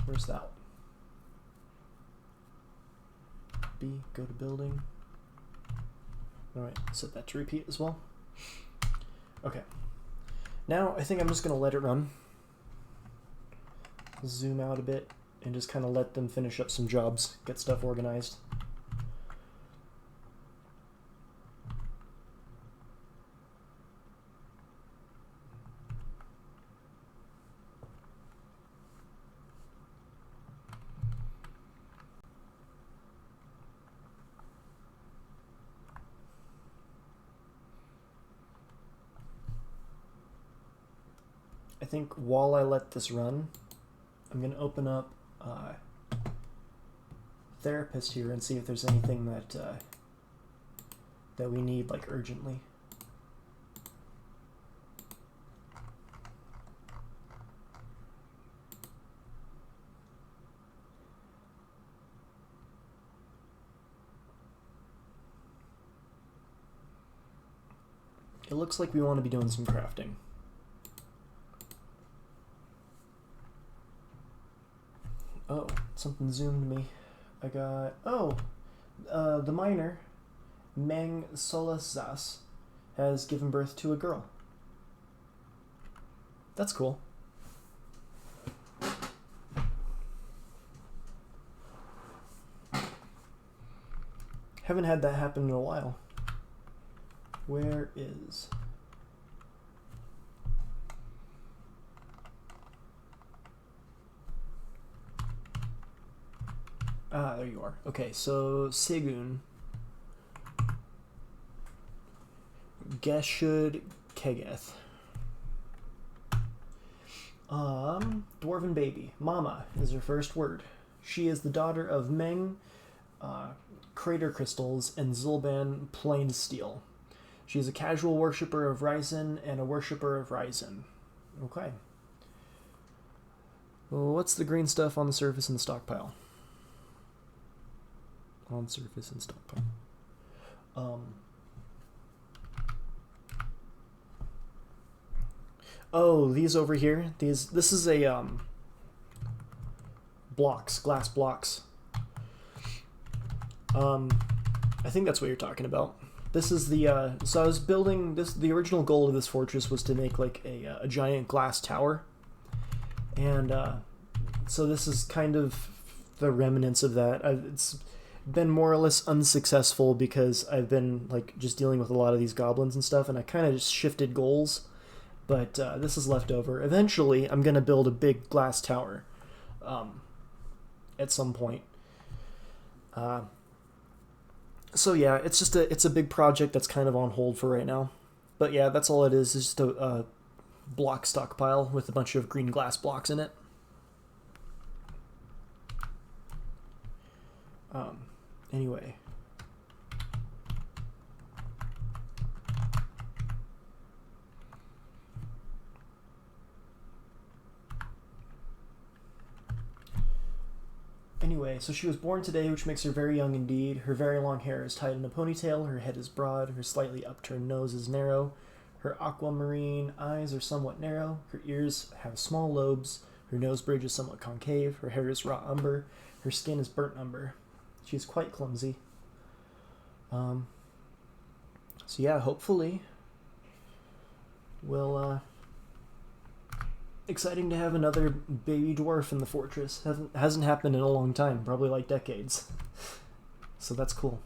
Where's that one? B, go to building. Alright, set that to repeat as well. Okay. Now I think I'm just going to let it run. Zoom out a bit and just kind of let them finish up some jobs, get stuff organized. I think while I let this run, I'm going to open up Therapist here and see if there's anything that that we need like urgently. it looks like we want to be doing some crafting. Oh, something zoomed me. I got... Oh! The miner, Meng Solazas, has given birth to a girl. That's cool. Haven't had that happen in a while. Where is... Ah, there you are. Okay, so Segun. Geshud Kegeth. Dwarven baby. Mama is her first word. She is the daughter of Meng, Crater Crystals, and Zulban Planed Steel. She is a casual worshipper of Ryzen and a worshipper of Ryzen. Okay. Well, what's the green stuff on the surface in the stockpile? On surface and stockpile. Oh, these over here. This is a blocks, glass blocks. I think that's what you're talking about. This is the so I was building this. The original goal of this fortress was to make like a giant glass tower, and so this is kind of the remnants of that. It's been more or less unsuccessful because I've been like just dealing with a lot of these goblins and stuff, and I kind of just shifted goals. But this is left over. Eventually, I'm gonna build a big glass tower at some point. So yeah, it's a big project that's kind of on hold for right now. But yeah, that's all it is. It's just a block stockpile with a bunch of green glass blocks in it. Anyway. Anyway, so she was born today, which makes her very young indeed. Her very long hair is tied in a ponytail, her head is broad, her slightly upturned nose is narrow, her aquamarine eyes are somewhat narrow, her ears have small lobes, her nose bridge is somewhat concave, her hair is raw umber, her skin is burnt umber. She is quite clumsy. So yeah, hopefully we'll exciting to have another baby dwarf in the fortress. Hasn't happened in a long time, probably like decades. So that's cool.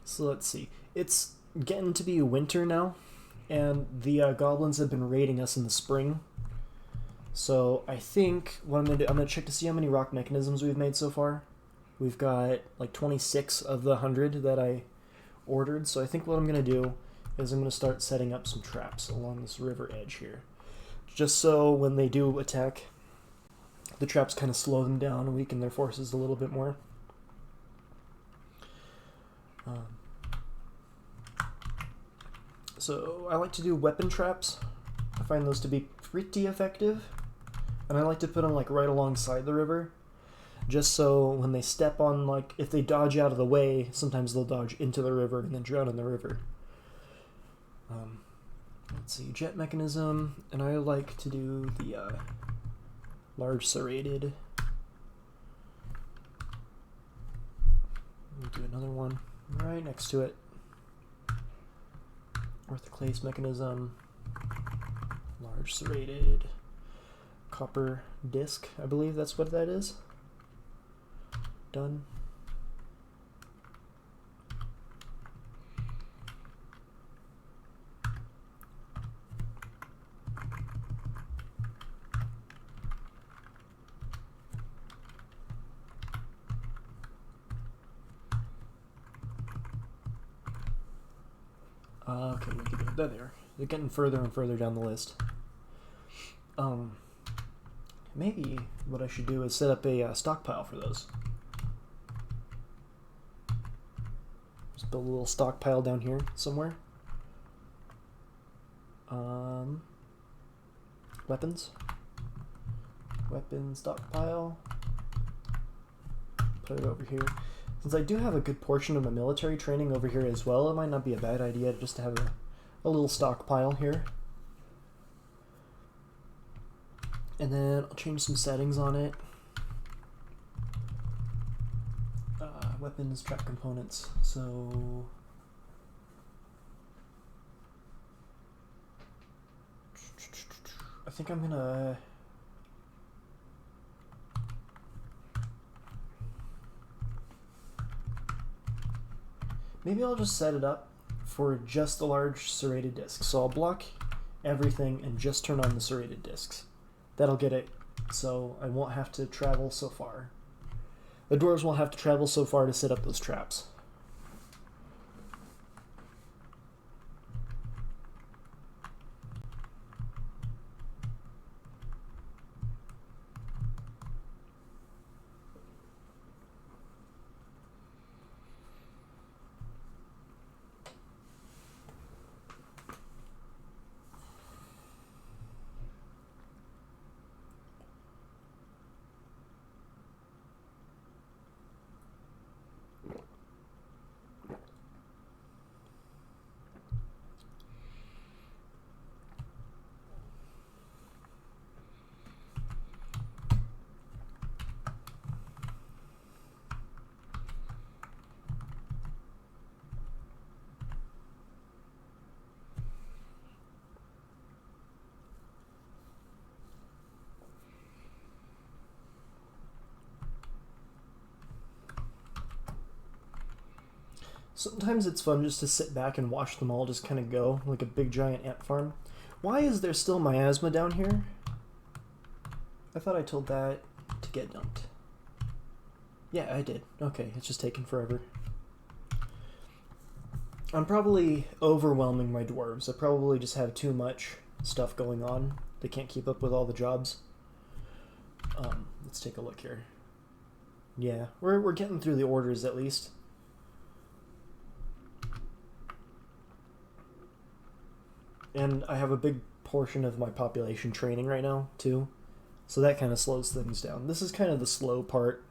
So let's see. It's getting to be winter now, and the goblins have been raiding us in the spring. So I think what I'm gonna do, I'm gonna check to see how many rock mechanisms we've made so far. We've got like 26 of the 100 that I ordered. So I think what I'm gonna do is I'm gonna start setting up some traps along this river edge here, just so when they do attack, the traps kind of slow them down and weaken their forces a little bit more. So I like to do weapon traps. I find those to be pretty effective. And I like to put them like right alongside the river, just so when they step on, like, if they dodge out of the way, sometimes they'll dodge into the river and then drown in the river. Let's see, jet mechanism, and I like to do the large serrated. We'll do another one right next to it. Orthoclase mechanism, large serrated, copper disc, I believe that's what that is. Done. Okay, we can do that there. They're getting further and further down the list. Maybe what I should do is set up a stockpile for those. Just build a little stockpile down here somewhere. Weapons. Weapon stockpile. Put it over here. Since I do have a good portion of my military training over here as well, it might not be a bad idea just to have a little stockpile here. And then I'll change some settings on it. Weapons, trap components. So I think I'm gonna maybe I'll just set it up for just the large serrated discs. So I'll block everything and just turn on the serrated discs. That'll get it so I won't have to travel so far. The dwarves won't have to travel so far to set up those traps. Sometimes it's fun just to sit back and watch them all just kind of go, like a big giant ant farm. Why is there still miasma down here? I thought I told that to get dumped. Yeah, I did. Okay, it's just taking forever. I'm probably overwhelming my dwarves. I probably just have too much stuff going on. They can't keep up with all the jobs. Let's take a look here. Yeah, we're getting through the orders at least. And I have a big portion of my population training right now, too. So that kind of slows things down. This is kind of the slow part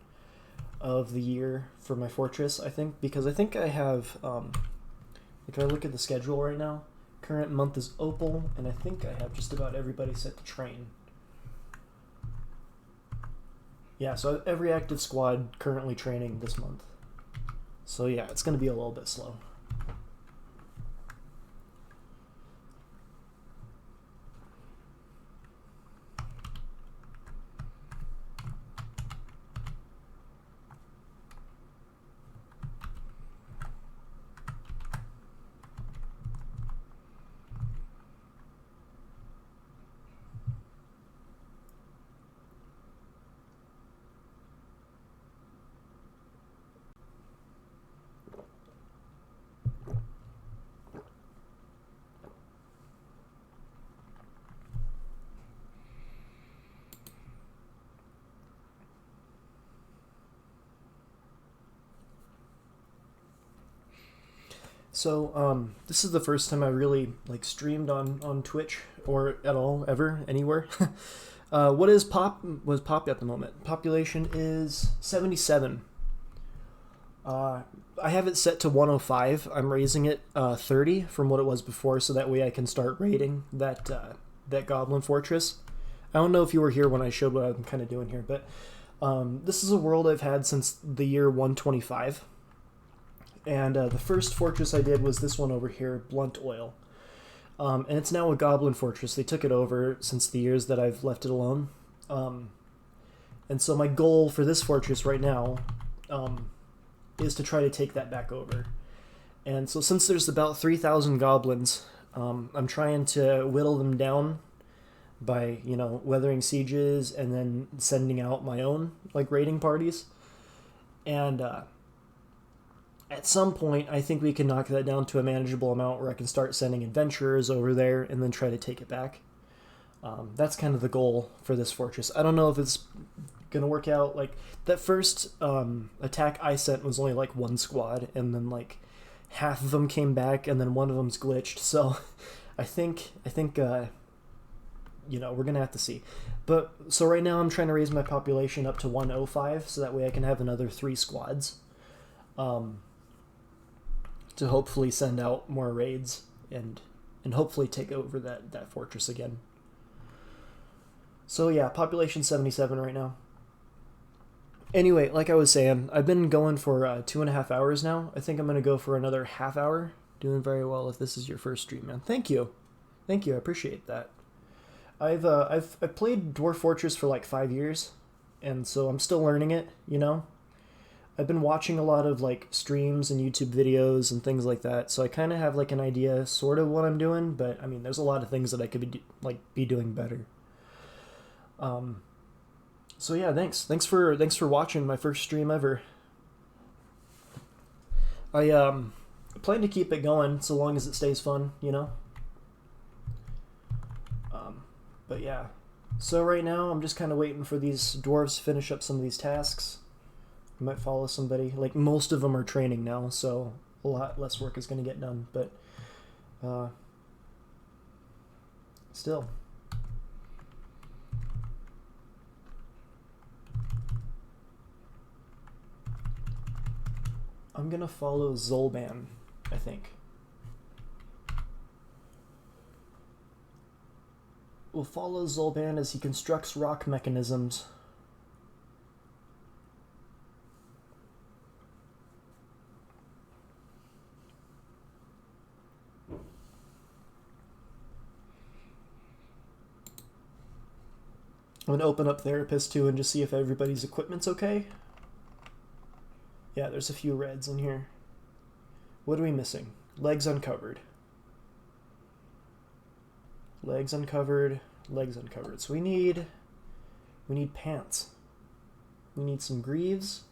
of the year for my fortress, I think. Because I think I have, if I look at the schedule right now, current month is Opal, and I think I have just about everybody set to train. Yeah, so every active squad currently training this month. So yeah, it's going to be a little bit slow. So, this is the first time I really, streamed on Twitch, or at all, ever, anywhere. What is pop at the moment? Population is 77. I have it set to 105. I'm raising it 30 from what it was before, so that way I can start raiding that Goblin Fortress. I don't know if you were here when I showed what I'm kind of doing here, but this is a world I've had since the year 125. And the first fortress I did was this one over here, Blunt Oil. And it's now a Goblin Fortress. They took it over since the years that I've left it alone. And so my goal for this fortress right now is to try to take that back over. And so since there's about 3,000 goblins, I'm trying to whittle them down by, weathering sieges and then sending out my own, raiding parties. And at some point, I think we can knock that down to a manageable amount where I can start sending adventurers over there and then try to take it back. That's kind of the goal for this fortress. I don't know if it's going to work out. That first attack I sent was only, one squad, and then, half of them came back, and then one of them's glitched. So I think you know, we're gonna have to see. But so right now I'm trying to raise my population up to 105, so that way I can have another 3 squads, to hopefully send out more raids and hopefully take over that fortress again. So yeah, population 77 right now. Anyway, like I was saying, I've been going for 2.5 hours now. I think I'm gonna go for another half hour. Doing very well. If this is your first stream, man, thank you, I appreciate that. I've played Dwarf Fortress for like 5 years, and so I'm still learning it. You know, I've been watching a lot of like streams and YouTube videos and things like that, so I kind of have like an idea, sort of what I'm doing. But I mean, there's a lot of things that I could be doing better. So yeah, thanks for watching my first stream ever. I plan to keep it going so long as it stays fun, you know. But yeah, so right now I'm just kind of waiting for these dwarves to finish up some of these tasks. I might follow somebody. Like, most of them are training now, so a lot less work is going to get done. But still. I'm going to follow Zolban, I think. We'll follow Zolban as he constructs rock mechanisms. I'm going to open up Therapist too and just see if everybody's equipment's okay. Yeah, there's a few reds in here. What are we missing? Legs uncovered. Legs uncovered. Legs uncovered. So we need pants. We need some greaves.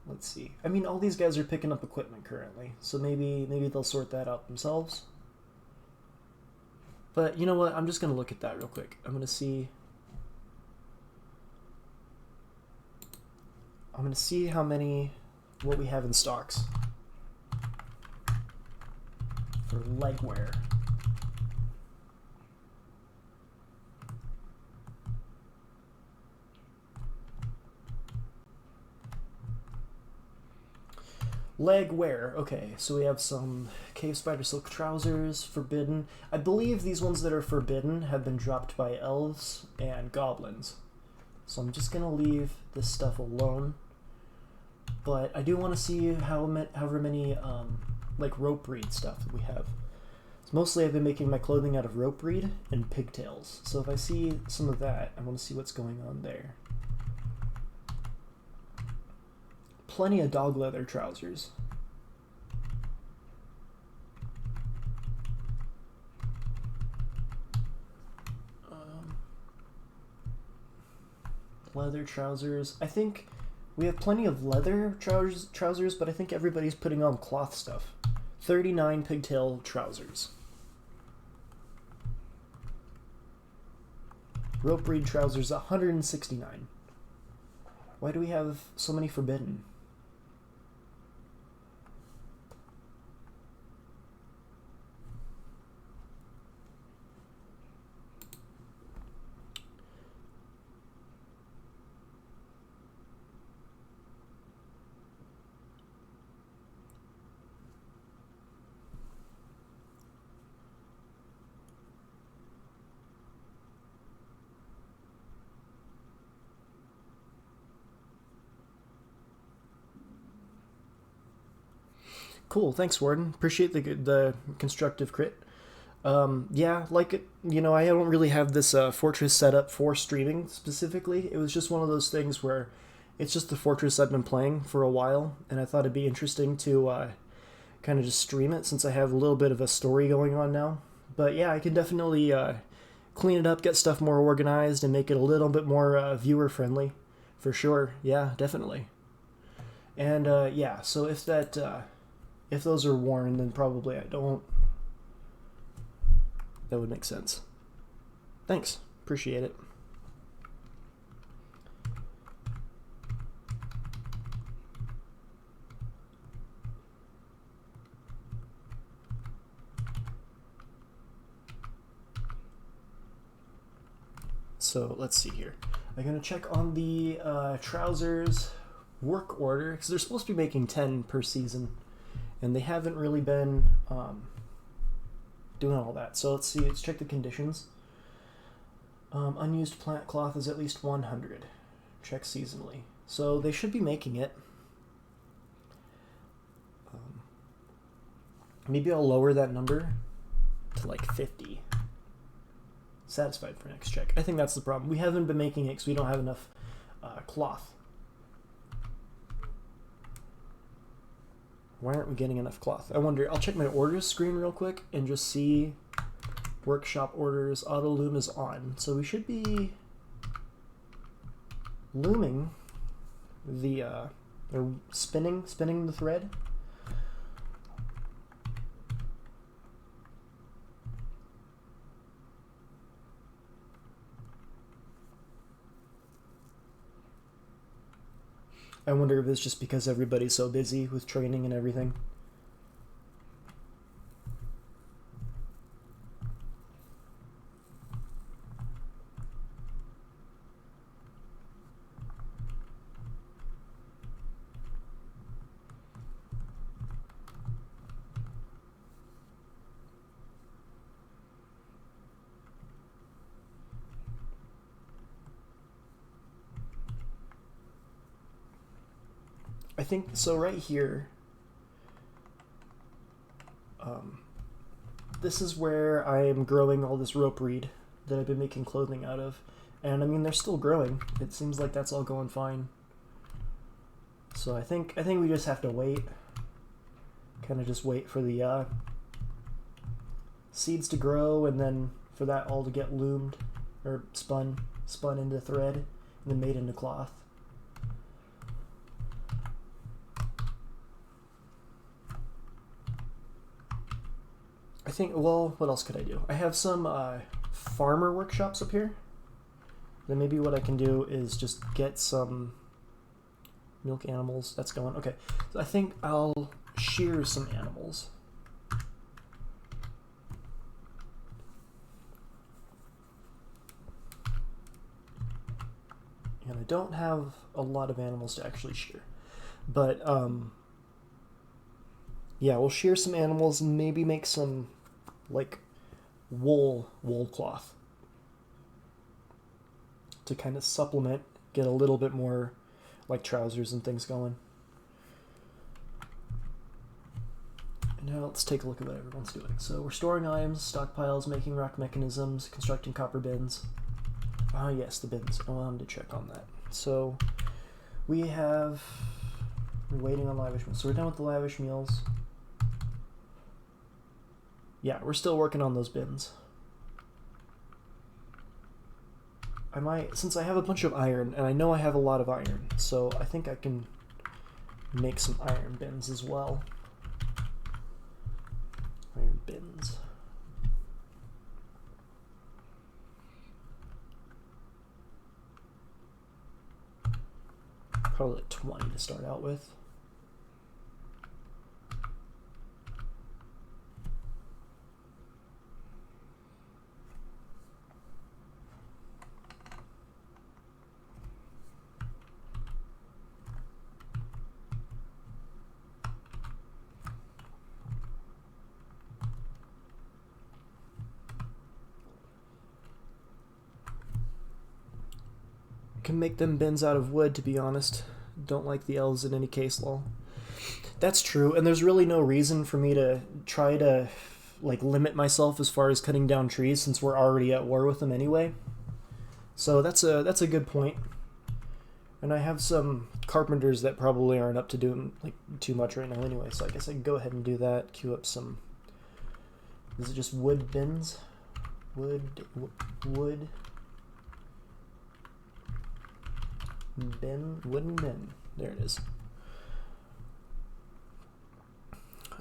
Let's see. I mean, all these guys are picking up equipment currently, so maybe they'll sort that out themselves. But you know what? I'm just gonna look at that real quick. I'm gonna see what we have in stocks for legwear. Legwear. Okay, so we have some cave spider silk trousers, forbidden. I believe these ones that are forbidden have been dropped by elves and goblins. So I'm just gonna leave this stuff alone. But I do want to see however many like rope reed stuff that we have. So mostly I've been making my clothing out of rope reed and pigtails. So if I see some of that, I want to see what's going on there. Plenty of dog leather trousers. Leather trousers. I think we have plenty of leather trousers, but I think everybody's putting on cloth stuff. 39 pigtail trousers. Rope reed trousers, 169. Why do we have so many forbidden? Cool, thanks, Warden. Appreciate the constructive crit. Yeah, like, you know, I don't really have this fortress set up for streaming specifically. It was just one of those things where it's just the fortress I've been playing for a while, and I thought it'd be interesting to kind of just stream it since I have a little bit of a story going on now. But yeah, I can definitely clean it up, get stuff more organized, and make it a little bit more viewer-friendly, for sure. Yeah, definitely. And yeah, so if those are worn, then probably I don't. That would make sense. Thanks. Appreciate it. So let's see here. I'm gonna check on the trousers work order because they're supposed to be making 10 per season, and they haven't really been doing all that. So let's see. Let's check the conditions. Unused plant cloth is at least 100. Check seasonally. So they should be making it. Maybe I'll lower that number to like 50. Satisfied for next check. I think that's the problem. We haven't been making it because we don't have enough cloth. Why aren't we getting enough cloth? I wonder. I'll check my orders screen real quick and just see. Workshop orders. Auto loom is on. So we should be looming the or spinning the thread. I wonder if it's just because everybody's so busy with training and everything. I think so. Right here, this is where I am growing all this rope reed that I've been making clothing out of, and I mean they're still growing. It seems like that's all going fine. So I think we just have to wait. Kind of just wait for the seeds to grow, and then for that all to get loomed or spun into thread, and then made into cloth. I think, well, what else could I do? I have some farmer workshops up here. Then maybe what I can do is just get some milk animals. That's going. Okay, so I think I'll shear some animals. And I don't have a lot of animals to actually shear. But, yeah, we'll shear some animals and maybe make some like wool cloth to kind of supplement, get a little bit more like trousers and things going. And now let's take a look at what everyone's doing. So we're storing items, stockpiles, making rock mechanisms, constructing copper bins. Ah, yes, the bins. I wanted to check on that. So we're waiting on lavish meals. So we're done with the lavish meals. Yeah, we're still working on those bins. I might, since I have a bunch of iron, and I know I have a lot of iron, so I think I can make some iron bins as well. Iron bins. Probably like 20 to start out with. Can make them bins out of wood, to be honest. Don't like the elves in any case, lol. That's true, and there's really no reason for me to try to like limit myself as far as cutting down trees since we're already at war with them anyway. So that's a good point. And I have some carpenters that probably aren't up to doing like too much right now anyway, so I guess I can go ahead and do that. Queue up some. Is it just wood bins? Wood. Wooden bin. There it is.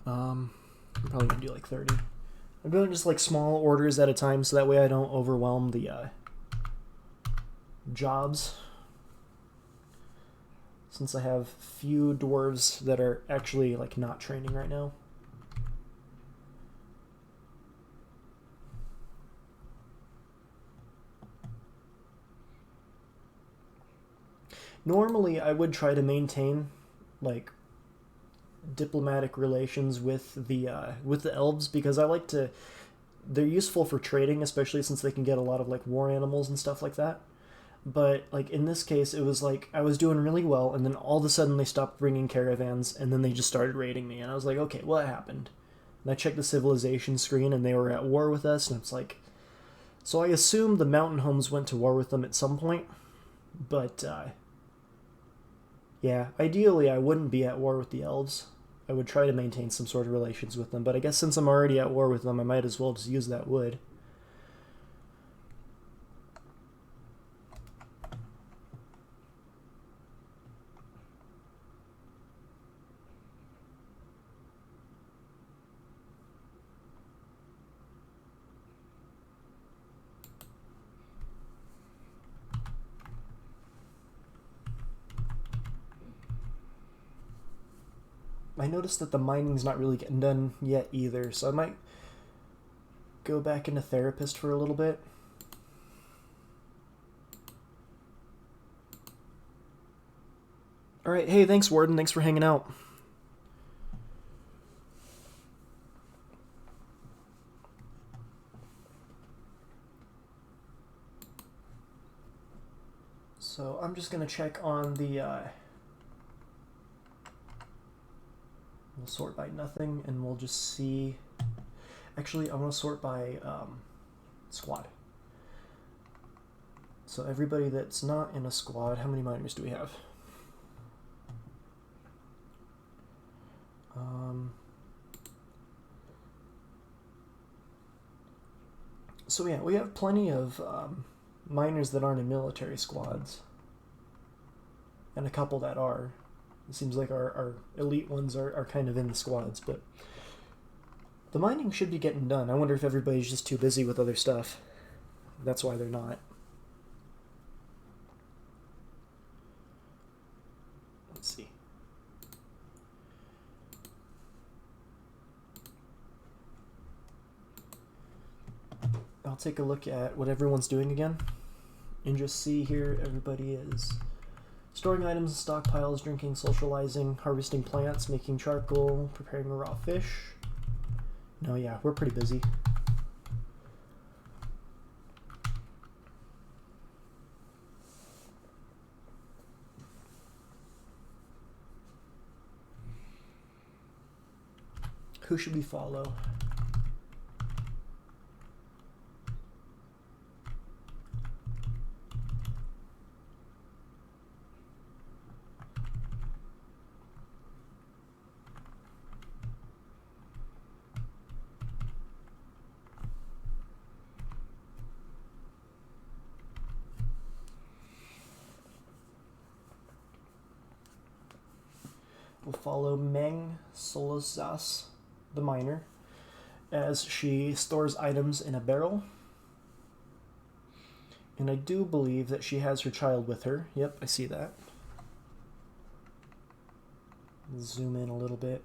I'm probably gonna do like 30. I'm doing just like small orders at a time so that way I don't overwhelm the jobs. Since I have few dwarves that are actually like not training right now. Normally, I would try to maintain, like, diplomatic relations with the elves, because I like to. They're useful for trading, especially since they can get a lot of like war animals and stuff like that. But like in this case, it was like I was doing really well, and then all of a sudden they stopped bringing caravans, and then they just started raiding me, and I was like, okay, what happened? And I checked the civilization screen, and they were at war with us, and it's like, so I assume the mountain homes went to war with them at some point, but yeah, ideally I wouldn't be at war with the elves. I would try to maintain some sort of relations with them, but I guess since I'm already at war with them, I might as well just use that wood. I noticed that the mining's not really getting done yet either, so I might go back into therapist for a little bit. Alright, hey, thanks, Warden. Thanks for hanging out. So I'm just going to check on the... we'll sort by nothing, and we'll just see... Actually, I'm going to sort by squad. So everybody that's not in a squad, how many miners do we have? So yeah, we have plenty of miners that aren't in military squads. And a couple that are. It seems like our elite ones are kind of in the squads, but the mining should be getting done. I wonder if everybody's just too busy with other stuff. That's why they're not. Let's see. I'll take a look at what everyone's doing again and just see here everybody is storing items in stockpiles, drinking, socializing, harvesting plants, making charcoal, preparing a raw fish. No, yeah, we're pretty busy. Who should we follow? We'll follow Meng Solosas, the miner, as she stores items in a barrel. And I do believe that she has her child with her. Yep, I see that. Zoom in a little bit.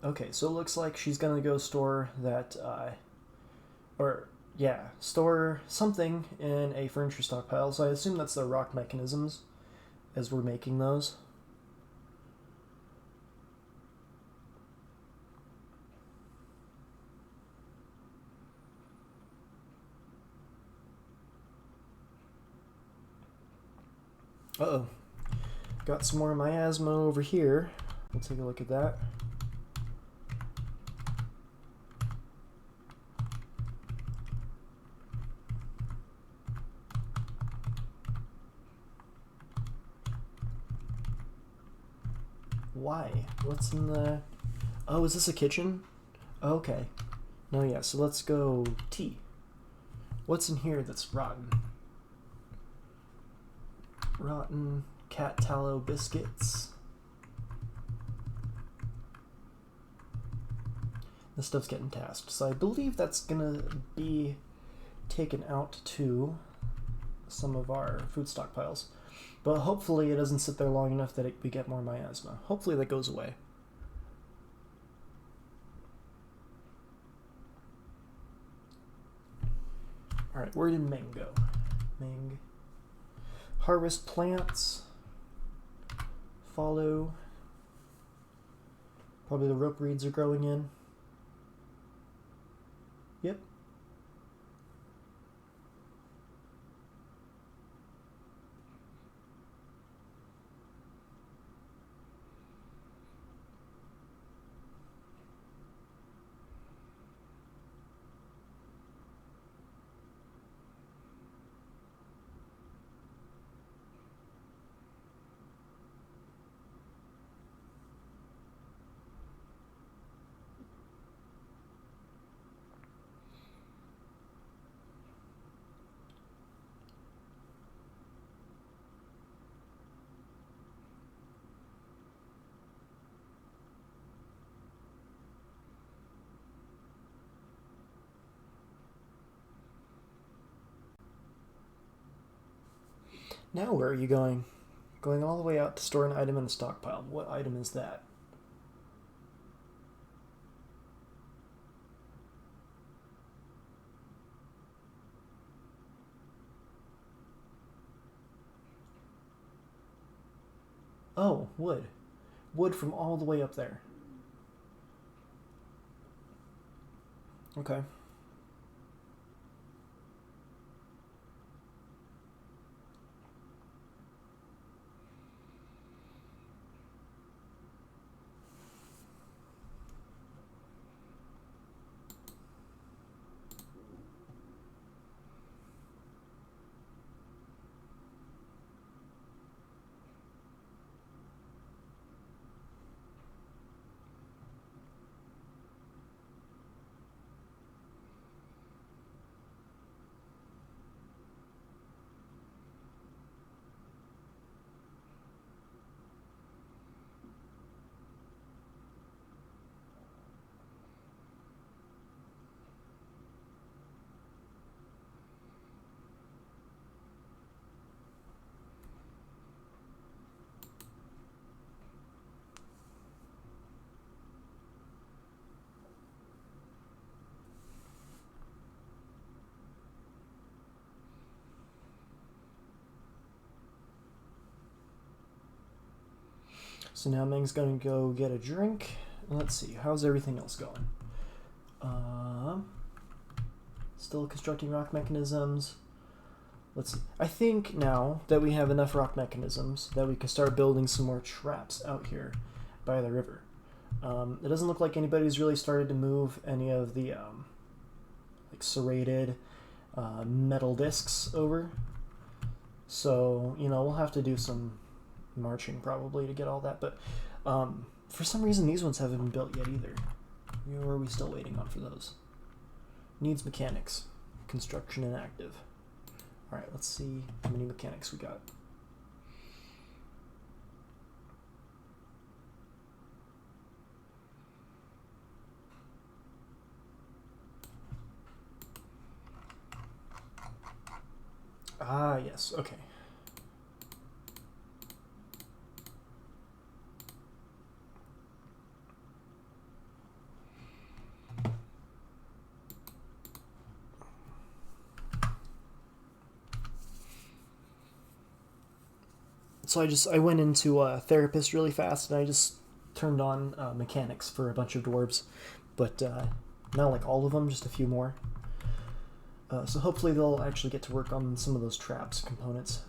Okay, so it looks like she's gonna go store that, store something in a furniture stockpile. So I assume that's the rock mechanisms as we're making those. Uh-oh. Got some more miasma over here. We'll take a look at that. Why? What's in the... Oh, is this a kitchen? Okay. No, yeah, so let's go tea. What's in here that's rotten? Rotten cat tallow biscuits. this stuff's getting tasked. So I believe that's gonna be taken out to some of our food stockpiles. But hopefully it doesn't sit there long enough that we get more miasma. Hopefully that goes away. Alright, where did Meng go? Meng. Harvest plants. Follow. Probably the rope reeds are growing in. Yep. Now where are you going? Going all the way out to store an item in the stockpile. What item is that? Oh, wood. Wood from all the way up there. Okay. So now Meng's going to go get a drink. Let's see, how's everything else going? Still constructing rock mechanisms. Let's see. I think now that we have enough rock mechanisms that we can start building some more traps out here by the river. It doesn't look like anybody's really started to move any of the like serrated metal discs over. So, you know, we'll have to do some marching probably to get all that, but for some reason these ones haven't been built yet either. Or are we still waiting on for those? Needs mechanics. Construction inactive. Alright, let's see how many mechanics we got. Ah, yes, okay. So I went into therapist really fast and I just turned on mechanics for a bunch of dwarves, but not like all of them, just a few more. So hopefully they'll actually get to work on some of those traps components.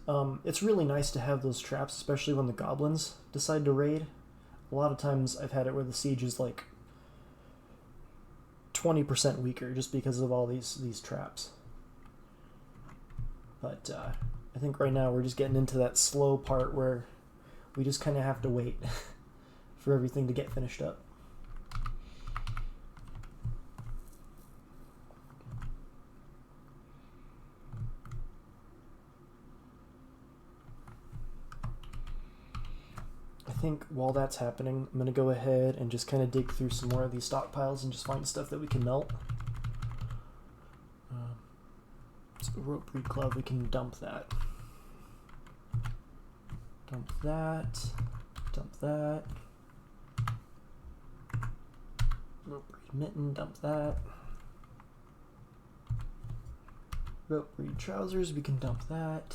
It's really nice to have those traps, especially when the goblins decide to raid. A lot of times I've had it where the siege is like 20% weaker just because of all these traps. But I think right now we're just getting into that slow part where we just kind of have to wait for everything to get finished up. I think while that's happening, I'm going to go ahead and just kind of dig through some more of these stockpiles and just find stuff that we can melt. So rope reed glove, we can dump that. Dump that. Dump that. Rope reed mitten, dump that. Rope reed trousers, we can dump that.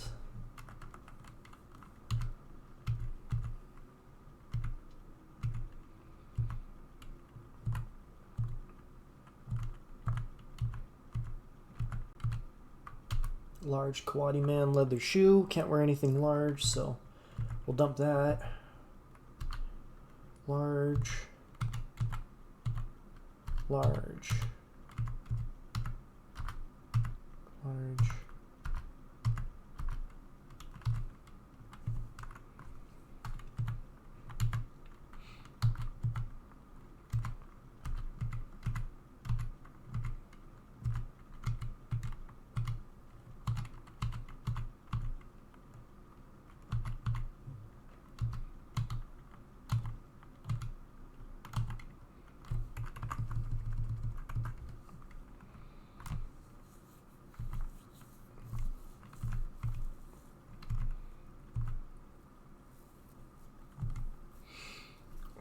Large Kawadi Man leather shoe. Can't wear anything large, so we'll dump that. Large. Large. Large.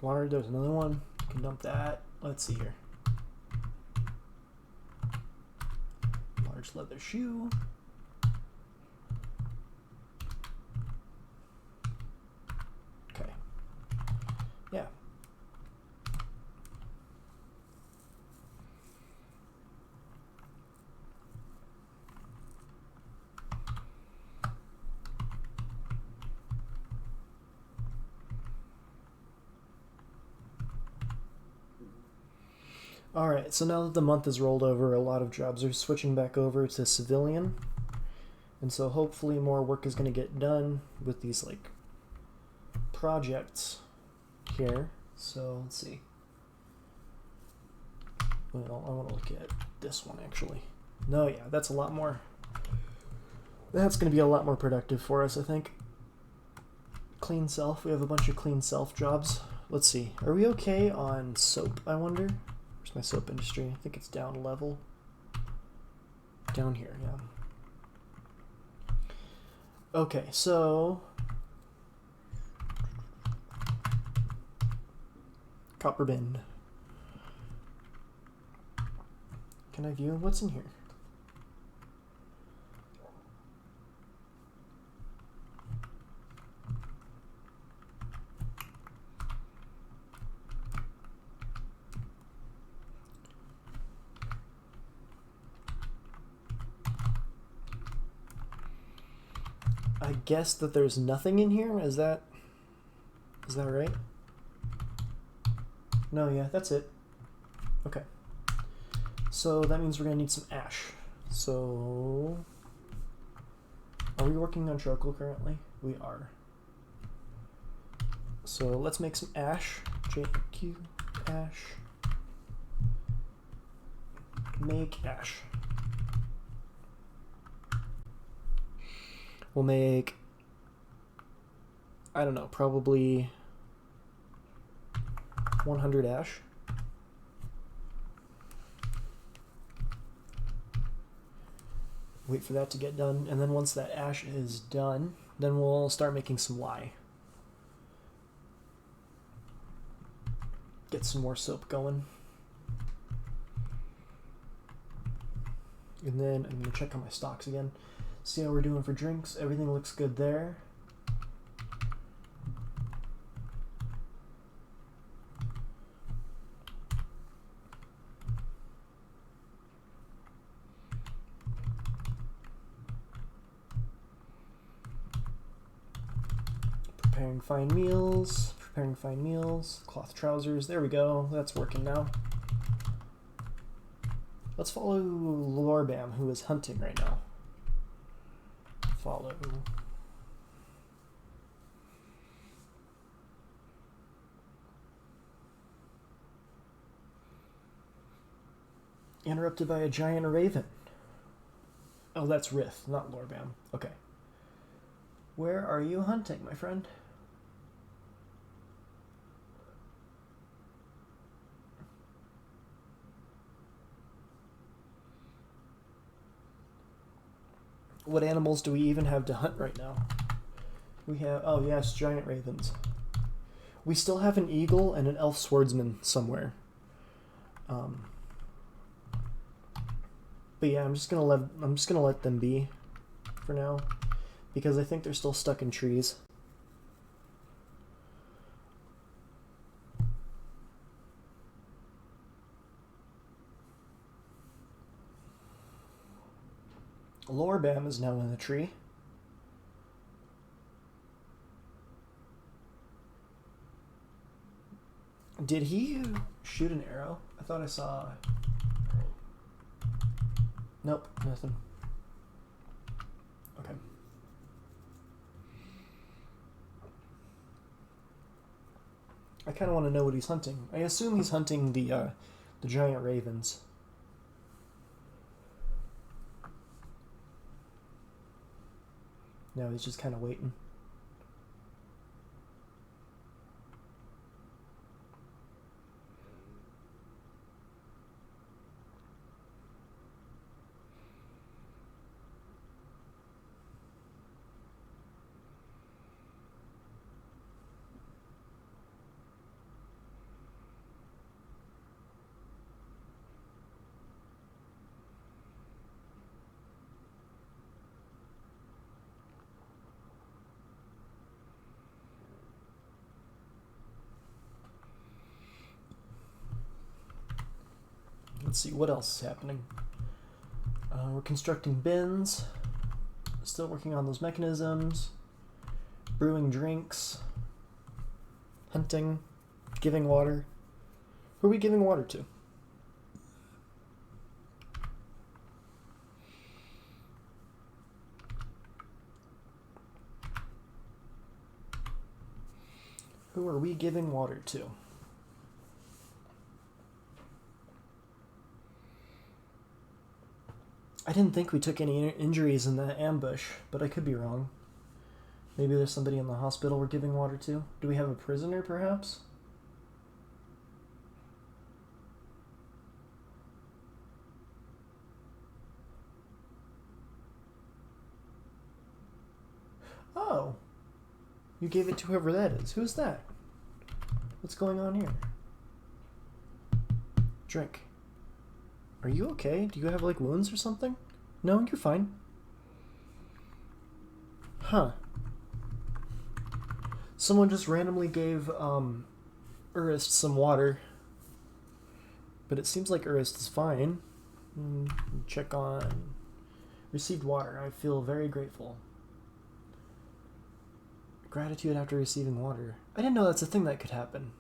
Water, there's another one. You can dump that. Let's see here. Large leather shoe. Okay. Yeah. Alright, so now that the month is rolled over, a lot of jobs are switching back over to civilian. And so hopefully more work is going to get done with these, like, projects here. So, let's see. Well, I want to look at this one, actually. No, yeah, that's a lot more. That's going to be a lot more productive for us, I think. Clean self. We have a bunch of clean self jobs. Let's see. Are we okay on soap, I wonder? Where's my soap industry? I think it's down a level. Down here, yeah. Okay, so... Copper bin. Can I view what's in here? I guess that there's nothing in here? Is that right? No, yeah, that's it. Okay. So that means we're gonna need some ash. So are we working on charcoal currently? We are. So let's make some ash. JQ ash. Make ash. We'll make, I don't know, probably 100 ash. Wait for that to get done, and then once that ash is done, then we'll start making some lye. Get some more soap going. And then I'm going to check on my stocks again. See how we're doing for drinks. Everything looks good there. Preparing fine meals. Preparing fine meals. Cloth trousers. There we go. That's working now. Let's follow Lorbam, who is hunting right now. Follow. Interrupted by a giant raven. Oh, that's Rith, not Lorbam. Okay. Where are you hunting, my friend? What animals do we even have to hunt right now? We have, oh yes, giant ravens. We still have an eagle and an elf swordsman somewhere. But yeah, I'm just gonna let them be for now, because I think they're still stuck in trees. Lorbam is now in the tree. Did he shoot an arrow? I thought I saw... Nope, nothing. Okay. I kind of want to know what he's hunting. I assume he's hunting the giant ravens. No, he's just kind of waiting. Let's see, what else is happening? We're constructing bins. Still working on those mechanisms. Brewing drinks. Hunting. Giving water. Who are we giving water to? Who are we giving water to? I didn't think we took any injuries in that ambush, but I could be wrong. Maybe there's somebody in the hospital we're giving water to. Do we have a prisoner, perhaps? Oh! You gave it to whoever that is. Who's that? What's going on here? Drink. Are you okay? Do you have, like, wounds or something? No, you're fine. Huh. Someone just randomly gave, Urist some water. But it seems like Urist is fine. Check on... Received water. I feel very grateful. Gratitude after receiving water. I didn't know that's a thing that could happen.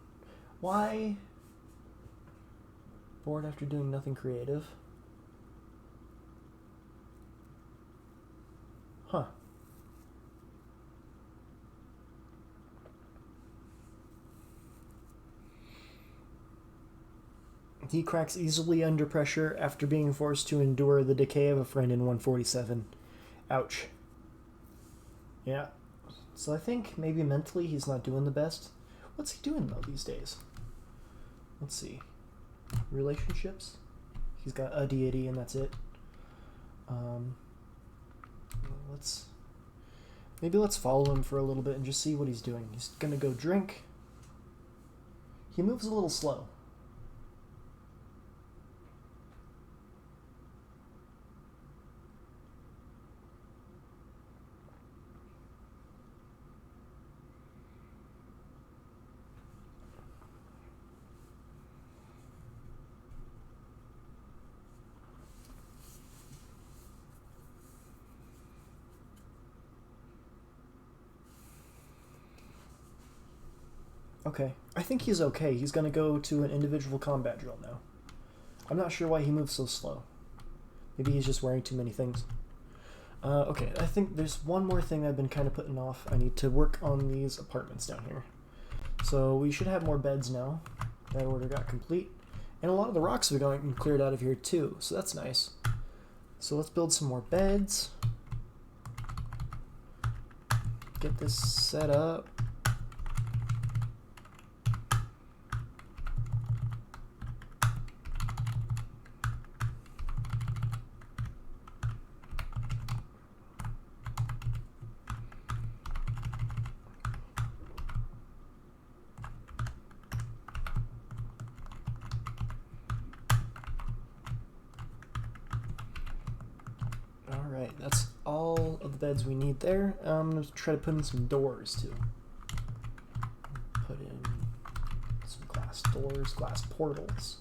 Why... Bored after doing nothing creative? Huh. He cracks easily under pressure after being forced to endure the decay of a friend in 147. Ouch. Yeah. So I think maybe mentally he's not doing the best. What's he doing though these days? Let's see. Relationships. He's got a deity and that's it. Let's follow him for a little bit and just see what he's doing. He's gonna go drink. He moves a little slow. Okay. I think he's okay. He's gonna go to an individual combat drill now. I'm not sure why he moves so slow. Maybe he's just wearing too many things. Okay, I think there's one more thing I've been kind of putting off. I need to work on these apartments down here. So we should have more beds now. That order got complete. And a lot of the rocks have gotten cleared out of here too, so that's nice. So let's build some more beds. Get this set up. that's all of the beds we need there. I'm going to try to put in some doors too. Put in some glass doors, glass portals.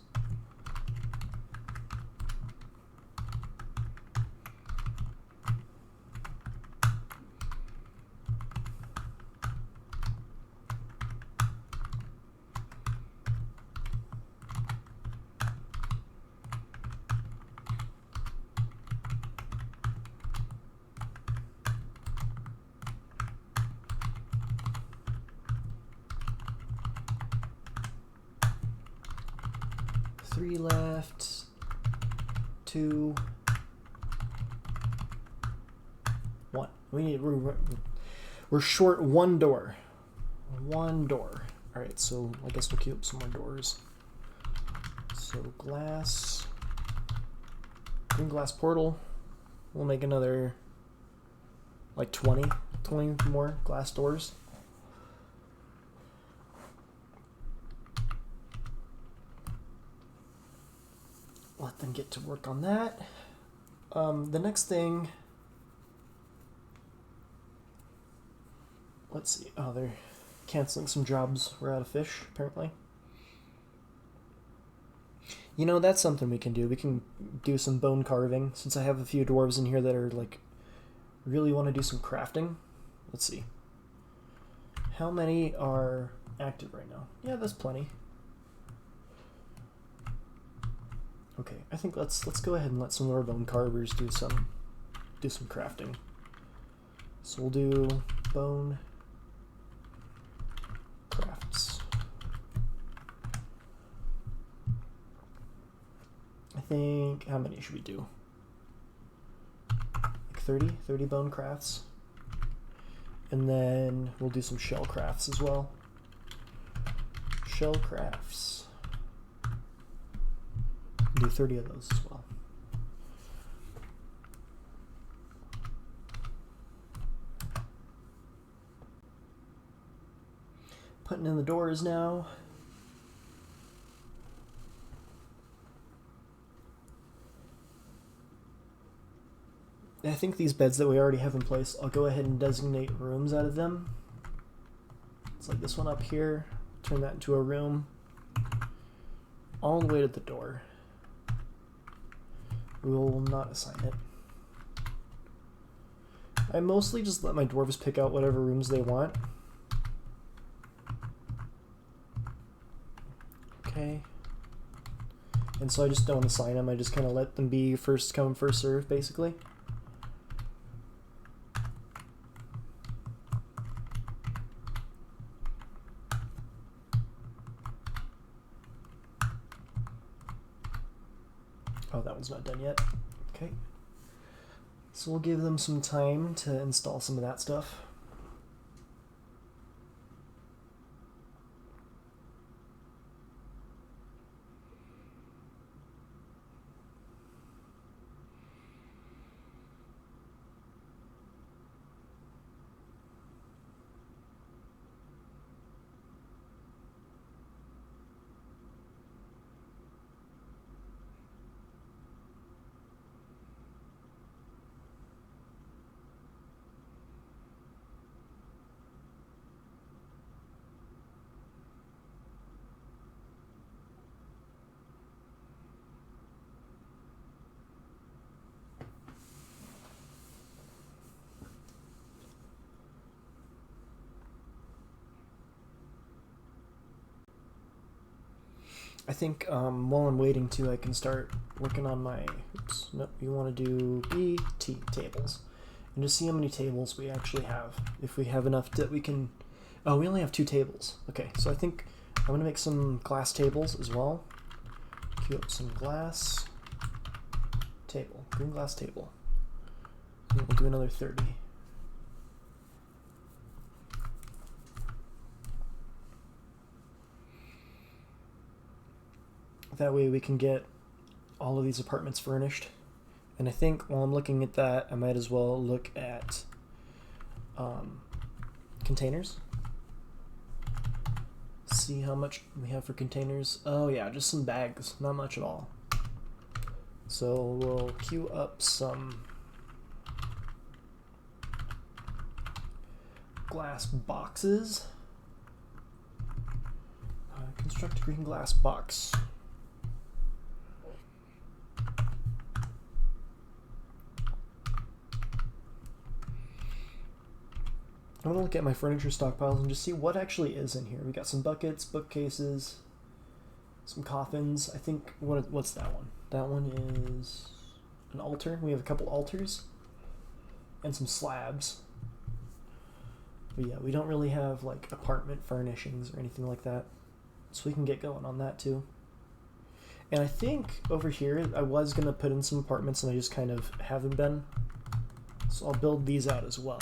Three left, two, one. We're short one door. One door. All right, so I guess we'll keep up some more doors. So glass, green glass portal. We'll make another like 20 more glass doors. Let them get to work on that. The next thing, let's see. Oh, they're canceling some jobs. We're out of fish, apparently. You know, that's something we can do. We can do some bone carving, since I have a few dwarves in here that are, like, really want to do some crafting. Let's see. How many are active right now? Yeah, that's plenty. Okay, I think let's go ahead and let some of our bone carvers do some crafting. So we'll do bone crafts. I think, how many should we do? Like 30 bone crafts. And then we'll do some shell crafts as well. Shell crafts. Do 30 of those as well. Putting in the doors now. I think these beds that we already have in place, I'll go ahead and designate rooms out of them. It's like this one up here. Turn that into a room. All the way to the door. We will not assign it. I mostly just let my dwarves pick out whatever rooms they want. Okay. And so I just don't assign them, I just kind of let them be first come, first serve, basically. Oh, that one's not done yet. Okay. So we'll give them some time to install some of that stuff. I think while I'm waiting too, I can start working on my, oops, no, you want to do BT tables. And just see how many tables we actually have. If we have enough that we can, oh, we only have 2 tables. Okay, so I think I'm going to make some glass tables as well. Queue up some glass table, green glass table. And we'll do another 30. That way we can get all of these apartments furnished. And I think while I'm looking at that, I might as well look at containers. See how much we have for containers. Oh yeah, just some bags, not much at all. So we'll queue up some glass boxes. Construct a green glass box. I want to look at my furniture stockpiles and just see what actually is in here. We got some buckets, bookcases, some coffins. I think, what's that one? That one is an altar. We have a couple altars and some slabs. But yeah, we don't really have like apartment furnishings or anything like that. So we can get going on that too. And I think over here I was going to put in some apartments and I just kind of haven't been. So I'll build these out as well.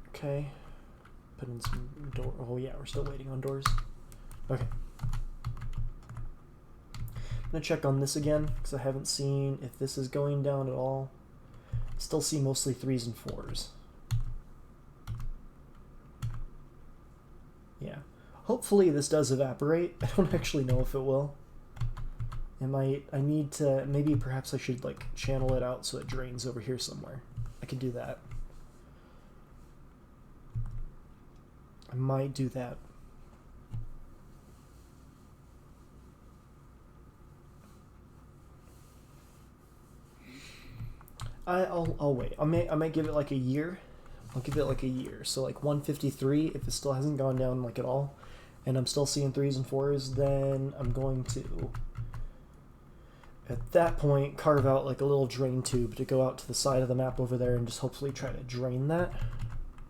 Okay. Put in some door. Oh yeah, we're still waiting on doors. Okay. I'm going to check on this again because I haven't seen if this is going down at all. Still see mostly 3s and 4s. Yeah. Hopefully this does evaporate. I don't actually know if it will. It might. I need to, maybe perhaps I should like channel it out so it drains over here somewhere. I could do that. I might do that. I'll wait. I might give it like a year. I'll give it like a year. So like 153, if it still hasn't gone down like at all, and I'm still seeing 3s and 4s, then I'm going to, at that point, carve out like a little drain tube to go out to the side of the map over there and just hopefully try to drain that.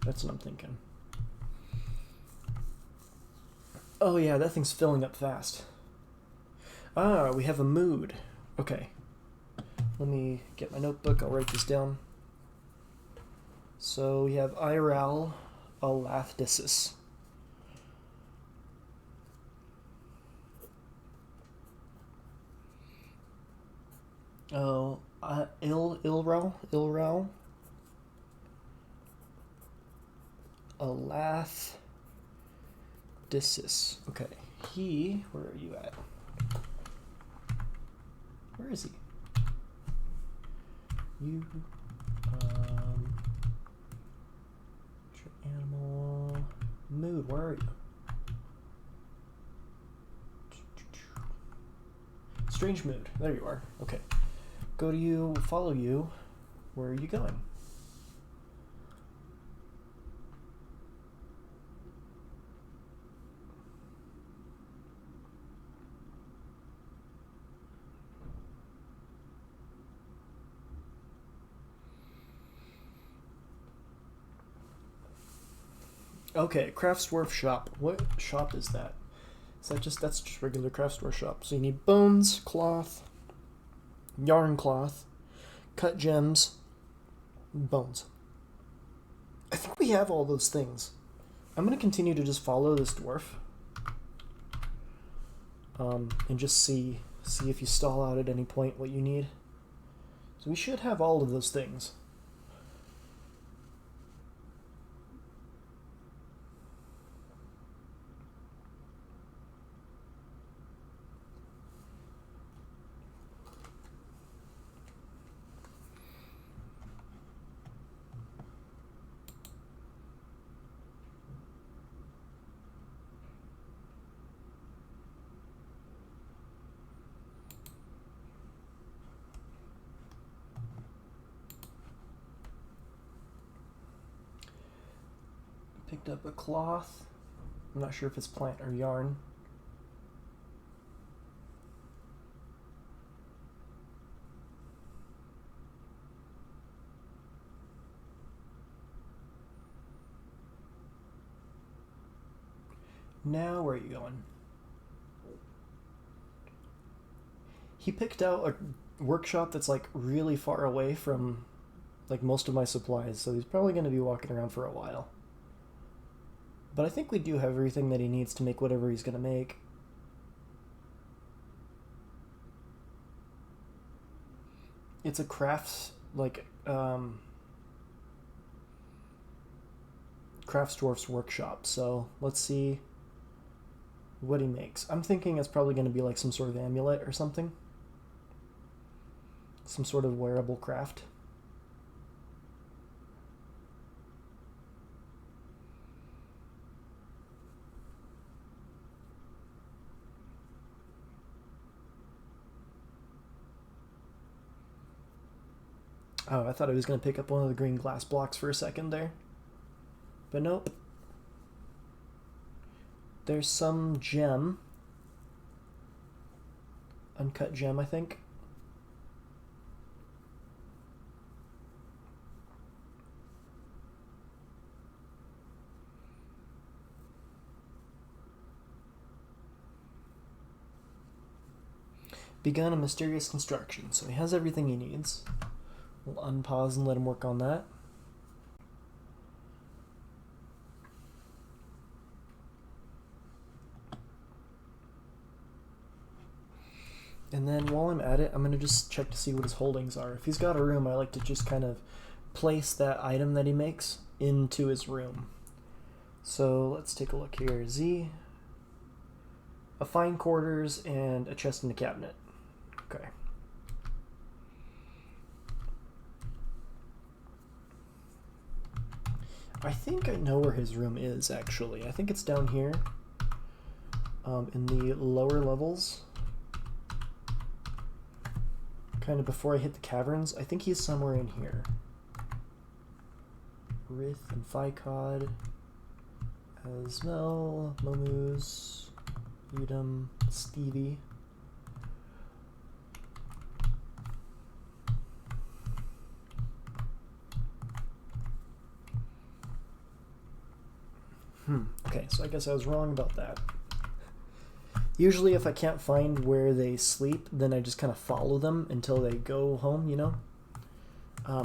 That's what I'm thinking. Oh yeah, that thing's filling up fast. Ah, we have a mood. Okay. Let me get my notebook, I'll write this down. So we have Iral Alathdisis. Oh, Ilral Alathdisis. Okay, where are you at? Where is he? You, animal, mood, where are you? Strange mood, there you are, okay. Go to you, follow you, where are you going? Okay, Craftsdwarf shop. What shop is that? Is that just, that's just regular Craftsdwarf shop. So you need bones, cloth, yarn cloth, cut gems, bones. I think we have all those things. I'm going to continue to just follow this dwarf. And just see if you stall out at any point what you need. So we should have all of those things. Picked up a cloth. I'm not sure if it's plant or yarn. Now, where are you going? He picked out a workshop that's like really far away from like most of my supplies, so he's probably going to be walking around for a while. But I think we do have everything that he needs to make whatever he's going to make. It's a crafts, like, Craftsdwarf's workshop, so let's see what he makes. I'm thinking it's probably going to be like some sort of amulet or something. Some sort of wearable craft. Oh, I thought I was going to pick up one of the green glass blocks for a second there. But nope. There's some gem. Uncut gem, I think. Begun a mysterious construction, so he has everything he needs. We'll unpause and let him work on that. And then while I'm at it, I'm going to just check to see what his holdings are. If he's got a room, I like to just kind of place that item that he makes into his room. So let's take a look here. Z, a fine quarters, and a chest and a cabinet. Okay. I think I know where his room is, actually. I think it's down here in the lower levels. Kind of before I hit the caverns. I think he's somewhere in here. Rith and Phycod, Asmel, Momus, Edom, Stevie. Okay, so I guess I was wrong about that. Usually if I can't find where they sleep, then I just kind of follow them until they go home, you know?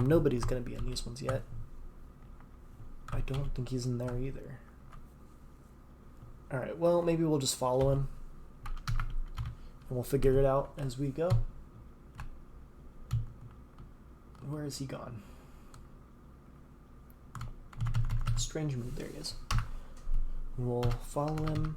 Nobody's going to be in these ones yet. I don't think he's in there either. Alright, well, maybe we'll just follow him. And we'll figure it out as we go. Where is he gone? Strange mood, there he is. We'll follow him.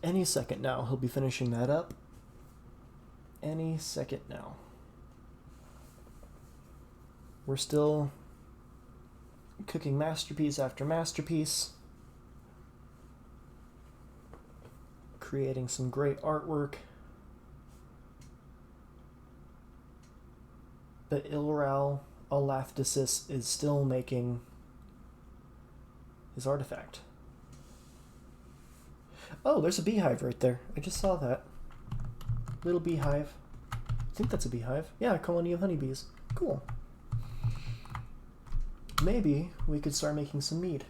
Any second now, he'll be finishing that up. Any second now. We're still cooking masterpiece after masterpiece. Creating some great artwork. But Ilral Alathdisis is still making his artifact. Oh, there's a beehive right there. I just saw that. Little beehive. I think that's a beehive. Yeah, a colony of honeybees. Cool. Maybe we could start making some mead.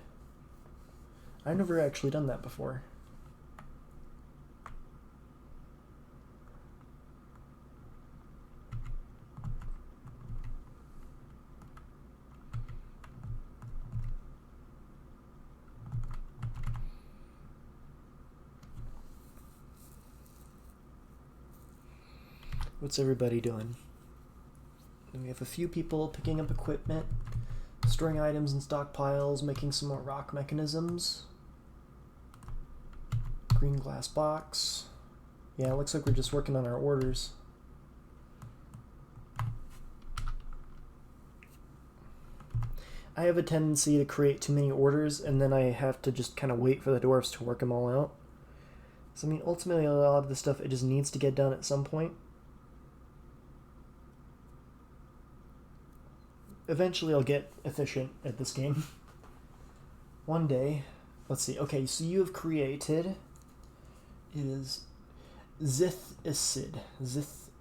I've never actually done that before. What's everybody doing? And we have a few people picking up equipment, storing items in stockpiles, making some more rock mechanisms. Green glass box. Yeah, it looks like we're just working on our orders. I have a tendency to create too many orders, and then I have to just kind of wait for the dwarves to work them all out. So, I mean, ultimately, a lot of the stuff, it just needs to get done at some point. Eventually I'll get efficient at this game. One day. Let's see. Okay, so you have created... It is... Zith-Isid. Zith-Isid.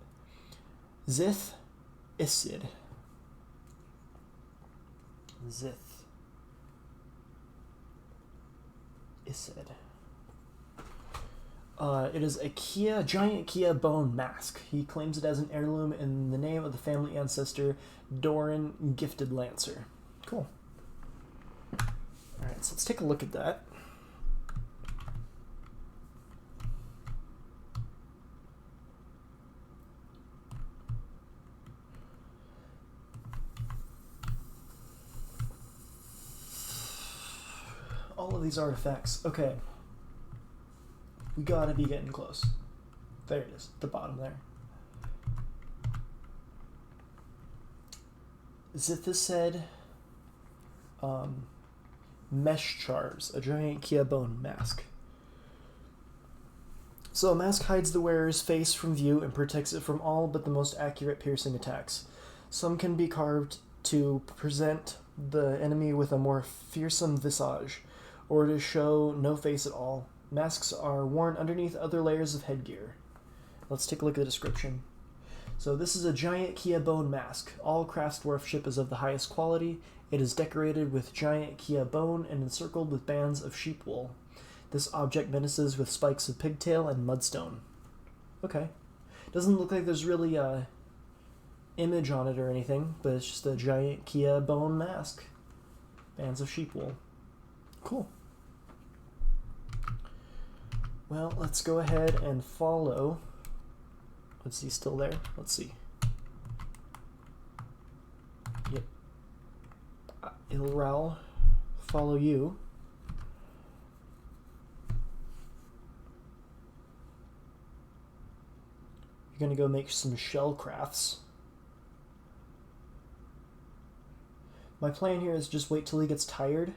Zith. is said? It is a giant Kia bone mask. He claims it as an heirloom in the name of the family ancestor Doran Gifted Lancer. Cool. Alright, so let's take a look at that. All of these artifacts. Okay. We gotta be getting close. There it is, the bottom there. Zitha said, mesh charms, a giant Kia bone mask. So a mask hides the wearer's face from view and protects it from all but the most accurate piercing attacks. Some can be carved to present the enemy with a more fearsome visage, or to show no face at all. Masks are worn underneath other layers of headgear. Let's take a look at the description. So this is a giant Kia bone mask. All crafts dwarfship is of the highest quality. It is decorated with giant Kia bone and encircled with bands of sheep wool. This object menaces with spikes of pigtail and mudstone. Okay. Doesn't look like there's really a image on it or anything, but it's just a giant Kia bone mask. Bands of sheep wool. Cool. Well, let's go ahead and follow. Is he still there? Let's see. Yep. Ilral, follow you. You're gonna go make some shell crafts. My plan here is just wait till he gets tired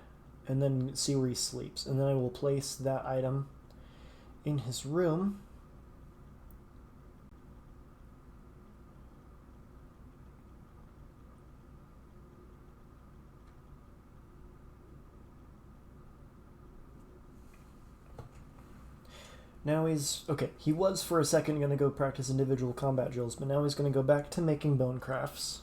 and then see where he sleeps. And then I will place that item in his room. Now he's... okay, he was for a second going to go practice individual combat drills, but now he's going to go back to making bone crafts.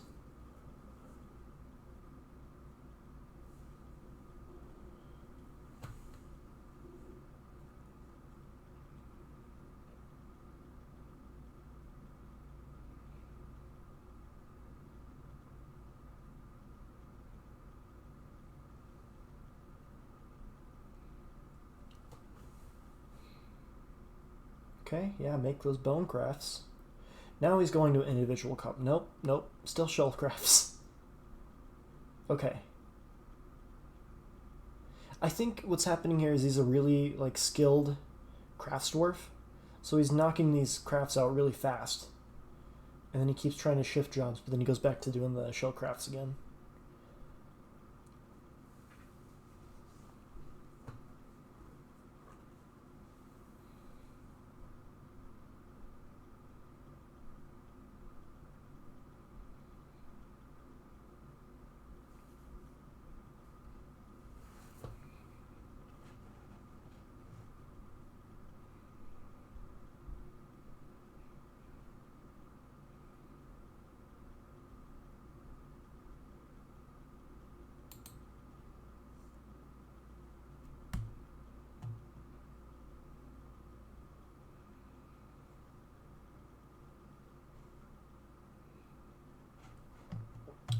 Okay, yeah, make those bone crafts. Now he's going to individual nope, still shell crafts. Okay. I think what's happening here is he's a really, like, skilled crafts dwarf. So he's knocking these crafts out really fast. And then he keeps trying to shift jobs, but then he goes back to doing the shell crafts again.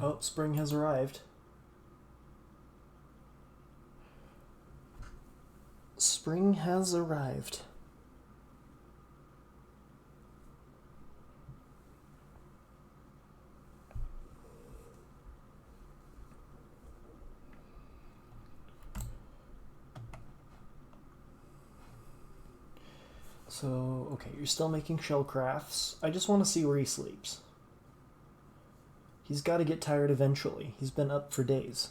Oh, spring has arrived. Spring has arrived. So, okay, you're still making shell crafts. I just want to see where he sleeps. He's got to get tired eventually. He's been up for days.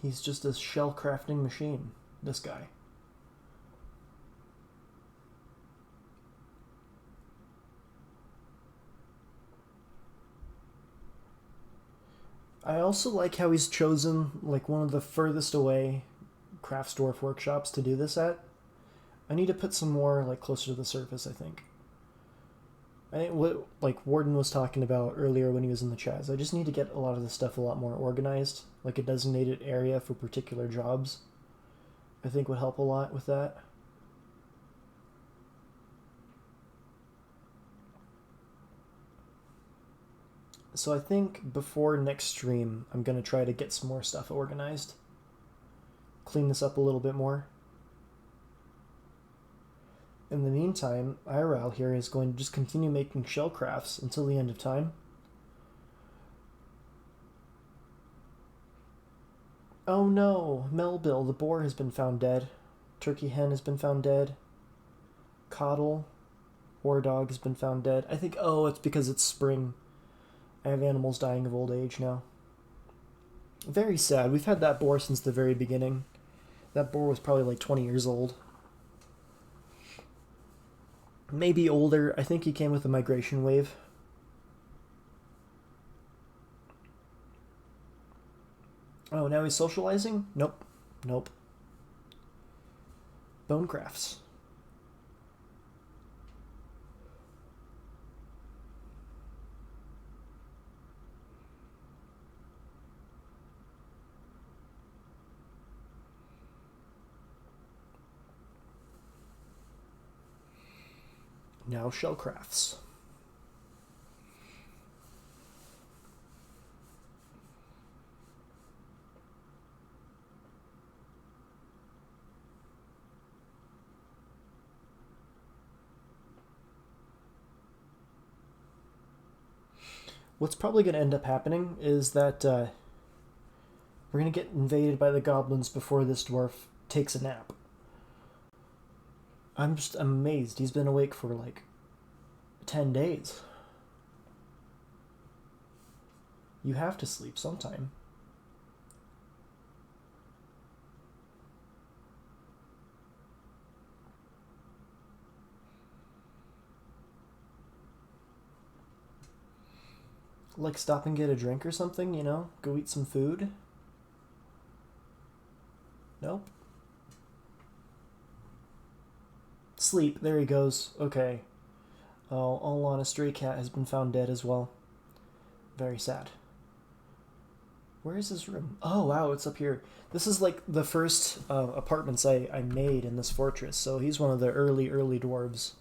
He's just a shell crafting machine, this guy. I also like how he's chosen like one of the furthest away crafts dwarf workshops to do this at. I need to put some more like closer to the surface, I think. I think what like Warden was talking about earlier when he was in the chat is I just need to get a lot of this stuff a lot more organized, like a designated area for particular jobs. I think would help a lot with that. So I think before next stream, I'm going to try to get some more stuff organized. Clean this up a little bit more. In the meantime, IRL here is going to just continue making shell crafts until the end of time. Oh no, Melville, the boar has been found dead. Turkey hen has been found dead. Coddle, war dog has been found dead. I think, oh, it's because it's spring. I have animals dying of old age now. Very sad. We've had that boar since the very beginning. That boar was probably like 20 years old. Maybe older. I think he came with a migration wave. Oh, now he's socializing? Nope. Nope. Bone crafts. Now shell crafts. What's probably going to end up happening is that we're going to get invaded by the goblins before this dwarf takes a nap. I'm amazed. He's been awake for like 10 days. You have to sleep sometime. Like stop and get a drink or something, you know? Go eat some food? Nope. Sleep. There he goes. Okay. Oh, Alana, stray cat, has been found dead as well. Very sad. Where is his room? Oh, wow, it's up here. This is like the first apartments I made in this fortress, so he's one of the early dwarves.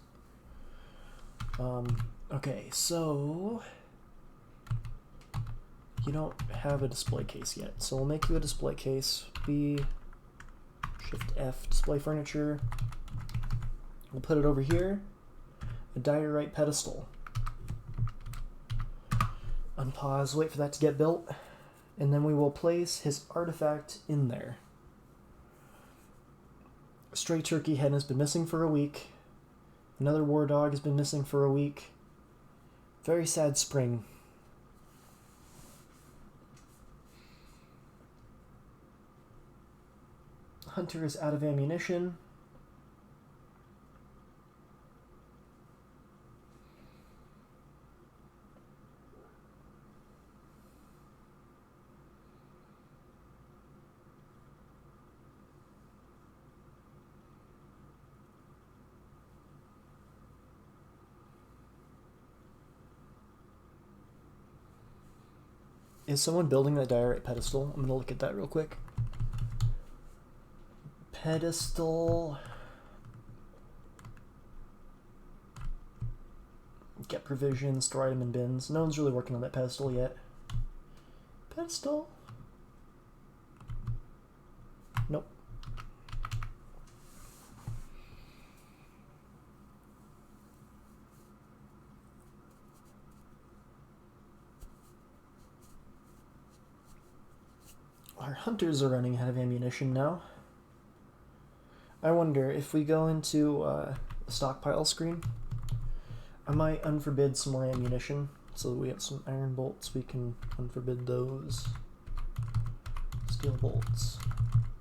Okay, so... You don't have a display case yet, so we'll make you a display case. B, Shift F, display furniture. We'll put it over here. A diorite pedestal. Unpause, wait for that to get built. And then we will place his artifact in there. Stray turkey hen has been missing for a week. Another war dog has been missing for a week. Very sad spring. Hunter is out of ammunition. Is someone building that diorite pedestal? I'm going to look at that real quick. Pedestal. Get provisions, store item in bins. No one's really working on that pedestal yet. Pedestal? Nope. Our hunters are running out of ammunition now. I wonder if we go into the stockpile screen, I might unforbid some more ammunition so that we have some iron bolts. We can unforbid those. Steel bolts,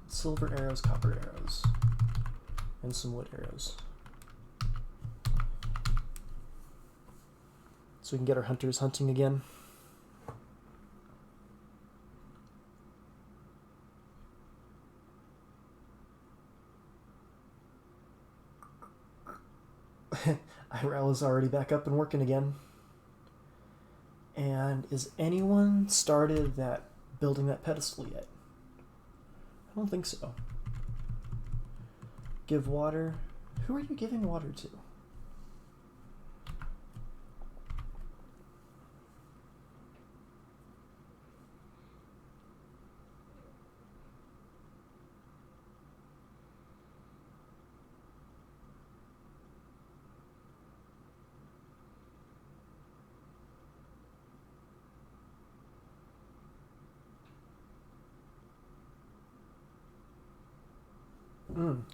silver arrows, copper arrows, and some wood arrows. So we can get our hunters hunting again. IRL is already back up and working again. And is anyone started that building that pedestal yet? I don't think so. Give water. Who are you giving water to?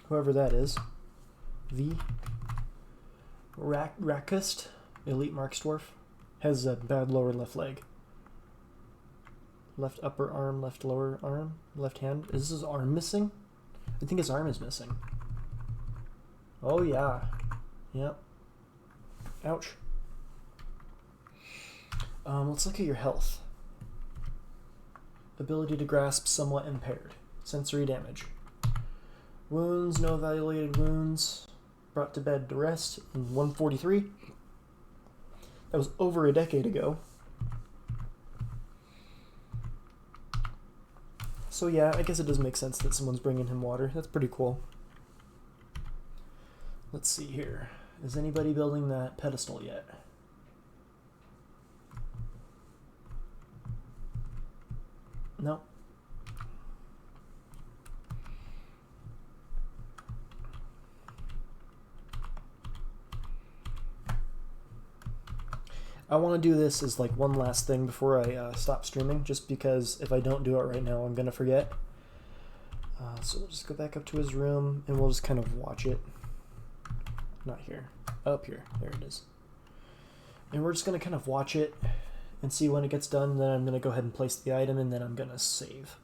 Whoever that is. V. Rakust, Elite Marks Dwarf, has a bad lower left leg. Left upper arm, left lower arm, left hand. Is his arm missing? I think his arm is missing. Oh yeah. Yep. Ouch. Let's look at your health. Ability to grasp somewhat impaired. Sensory damage. Wounds, no evaluated wounds. Brought to bed to rest in 143. That was over a decade ago. So yeah, I guess it does make sense that someone's bringing him water. That's pretty cool. Let's see here. Is anybody building that pedestal yet? No. I want to do this as like one last thing before I stop streaming, just because if I don't do it right now, I'm going to forget. So we'll just go back up to his room, and we'll just kind of watch it. Not here. Up here. There it is. And we're just going to kind of watch it and see when it gets done. Then I'm going to go ahead and place the item, and then I'm going to save.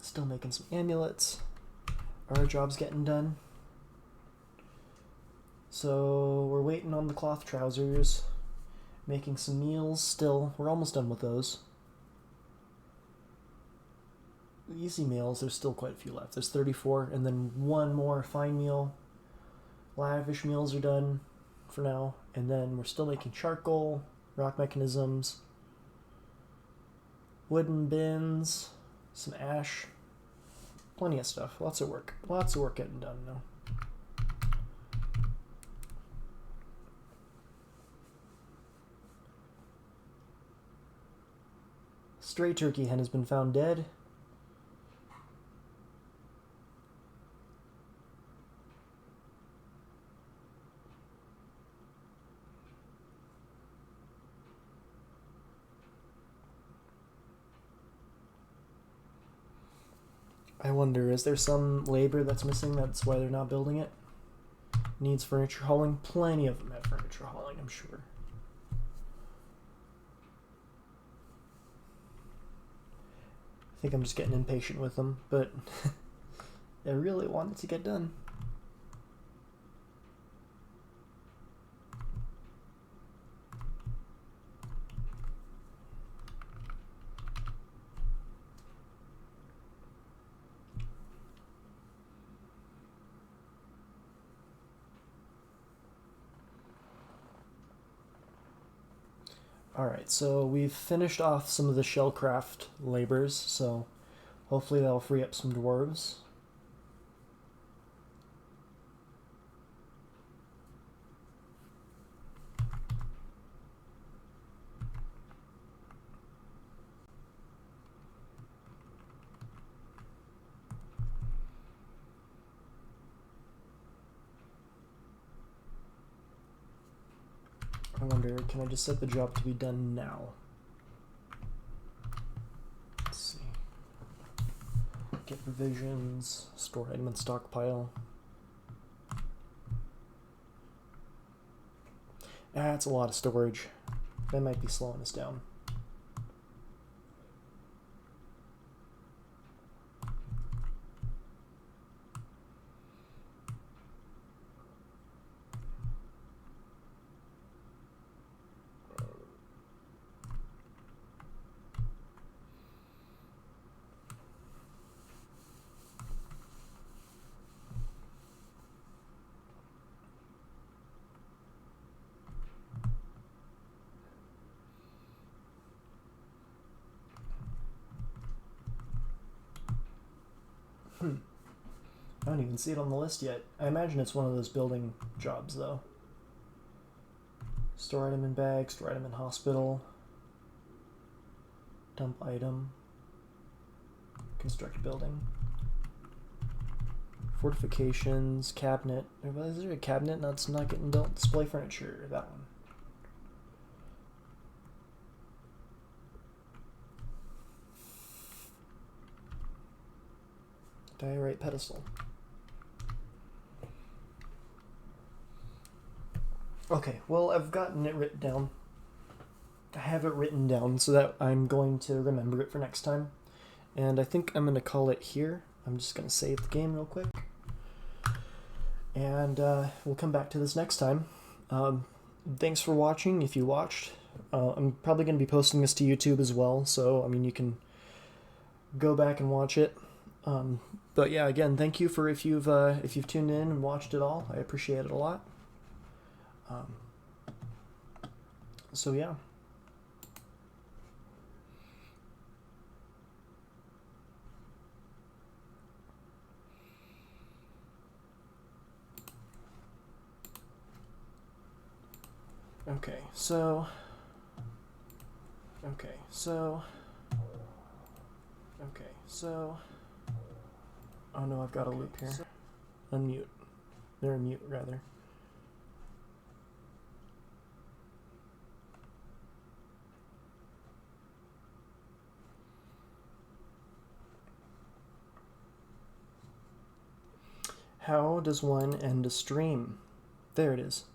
Still making some amulets. Our job's getting done. So we're waiting on the cloth trousers, making some meals still. We're almost done with those. The easy meals, there's still quite a few left. There's 34, and then one more fine meal. Lavish meals are done for now, and then we're still making charcoal, rock mechanisms, wooden bins, some ash, plenty of stuff. Lots of work getting done now. Stray turkey hen has been found dead. I wonder, is there some labor that's missing? That's why they're not building it? Needs furniture hauling? Plenty of them have furniture hauling, I'm sure. I think I'm just getting impatient with them, but I really want it to get done. Alright, so we've finished off some of the shellcraft labors, so hopefully that'll free up some dwarves. I wonder, can I just set the job to be done now? Let's see. Get provisions, store item and stockpile. That's a lot of storage. That might be slowing us down. don't even see it on the list yet. I imagine it's one of those building jobs, though. Store item in bag, store item in hospital. Dump item. Construct building. Fortifications, cabinet. Is there a cabinet that's not getting built? Display furniture, that one. Diorite pedestal. Okay, well, I've gotten it written down. I have it written down so that I'm going to remember it for next time. And I think I'm going to call it here. I'm just going to save the game real quick. And we'll come back to this next time. Thanks for watching, if you watched. I'm probably going to be posting this to YouTube as well, so, I mean, you can go back and watch it. But yeah, again, thank you for if you've tuned in and watched it all. I appreciate it a lot. So yeah. Okay, so oh no, I've got a loop here. Unmute. They're mute, rather. How does one end a stream? There it is.